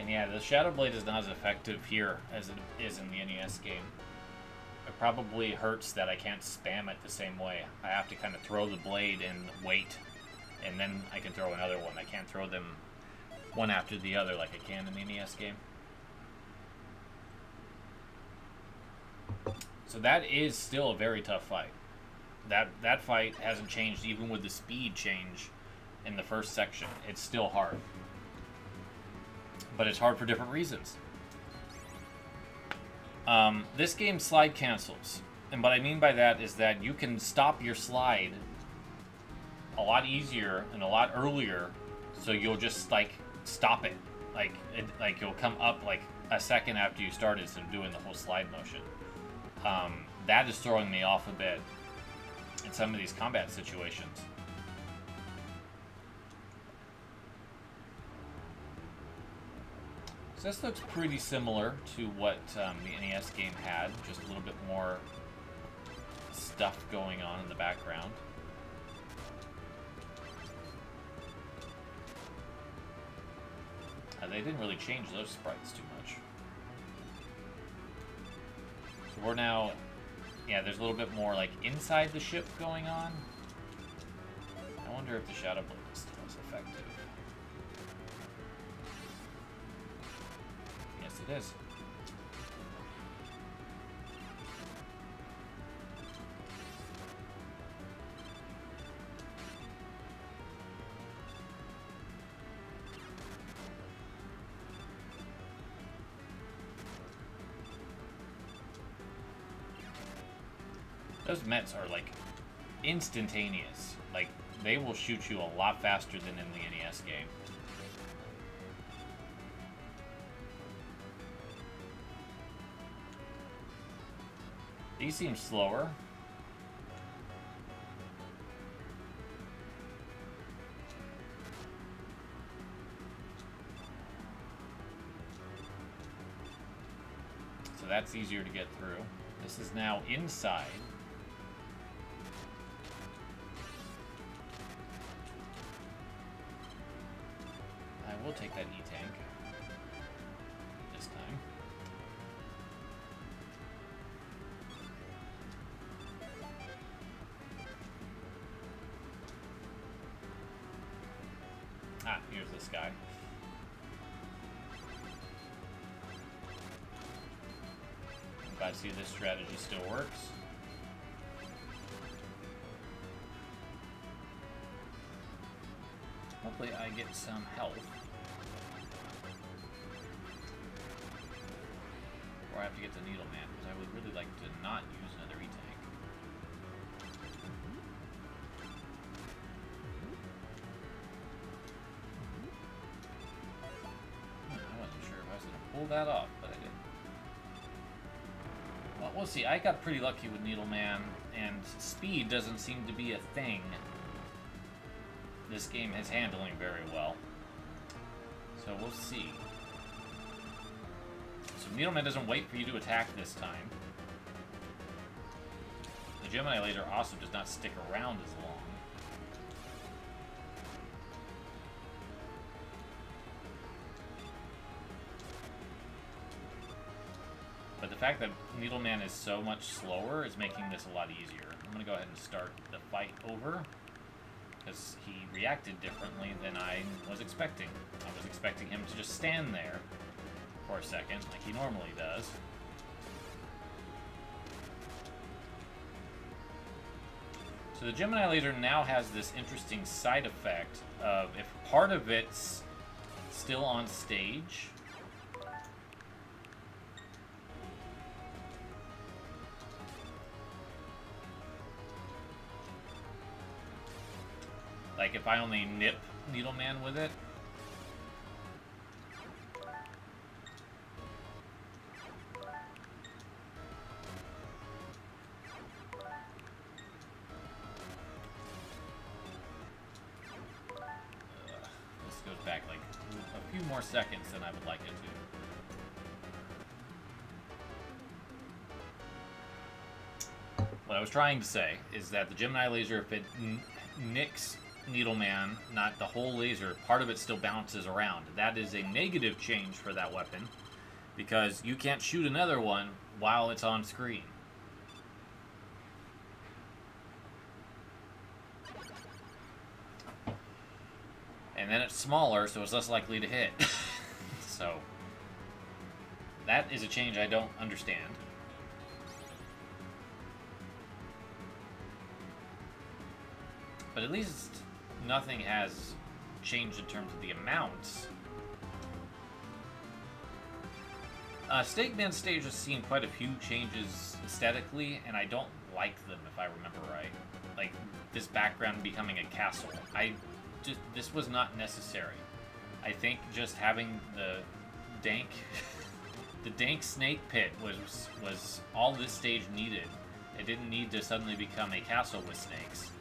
Yeah, the Shadow Blade is not as effective here as it is in the NES game. It probably hurts that I can't spam it the same way. I have to kind of throw the blade and wait, and then I can throw another one. I can't throw them one after the other like I can in the NES game. So that is still a very tough fight. That fight hasn't changed even with the speed change in the first section. It's still hard. But it's hard for different reasons. This game slide cancels. And what I mean by that is that you can stop your slide a lot easier and a lot earlier, so you'll just, like, stop it. Like you'll come up, like, a second after you started instead of doing the whole slide motion. That is throwing me off a bit in some of these combat situations. So this looks pretty similar to what the NES game had, just a little bit more stuff going on in the background. They didn't really change those sprites too much. So we're now, yeah, there's a little bit more like inside the ship going on. I wonder if the Shadow Blade is still as effective. It is. Those Mets are, like, instantaneous. Like, they will shoot you a lot faster than in the NES game. These seem slower. So that's easier to get through. This is now inside. I will take that E-tank this time. Ah, here's this guy. I'm glad to see this strategy still works. Hopefully I get some health. Or I have to get the Needle Man, because I would really like to not use another E-tank. I wasn't sure if I was going to pull that off, but I did. Well, we'll see. I got pretty lucky with Needle Man, and speed doesn't seem to be a thing. This game is handling very well. So we'll see. So Needleman doesn't wait for you to attack this time. The Gemini Laser also does not stick around as long. But the fact that Needleman is so much slower is making this a lot easier. I'm going to go ahead and start the fight over, because he reacted differently than I was expecting. I was expecting him to just stand there for a second, like he normally does. So the Gemini Laser now has this interesting side effect of, if part of it's still on stage, like if I only nip Needleman with it, this goes back like a few more seconds than I would like it to. What I was trying to say is that the Gemini Laser, if it nicks Needleman, not the whole laser, part of it still bounces around. That is a negative change for that weapon, because you can't shoot another one while it's on screen. And then it's smaller, so it's less likely to hit. So that is a change I don't understand. But at least nothing has changed in terms of the amounts. Snake Man stage has seen quite a few changes aesthetically, and I don't like them, if I remember right. Like this background becoming a castle. This was not necessary. I think just having the dank the dank snake pit was all this stage needed. It didn't need to suddenly become a castle with snakes.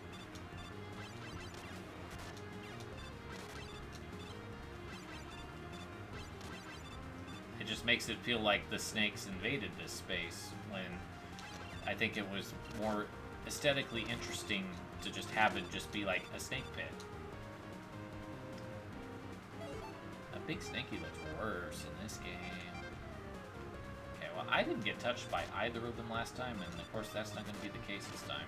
It just makes it feel like the snakes invaded this space, when I think it was more aesthetically interesting to just have it just be like a snake pit. A big snakey looks worse in this game. Okay, well, I didn't get touched by either of them last time, and of course that's not going to be the case this time.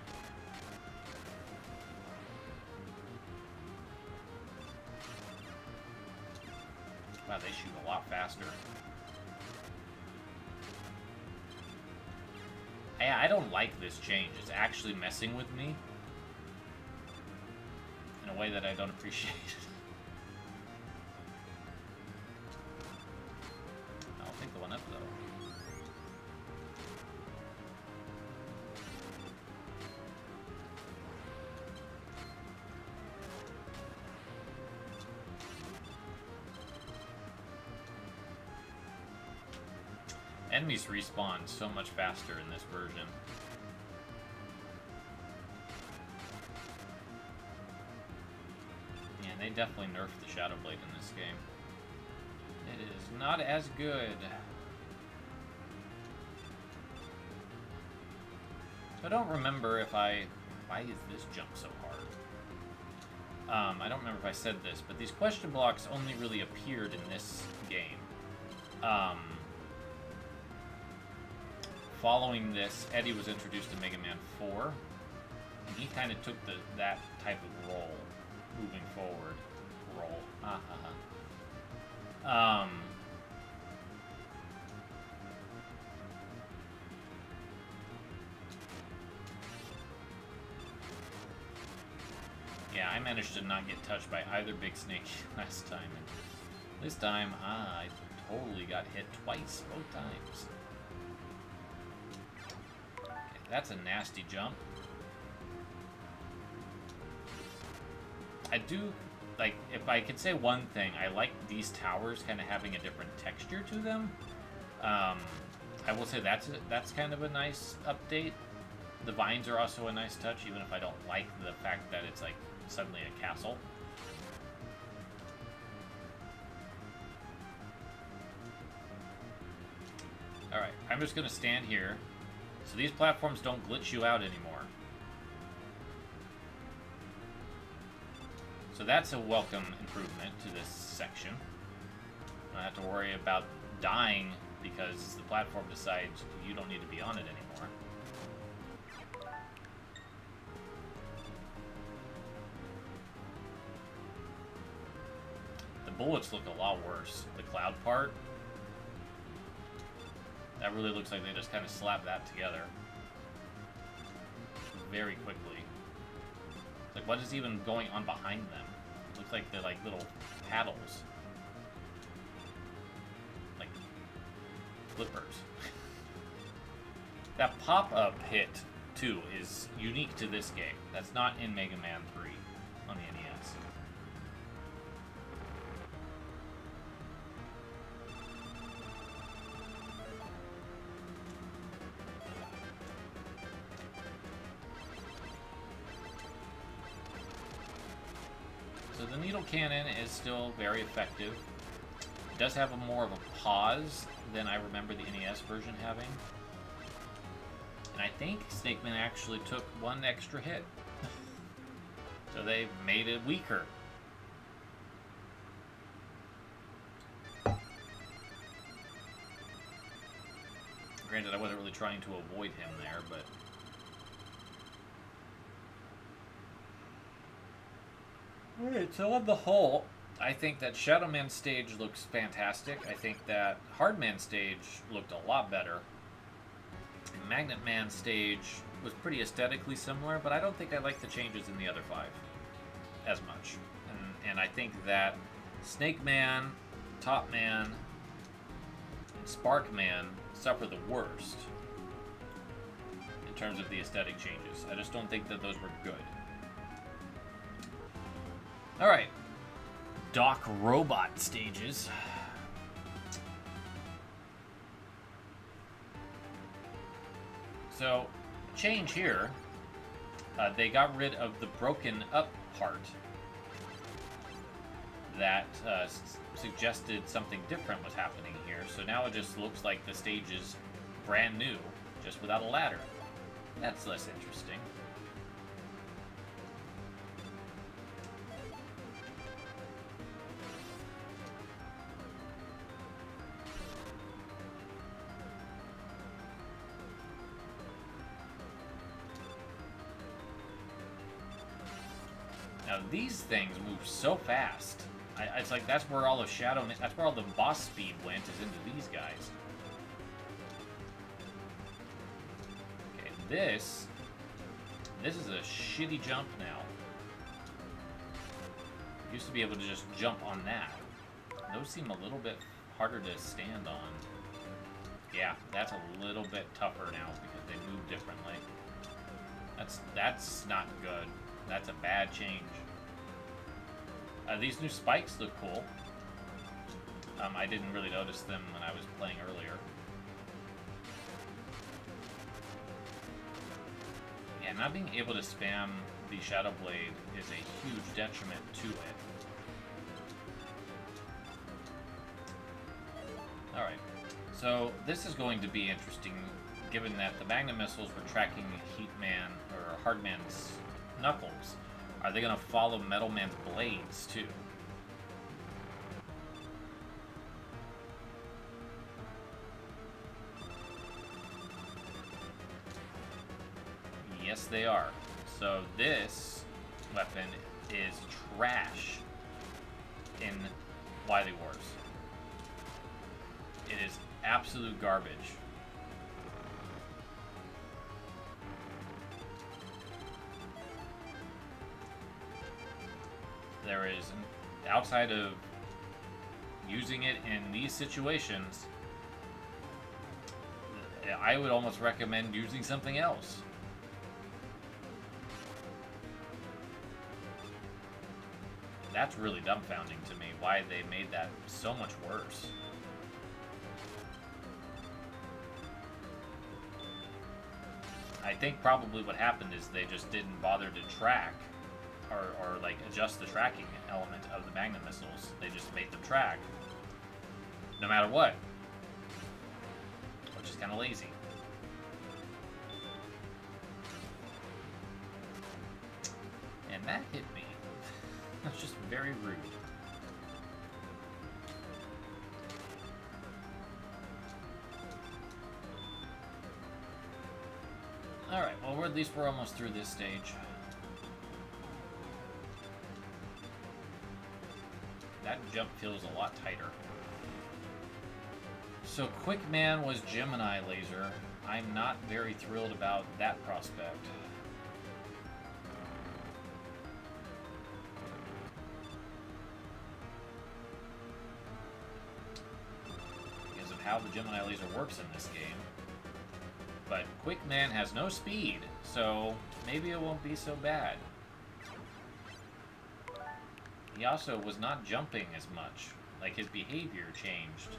Wow, they shoot a lot faster. I don't like this change. It's actually messing with me in a way that I don't appreciate. I'll pick the one up, though. Enemies respawn so much faster in this version. Yeah, they definitely nerfed the Shadow Blade in this game. It is not as good. I don't remember if I... Why is this jump so hard? I don't remember if I said this, but these question blocks only really appeared in this game. Following this, Eddie was introduced to Mega Man 4, and he kind of took that type of role moving forward. Yeah, I managed to not get touched by either Big Snake last time, and this time I totally got hit twice, both times. Okay, that's a nasty jump. I do, like, if I could say one thing, I like these towers kind of having a different texture to them. I will say that's kind of a nice update. The vines are also a nice touch, even if I don't like the fact that it's like suddenly a castle. Alright, I'm just going to stand here, so these platforms don't glitch you out anymore. So that's a welcome improvement to this section. I don't have to worry about dying because the platform decides you don't need to be on it anymore. The bullets look a lot worse. The cloud part, that really looks like they just kind of slapped that together very quickly. Like, what is even going on behind them? It looks like they're like little paddles. Like flippers. That pop-up hit, too, is unique to this game. That's not in Mega Man 3 on the NES. So the needle cannon is still very effective. It does have more of a pause than I remember the NES version having. And I think Snake Man actually took one extra hit. So they made it weaker. Granted, I wasn't really trying to avoid him there, but... Alright, so on the whole, I think that Shadow Man stage looks fantastic. I think that Hard Man stage looked a lot better. Magnet Man stage was pretty aesthetically similar, but I don't think I like the changes in the other 5 as much. And I think that Snake Man, Top Man, and Spark Man suffer the worst in terms of the aesthetic changes. I just don't think that those were good. Alright, Doc Robot stages. So, change here, they got rid of the broken up part that suggested something different was happening here. So now it just looks like the stage is brand new, just without a ladder. That's less interesting. Now these things move so fast. It's like that's where all of that's where all the boss speed went, is into these guys. Okay, this is a shitty jump now. Used to be able to just jump on that. Those seem a little bit harder to stand on. Yeah, that's a little bit tougher now because they move differently. That's not good. That's a bad change. These new spikes look cool. I didn't really notice them when I was playing earlier. And not being able to spam the Shadow Blade is a huge detriment to it. Alright, so this is going to be interesting, given that the Magnet Missiles were tracking Heatman, or Hardman's Knuckles. Are they going to follow Metal Man's blades, too? Yes, they are. So this weapon is trash in Wily Wars. It is absolute garbage. There is, outside of using it in these situations, I would almost recommend using something else. That's really dumbfounding to me, why they made that so much worse. I think probably what happened is they just didn't bother to track or like adjust the tracking element of the Magnet Missiles. They just made them track no matter what, which is kind of lazy. And that hit me. That's just very rude. Alright, well, at least we're almost through this stage. That jump feels a lot tighter. So Quick Man was Gemini Laser. I'm not very thrilled about that prospect. Because of how the Gemini Laser works in this game. But Quick Man has no speed, so maybe it won't be so bad. He also was not jumping as much. Like, his behavior changed.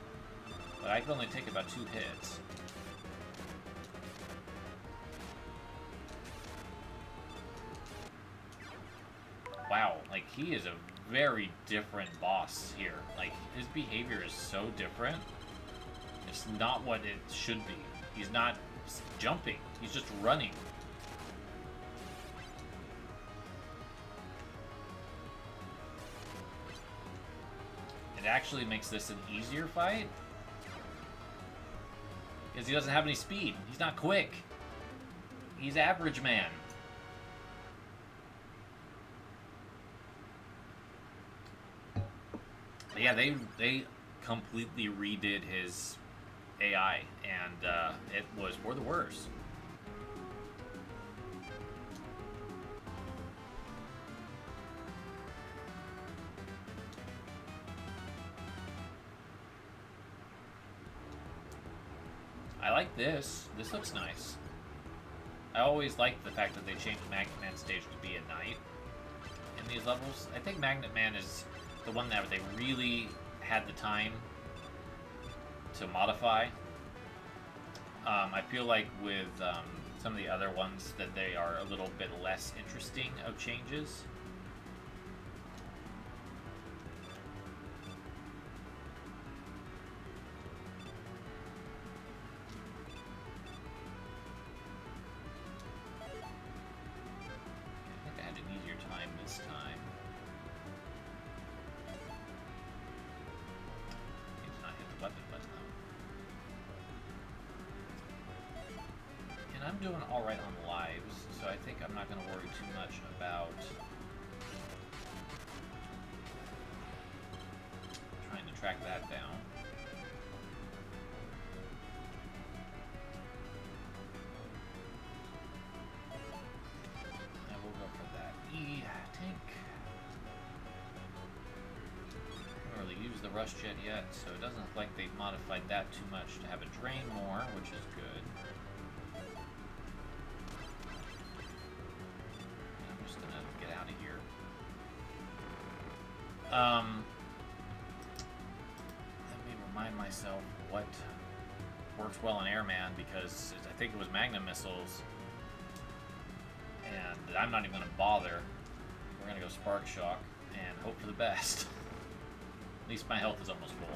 But I can only take about 2 hits. Wow, like, he is a very different boss here. Like, his behavior is so different. It's not what it should be. He's not jumping, he's just running. It actually makes this an easier fight because he doesn't have any speed. He's not quick. He's average man. But yeah, they completely redid his AI, and it was for the worse. I like this. This looks nice. I always liked the fact that they changed Magnet Man stage to be at night in these levels. I think Magnet Man is the one that they really had the time to modify. I feel like with some of the other ones that they are a little bit less interesting of changes. I think I had an easier time this time. Need to not hit the weapon button though. And I'm doing alright on lives, so I think I'm not going to worry too much about trying to track that down. I will go for that E-tank. I haven't really used the rush jet yet, so it doesn't look like they've modified that too much to have it drain more, which is good. Let me remind myself what works well in Airman, because I think it was Magnet Missiles And I'm not even going to bother. We're going to go Spark Shock and hope for the best. At least my health is almost full.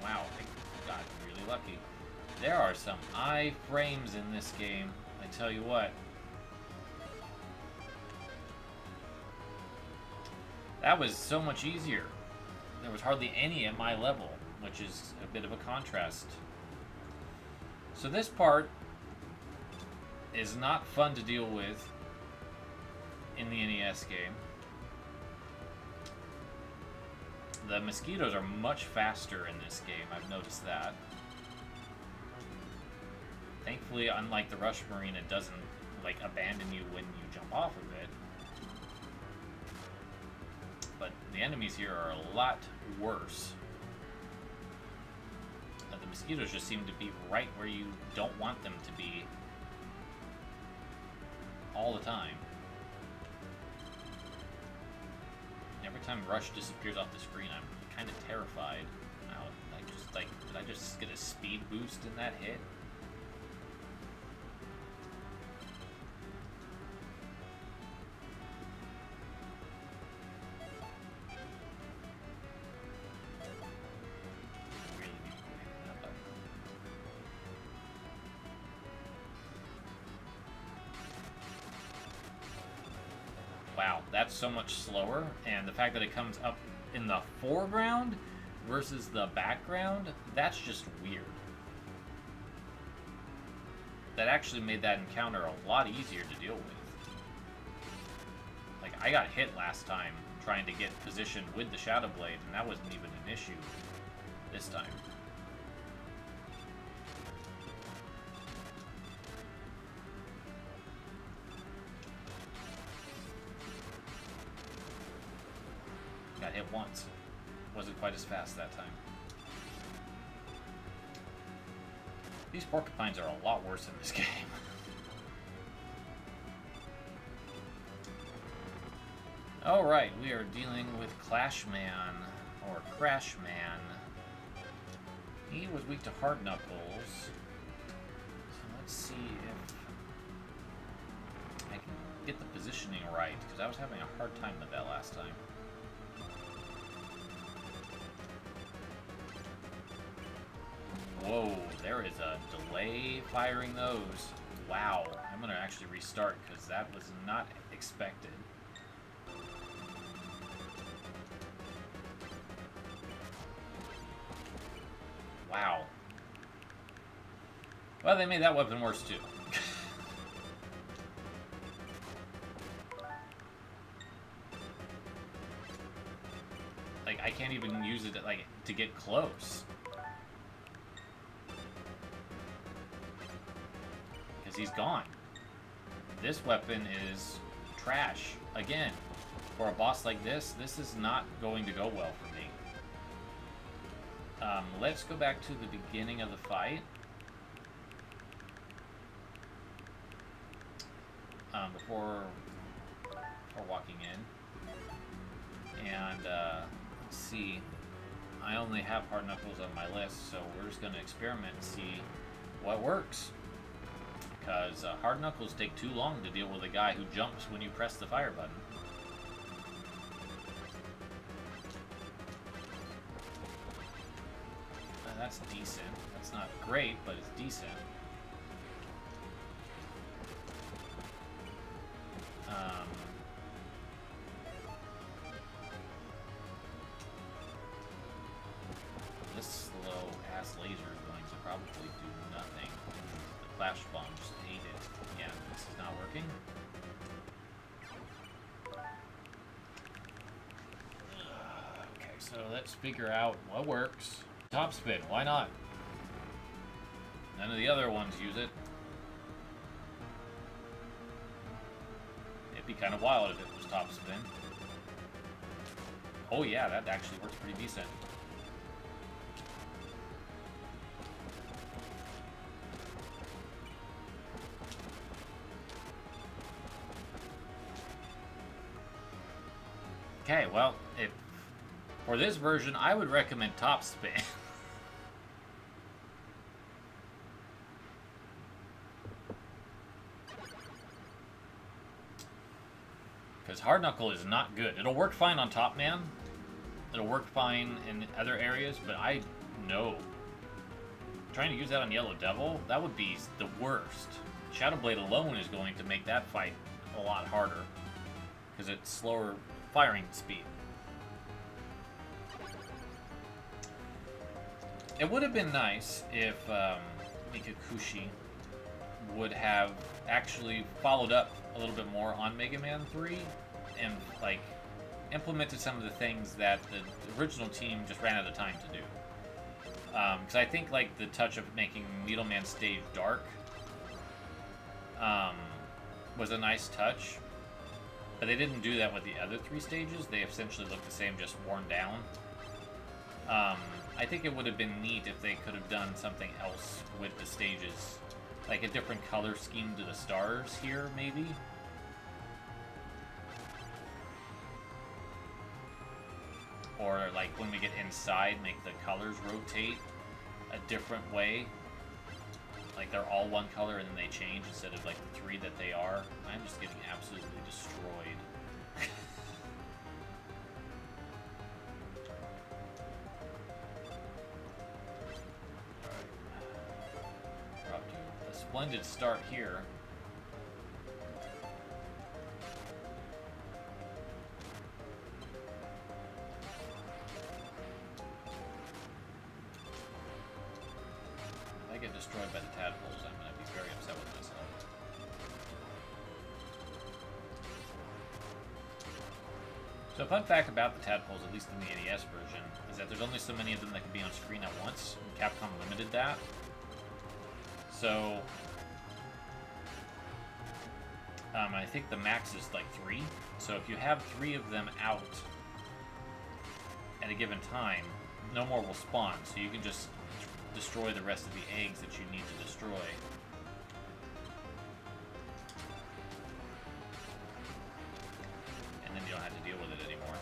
Wow, I got really lucky. There are some iframes in this game, I tell you what. That was so much easier. There was hardly any at my level, which is a bit of a contrast. So this part is not fun to deal with in the NES game. The mosquitoes are much faster in this game, I've noticed that. Thankfully, unlike the Rush Marine, it doesn't, like, abandon you when you jump off of it. But the enemies here are a lot worse. The mosquitoes just seem to be right where you don't want them to be all the time. Every time Rush disappears off the screen, I'm kind of terrified. Did I just get a speed boost in that hit? Wow, that's so much slower, and the fact that it comes up in the foreground versus the background, that's just weird. That actually made that encounter a lot easier to deal with. Like, I got hit last time trying to get positioned with the Shadow Blade, and that wasn't even an issue this time. Got hit once. Wasn't quite as fast that time. These porcupines are a lot worse in this game. Alright, we are dealing with Clashman, or Crashman. He was weak to Hard Knuckles. So let's see if I can get the positioning right, because I was having a hard time with that last time. Whoa, there is a delay firing those. Wow, I'm going to actually restart because that was not expected. Wow. Well, they made that weapon worse too. Like, I can't even use it to get close. He's gone. This weapon is trash. Again, for a boss like this is not going to go well for me. Let's go back to the beginning of the fight. Before walking in. And, let's see. I only have Hard Knuckles on my list, so we're just going to experiment and see what works. Because Hard Knuckles take too long to deal with a guy who jumps when you press the fire button. That's decent. That's not great, but it's decent. This slow-ass laser is going to probably do nothing. The flash bomb just ate it. Yeah, this is not working. Okay, so let's figure out what works. Top spin, why not? None of the other ones use it. It'd be kind of wild if it was top spin. Oh yeah, that actually works pretty decent. Okay, well, for this version, I would recommend top spin. Because hard knuckle is not good. It'll work fine on Top Man. It'll work fine in other areas, but I know. Trying to use that on Yellow Devil, that would be the worst. Shadow Blade alone is going to make that fight a lot harder. Because it's slower firing speed. It would have been nice if Mikakushi would have actually followed up a little bit more on Mega Man 3 and like implemented some of the things that the original team just ran out of time to do. Because I think like the touch of making Needleman stage dark was a nice touch, but they didn't do that with the other 3 stages. They essentially look the same, just worn down. I think it would have been neat if they could have done something else with the stages. Like a different color scheme to the stars here, maybe? Or like when we get inside, make the colors rotate a different way. Like they're all one color and then they change instead of like the 3 that they are. I'm just getting absolutely destroyed. Splendid start here. If I get destroyed by the tadpoles, I'm going to be very upset with myself. So a fun fact about the tadpoles, at least in the NES version, is that there's only so many of them that can be on screen at once. And Capcom limited that. So, I think the max is like 3. So if you have 3 of them out at a given time, no more will spawn. So you can just destroy the rest of the eggs that you need to destroy. And then you don't have to deal with it anymore.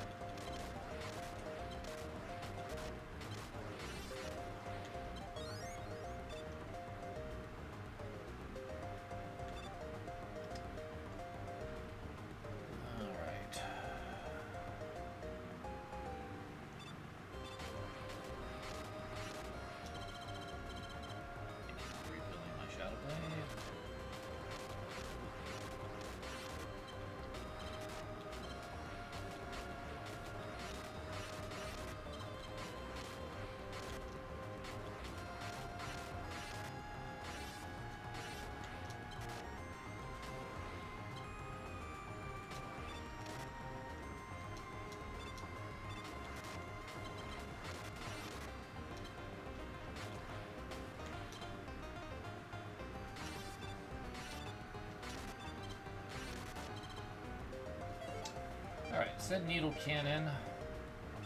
Alright, said Needle Cannon,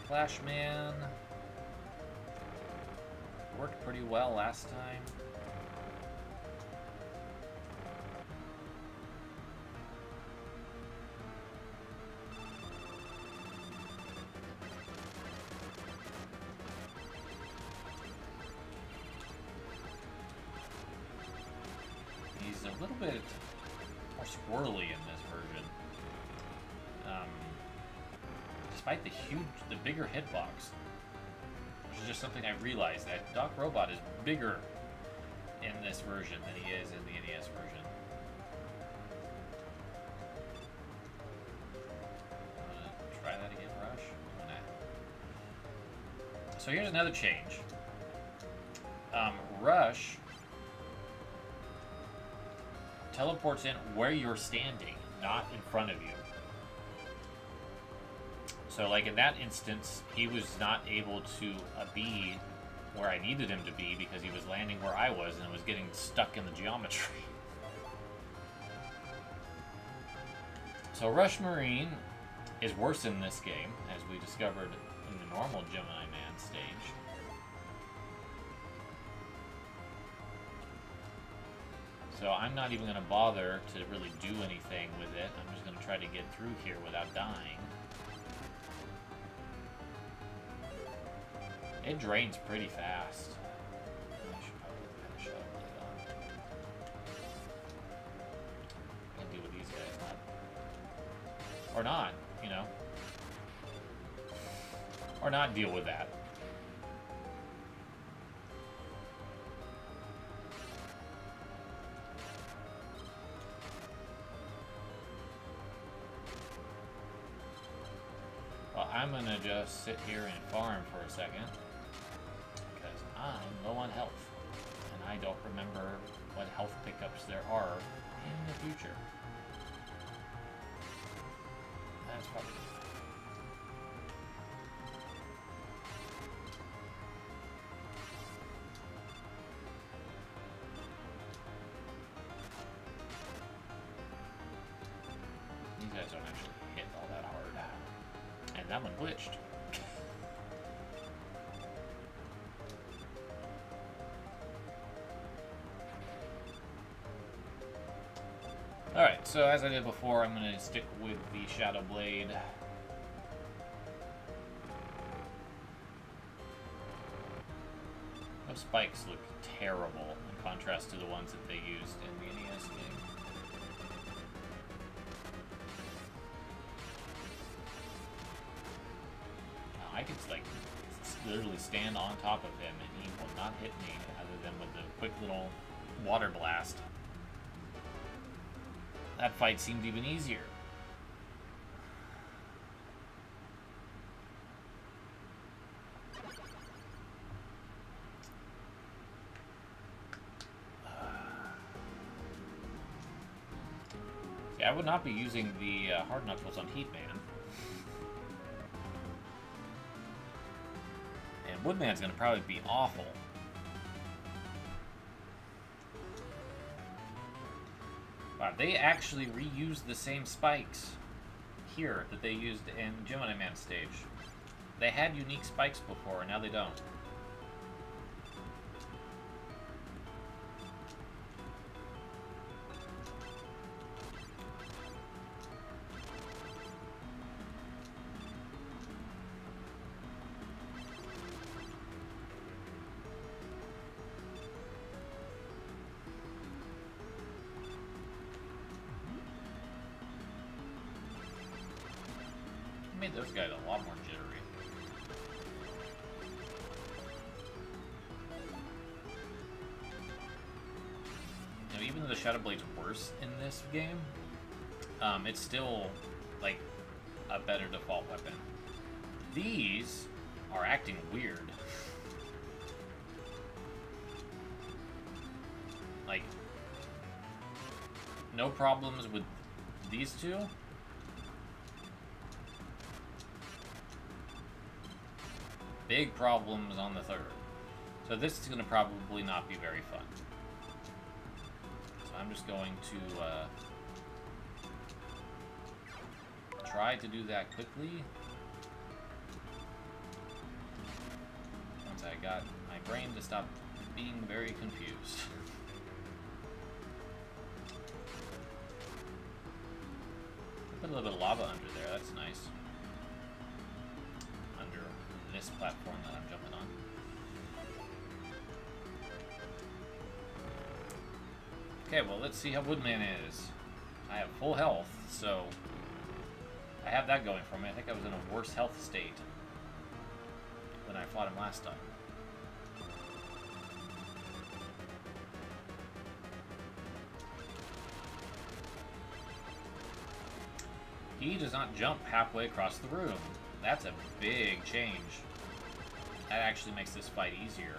Flashman, worked pretty well last time. He's a little bit more squirrely in this version. Despite the bigger hitbox, which is just something I realized that Doc Robot is bigger in this version than he is in the NES version. Try that again, Rush. So here's another change. Rush teleports in where you're standing, not in front of you. So, like, in that instance, he was not able to be where I needed him to be because he was landing where I was and was getting stuck in the geometry. So, Rush Marine is worse in this game, as we discovered in the normal Gemini Man stage. So, I'm not even going to bother to really do anything with it. I'm just going to try to get through here without dying. It drains pretty fast. I should probably put a Shadow Blade on. I can deal with these guys, not. Or not, you know. Or not deal with that. I'm gonna just sit here and farm for a second because I'm low on health and I don't remember what health pickups there are in the future. That's probably these guys don't actually hit all that hard. And that one glitched. Alright, so as I did before, I'm going to stick with the Shadow Blade. Those spikes look terrible in contrast to the ones that they used in the NES game. I could, like, literally stand on top of him and he will not hit me other than with the quick little water blast. That fight seemed even easier. See, I would not be using the hard knuckles on Heatman. And Woodman's gonna probably be awful. Wow, they actually reused the same spikes here that they used in Gemini Man stage. They had unique spikes before, and now they don't. Made those guys a lot more jittery. Now, even though the Shadow Blade's worse in this game, it's still, like, a better default weapon. These are acting weird. Like, no problems with these two. Big problems on the third. So this is going to probably not be very fun. So I'm just going to try to do that quickly. Once I got my brain to stop being very confused. Put a little bit of lava under there, that's nice. Under this platform that I'm jumping on. Okay, well, let's see how Woodman is. I have full health, so I have that going for me. I think I was in a worse health state when I fought him last time. He does not jump halfway across the room. That's a big change. That actually makes this fight easier.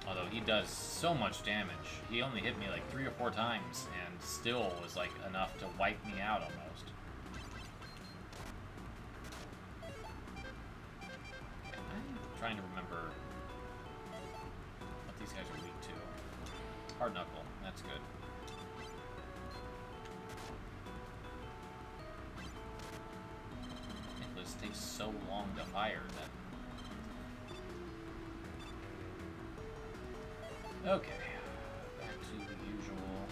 Although he does so much damage. He only hit me like 3 or 4 times and still was like enough to wipe me out almost. Okay, I'm trying to remember what these guys are weak to. Hard knuckle, that's good. This takes so long to fire that. Okay, back to the usual.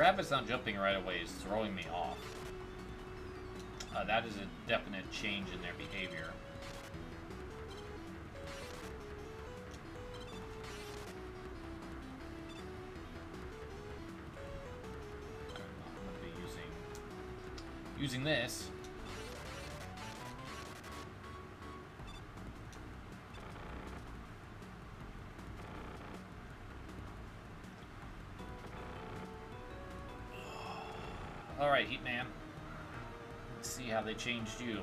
rabbit's not jumping right away is throwing me off. That is a definite change in their behavior. I'm going to be using this. Alright, Heat Man. Let's see how they changed you.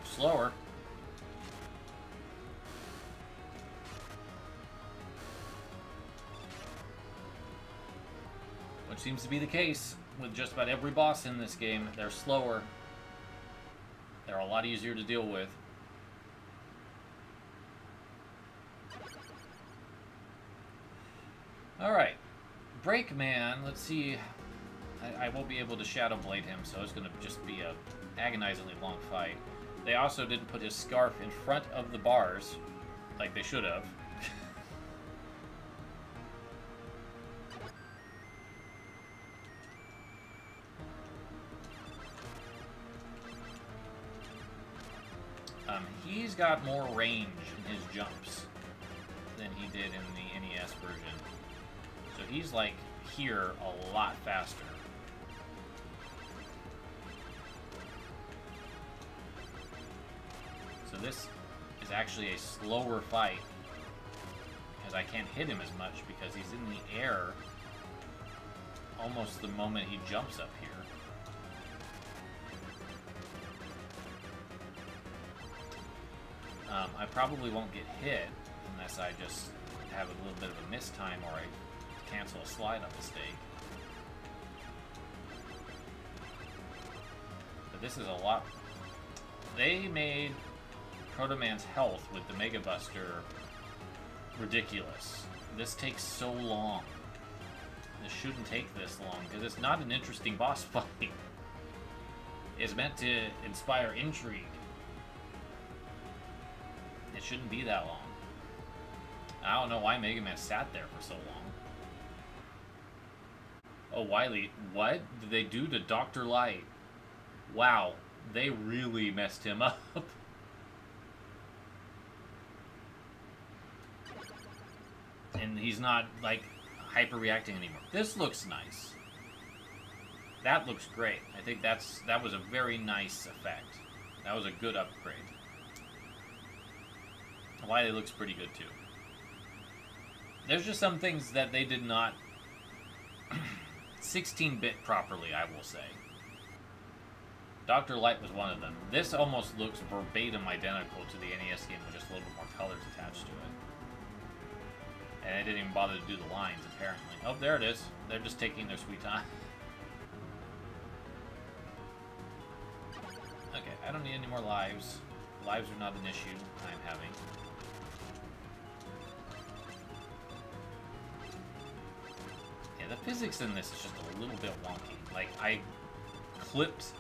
Slower. Which seems to be the case with just about every boss in this game. They're slower. They're a lot easier to deal with. Alright. Brakeman, let's see. I won't be able to Shadow Blade him, so it's going to just be a agonizingly long fight. They also didn't put his scarf in front of the bars, like they should have. He's got more range in his jumps than he did in the NES version. So he's like here a lot faster. So this is actually a slower fight because I can't hit him as much because he's in the air almost the moment he jumps up here. I probably won't get hit unless I just have a little bit of a miss time or I cancel a slide on mistake. But this is a lot. They made Proto Man's health with the Mega Buster ridiculous. This takes so long. This shouldn't take this long because it's not an interesting boss fight. It's meant to inspire intrigue. It shouldn't be that long. I don't know why Mega Man sat there for so long. Oh, Wily, what did they do to Dr. Light? Wow, they really messed him up. And he's not, like, hyper-reacting anymore. This looks nice. That looks great. I think that was a very nice effect. That was a good upgrade. Wily looks pretty good too. There's just some things that they did not 16-bit properly, I will say. Dr. Light was one of them. This almost looks verbatim identical to the NES game with just a little bit more colors attached to it. And I didn't even bother to do the lines, apparently. Oh, there it is. They're just taking their sweet time. Okay, I don't need any more lives. Lives are not an issue I'm having. Yeah, the physics in this is just a little bit wonky. Like, I clipped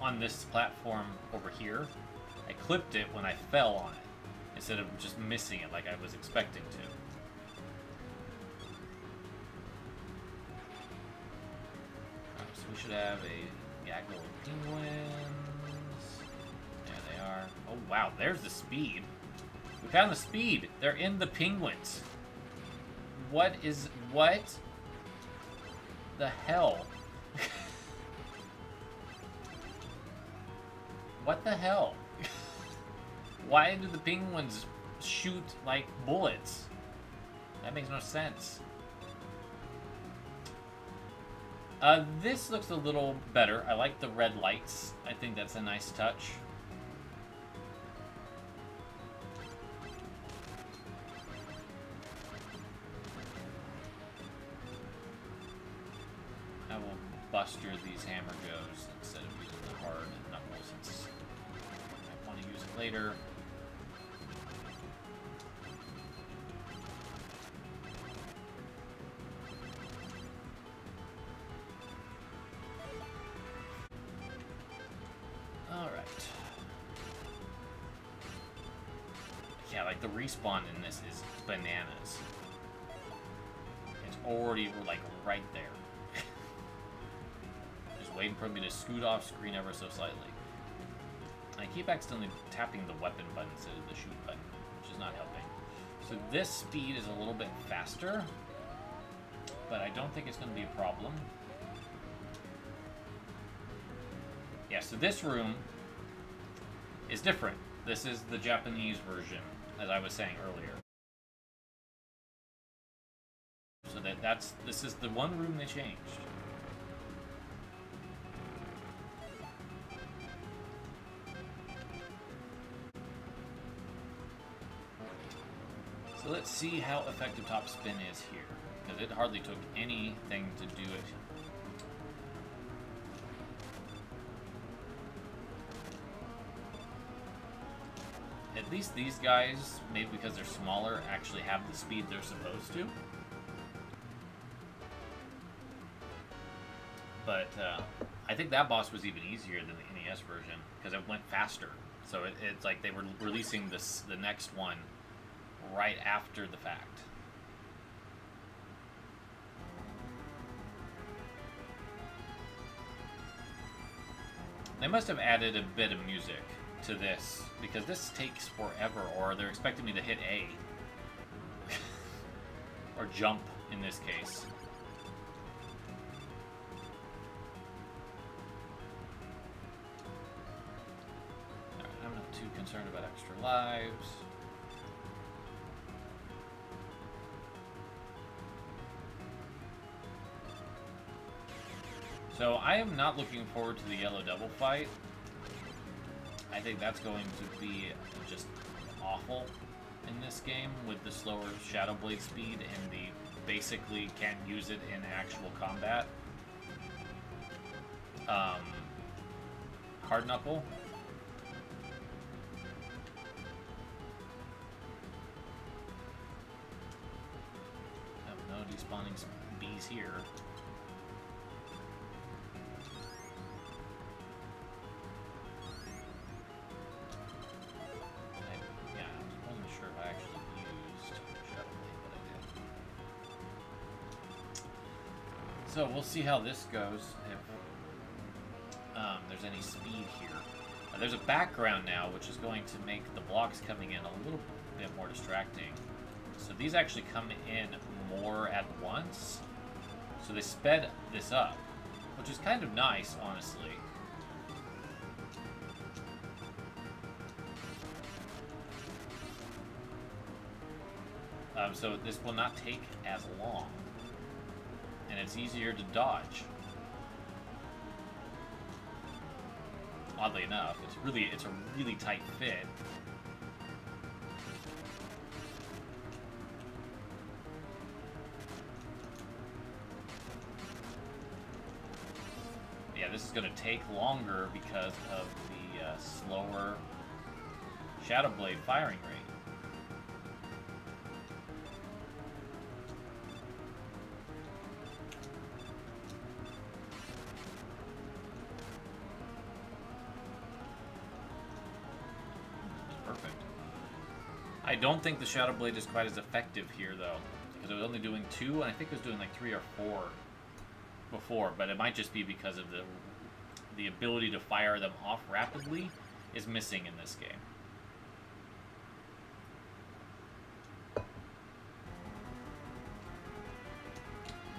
on this platform over here. I clipped it when I fell on it, instead of just missing it like I was expecting to. So we should have a gaggle of penguins. There they are. Oh wow, there's the speed. We found the speed. They're in the penguins. What the hell? What the hell? Why do the penguins shoot like bullets? That makes no sense. This looks a little better. I like the red lights. I think that's a nice touch. I will buster these hammer goes instead of using the hard knuckles since I want to use it later. Yeah, like the respawn in this is bananas. It's already like right there. Just waiting for me to scoot off screen ever so slightly. I keep accidentally tapping the weapon button instead of the shoot button, which is not helping. So this speed is a little bit faster, but I don't think it's going to be a problem. Yeah, so this room is different. This is the Japanese version, as I was saying earlier. So this is the one room they changed. So let's see how effective top spin is here, because it hardly took anything to do it. At least these guys, maybe because they're smaller, actually have the speed they're supposed to. But I think that boss was even easier than the NES version, because it went faster. So it's like they were releasing the next one right after the fact. They must have added a bit of music to this, because this takes forever, or they're expecting me to hit A. Or jump, in this case. Alright, I'm not too concerned about extra lives. So I am not looking forward to the Yellow Devil fight. I think that's going to be just awful in this game with the slower Shadow Blade speed and the basically can't use it in actual combat. Hard Knuckle. Oh, no despawning bees here. So we'll see how this goes, if there's any speed here. There's a background now, which is going to make the blocks coming in a little bit more distracting. So these actually come in more at once. So they sped this up, which is kind of nice, honestly. So this will not take as long. And it's easier to dodge. Oddly enough, it's a really tight fit. Yeah, this is going to take longer because of the slower Shadow Blade firing rate. I don't think the Shadow Blade is quite as effective here, though, because it was only doing 2, and I think it was doing like 3 or 4 before, but it might just be because of the ability to fire them off rapidly is missing in this game.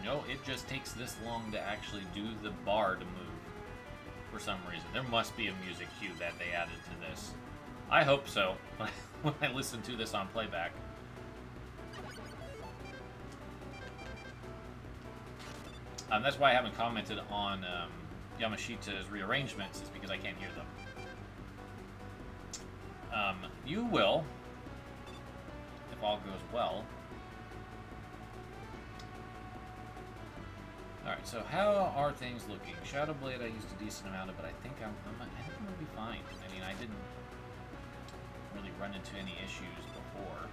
No, it just takes this long to actually do the bar to move for some reason. There must be a music cue that they added to this. I hope so, when I listen to this on playback. That's why I haven't commented on Yamashita's rearrangements, is because I can't hear them. You will, if all goes well. Alright, so how are things looking? Shadow Blade I used a decent amount of, but I think I'm gonna be fine. I mean, I didn't really run into any issues before.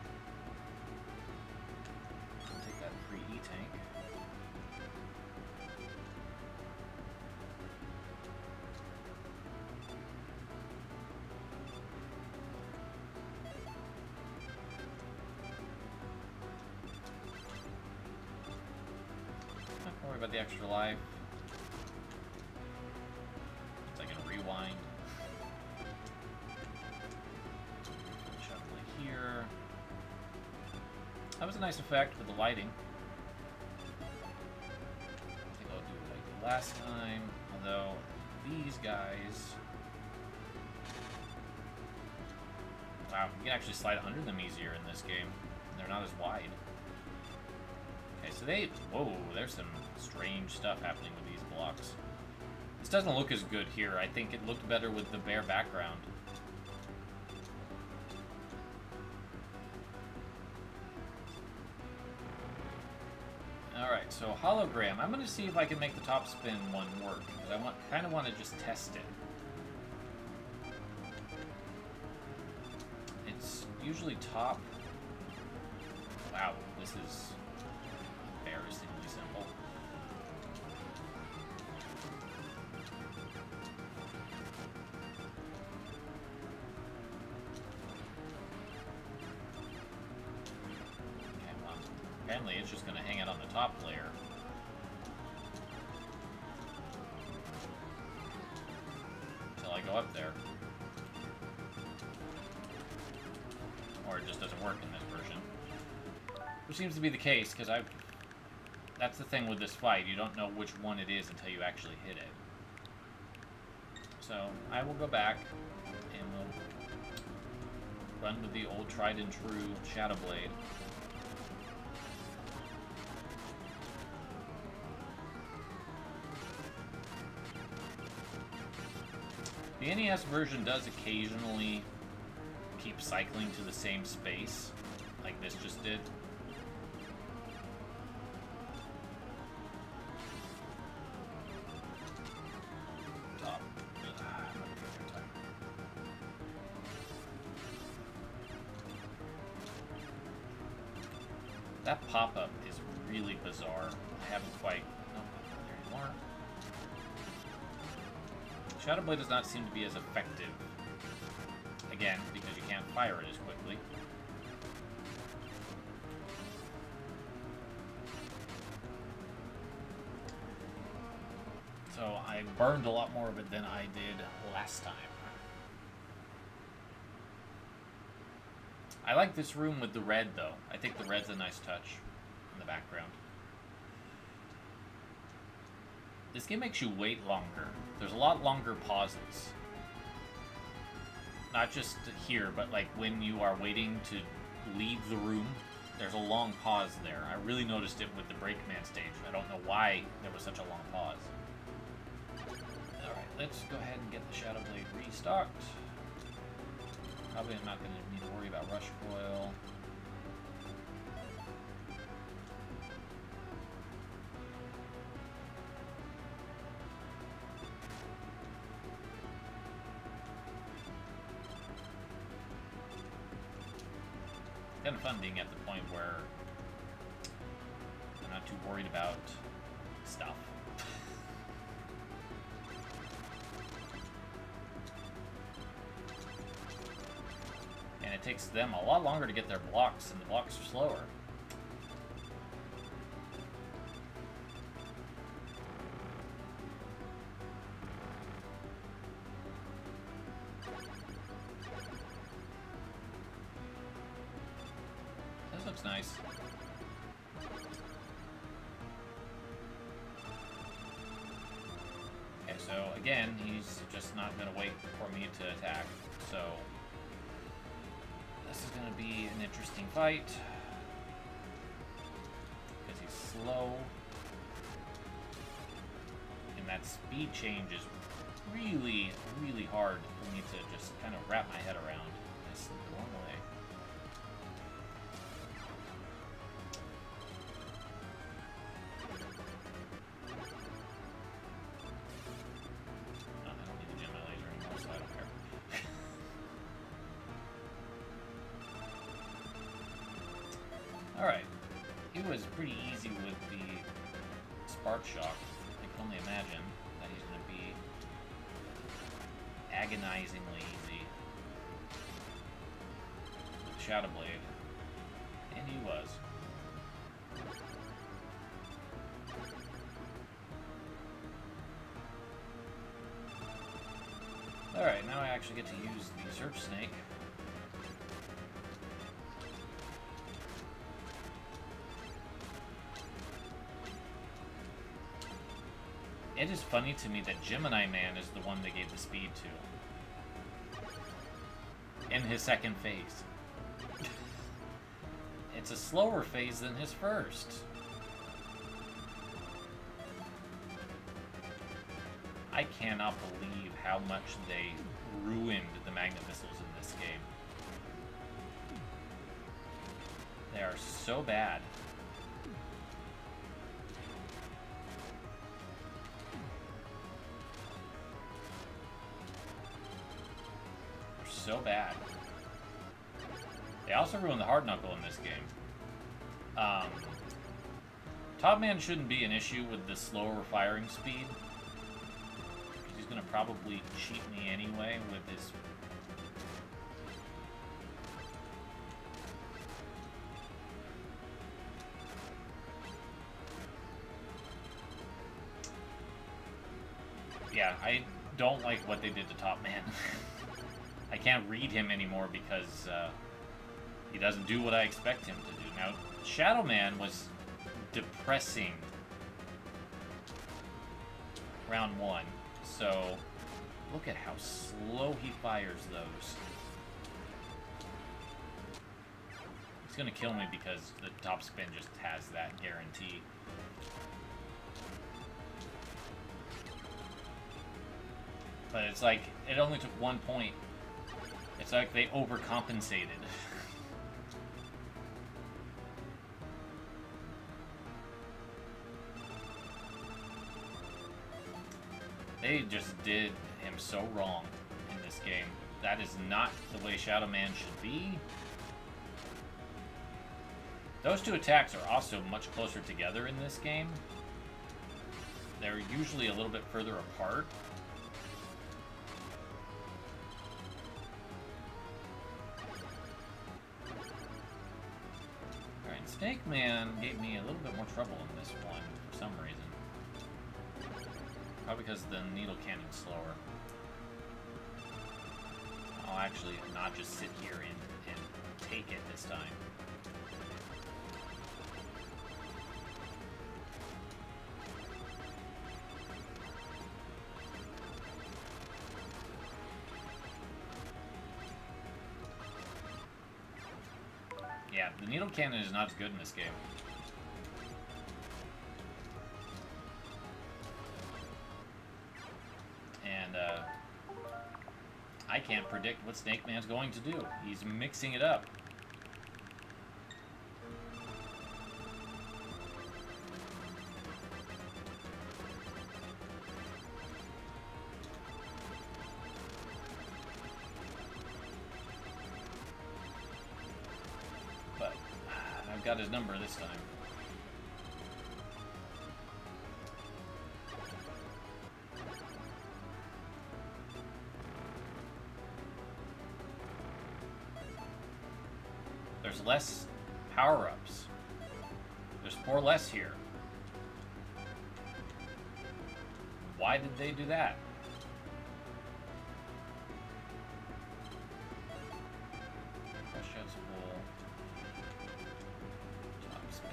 I'll take that free E-tank. the extra life. So I can rewind. Shadow Blade here. That was a nice effect with the lighting. I think I'll do it like the last time, although these guys... Wow, you can actually slide under them easier in this game. They're not as wide. Okay, so they... Whoa, there's some strange stuff happening with these blocks. This doesn't look as good here. I think it looked better with the bare background. Alright, so hologram. I'm going to see if I can make the top spin one work, because I kind of want to just test it. It's usually top. Wow, this is embarrassingly simple. Okay, well, apparently it's just going to hang out on the top layer. Until I go up there. Or it just doesn't work in this version. Which seems to be the case, because that's the thing with this fight. You don't know which one it is until you actually hit it. So, I will go back, and we'll run with the old tried and true Shadow Blade. The NES version does occasionally keep cycling to the same space, like this just did. Top. That pop-up is really bizarre. I haven't quite... Nope, there you are. Shadow Blade does not seem to be as effective. Again, because you can't fire it as quickly. So I burned a lot more of it than I did last time. I like this room with the red, though. I think the red's a nice touch in the background. This game makes you wait longer. There's a lot longer pauses. Not just here, but like when you are waiting to leave the room, there's a long pause there. I really noticed it with the Breakman stage. I don't know why there was such a long pause. Alright, let's go ahead and get the Shadow Blade restocked. Probably I'm not going to need to worry about Rush Coil. Kind of fun being at the point where I'm not too worried about stuff. And it takes them a lot longer to get their blocks, and the blocks are slower. This looks nice. Okay, so again, he's just not going to wait for me to attack, so this is going to be an interesting fight, because he's slow, and that speed change is really, really hard for me to just kind of wrap my head around. This the wrong way. I don't need to jam my laser anymore, so I don't care. Alright, it was pretty easy with the Spark Shock. I can only imagine that he's going to be agonizingly easy with Shadow Blade. And he was. Alright, now I actually get to use the Search Snake. It is funny to me that Gemini Man is the one they gave the speed to. In his second phase. It's a slower phase than his first. I cannot believe how much they ruined the magnet missiles in this game. They are so bad. They're so bad. They also ruined the hard knuckle in this game. Top Man shouldn't be an issue with the slower firing speed. He's gonna probably cheat me anyway with his... Yeah, I don't like what they did to Top Man. I can't read him anymore because he doesn't do what I expect him to do. Now, Shadow Man was depressing round one. So, look at how slow he fires those. He's gonna kill me because the top spin just has that guarantee. But it's like, it only took 1 point. It's like they overcompensated. They just did him so wrong in this game. That is not the way Shadow Man should be. Those two attacks are also much closer together in this game. They're usually a little bit further apart. Alright, Snake Man gave me a little bit more trouble in this one for some reason. Probably because the needle cannon's slower. I'll actually not just sit here and take it this time. Yeah, the needle cannon is not as good in this game. And, I can't predict what Snake Man's going to do. He's mixing it up. But, I've got his number this time. There's less power-ups. There's 4 less here. Why did they do that? Push outs full. Top speed.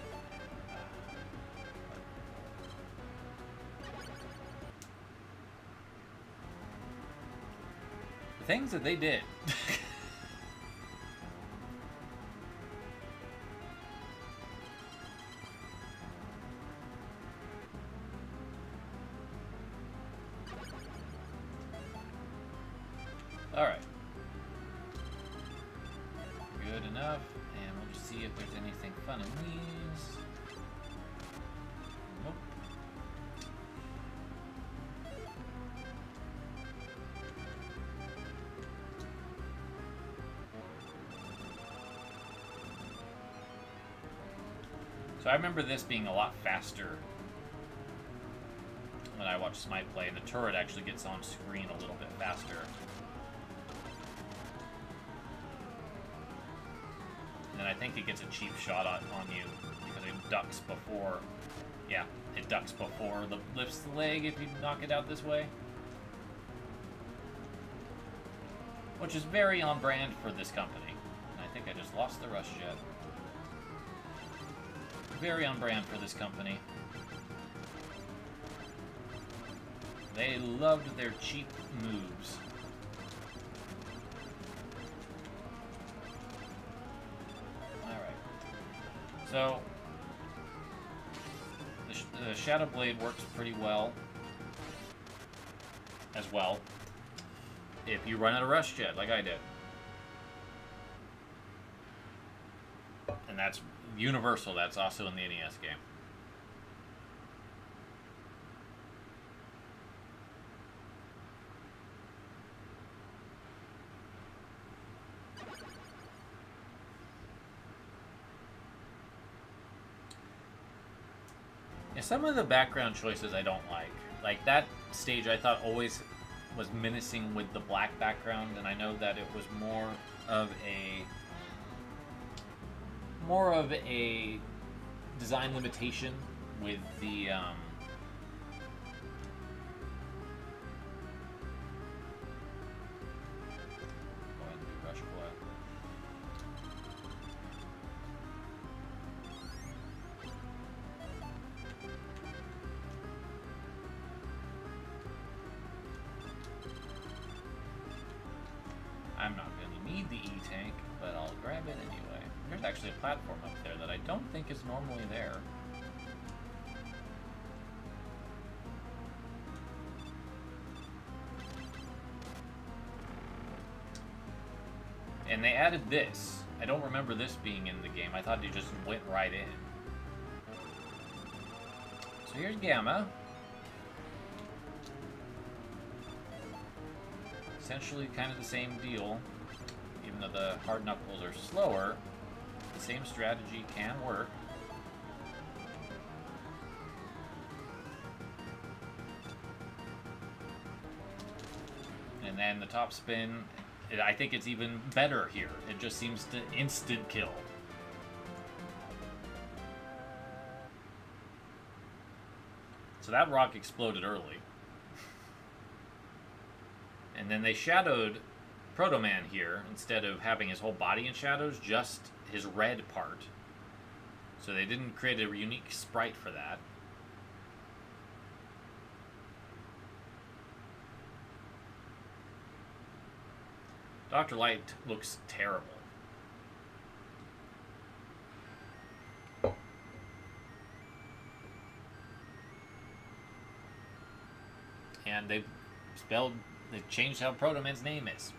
The things that they did. Alright. Good enough. And we'll just see if there's anything fun in these. Nope. So I remember this being a lot faster when I watched Smite play, and the turret actually gets on screen a little bit faster. And I think it gets a cheap shot on you because it ducks before, yeah, it ducks before the lifts the leg if you knock it out this way. which is very on brand for this company. And I think I just lost the rush jet. Very on brand for this company. They loved their cheap moves. Alright. So, the Shadow Blade works pretty well. As well. If you run out of rush jet, like I did. And that's universal, that's also in the NES game. Yeah, some of the background choices I don't like. Like that stage I thought always was menacing with the black background, and I know that it was more of a design limitation with the go ahead and do Rush Blood. I'm not going to need the E-Tank, but I'll grab it anyway. There's actually a platform up there that I don't think is normally there. And they added this. I don't remember this being in the game. I thought you just went right in. So here's Gamma. Essentially kind of the same deal. Even though the hard knuckles are slower, the same strategy can work. And then the top spin, I think it's even better here. It just seems to instant kill. So that rock exploded early. And then they shadowed Proto Man here, instead of having his whole body in shadows, just his red part. So they didn't create a unique sprite for that. Dr. Light looks terrible. And they've changed how Proto Man's name is.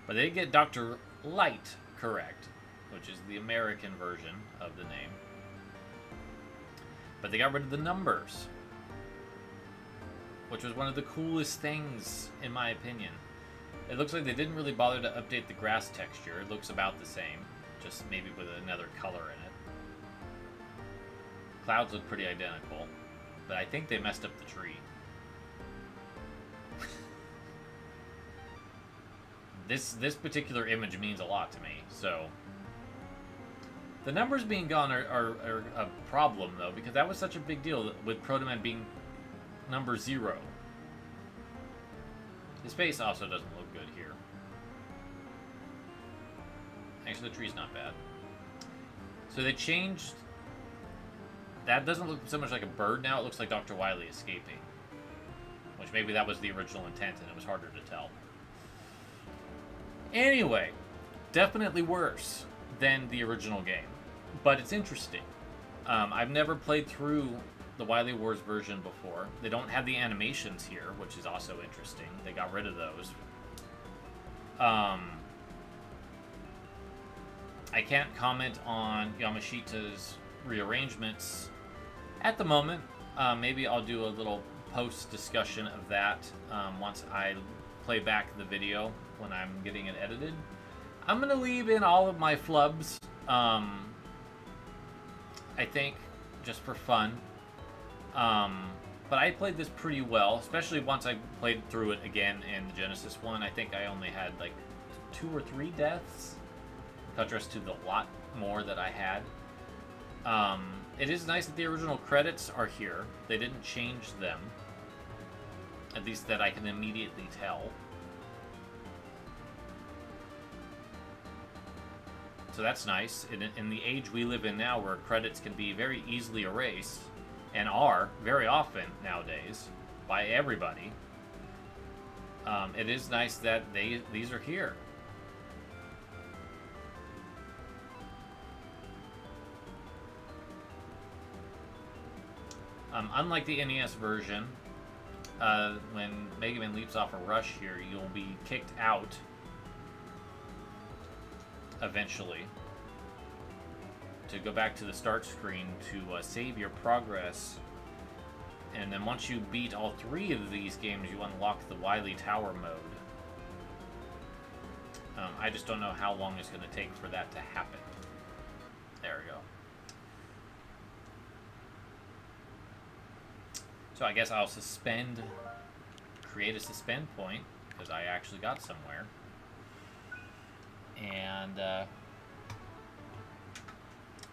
But they get Dr. Light correct, which is the American version of the name. But they got rid of the numbers, which was one of the coolest things, in my opinion. It looks like they didn't really bother to update the grass texture. It looks about the same, just maybe with another color in it. Clouds look pretty identical, but I think they messed up the tree. This particular image means a lot to me, so... The numbers being gone are a problem, though, because that was such a big deal with Proto Man being number 0. His face also doesn't look good here. Actually, the tree's not bad. So they changed... That doesn't look so much like a bird now, it looks like Dr. Wily escaping. Which maybe that was the original intent and it was harder to tell. Anyway, definitely worse than the original game, but it's interesting. I've never played through the Wily Wars version before. They don't have the animations here, which is also interesting. They got rid of those. I can't comment on Yamashita's rearrangements at the moment. Maybe I'll do a little post discussion of that once I play back the video when I'm getting it edited. I'm gonna leave in all of my flubs, I think, just for fun. But I played this pretty well, especially once I played through it again in the Genesis one. I think I only had like 2 or 3 deaths, in contrast to the lot more that I had. It is nice that the original credits are here. They didn't change them, at least that I can immediately tell. So that's nice. In the age we live in now, where credits can be very easily erased, and are very often nowadays by everybody, it is nice that these are here. Unlike the NES version, when Mega Man leaps off a rush here, you'll be kicked out eventually to go back to the start screen to save your progress. And then once you beat all 3 of these games, you unlock the Wily Tower mode. I just don't know how long it's going to take for that to happen. There we go. So I guess I'll create a suspend point, because I actually got somewhere. And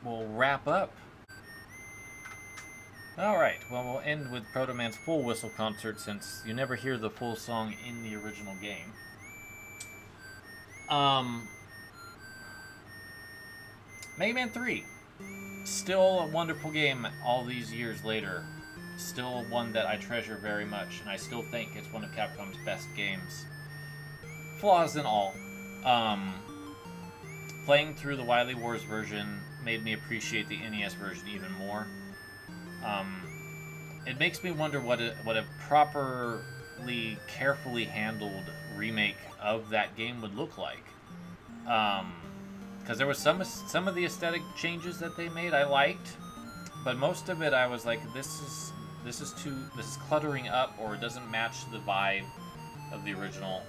we'll wrap up. Alright, well, we'll end with Proto Man's full whistle concert, since you never hear the full song in the original game. Mega Man 3. Still a wonderful game all these years later. Still one that I treasure very much, and I still think it's one of Capcom's best games. Flaws and all. Playing through the Wily Wars version made me appreciate the NES version even more. It makes me wonder what a properly, carefully handled remake of that game would look like. Because there was some of the aesthetic changes that they made I liked, but most of it I was like, this is cluttering up, or it doesn't match the vibe of the original.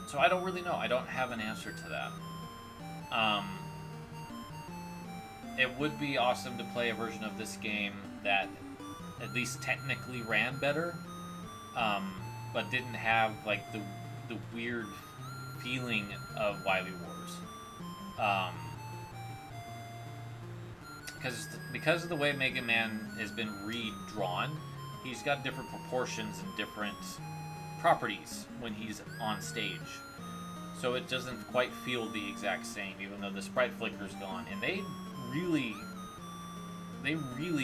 So I don't really know. I don't have an answer to that. It would be awesome to play a version of this game that at least technically ran better, but didn't have like the weird feeling of Wily Wars. Because of the way Mega Man has been redrawn, he's got different proportions and different properties when he's on stage. So it doesn't quite feel the exact same, even though the sprite flicker's gone. And they really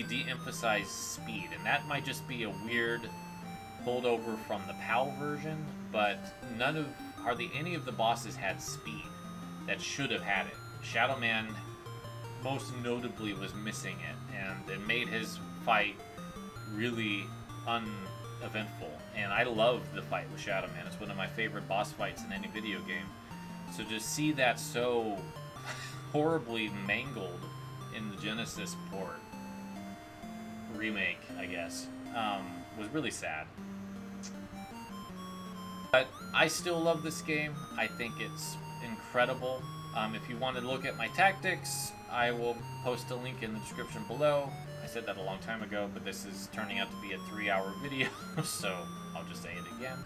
de-emphasize speed, and that might just be a weird holdover from the PAL version, but hardly any of the bosses had speed that should have had it. Shadow Man most notably was missing it, and it made his fight really uneventful. And I love the fight with Shadow Man. It's one of my favorite boss fights in any video game. So to see that so horribly mangled in the Genesis port remake, I guess, was really sad. But I still love this game. I think it's incredible. If you want to look at my tactics, I will post a link in the description below. I said that a long time ago, but this is turning out to be a 3-hour video, so I'll just say it again.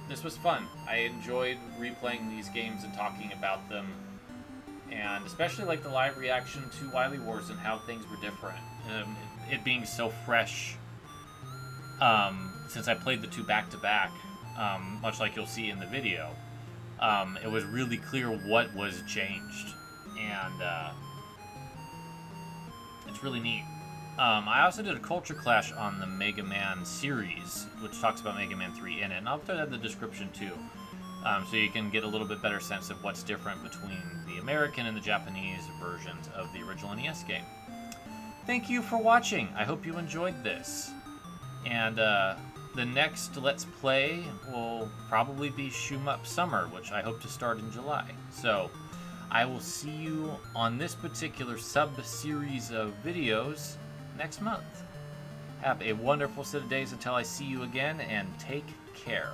This was fun. I enjoyed replaying these games and talking about them, and especially like the live reaction to Wily Wars and how things were different. It being so fresh, since I played the 2 back-to-back, much like you'll see in the video, it was really clear what was changed, and it's really neat. I also did a culture clash on the Mega Man series, which talks about Mega Man 3 in it, and I'll put that in the description too, so you can get a little bit better sense of what's different between the American and the Japanese versions of the original NES game. Thank you for watching. I hope you enjoyed this. And the next Let's Play will probably be Shmup Summer, which I hope to start in July. So I will see you on this particular sub-series of videos next month. Have a wonderful set of days until I see you again, and take care.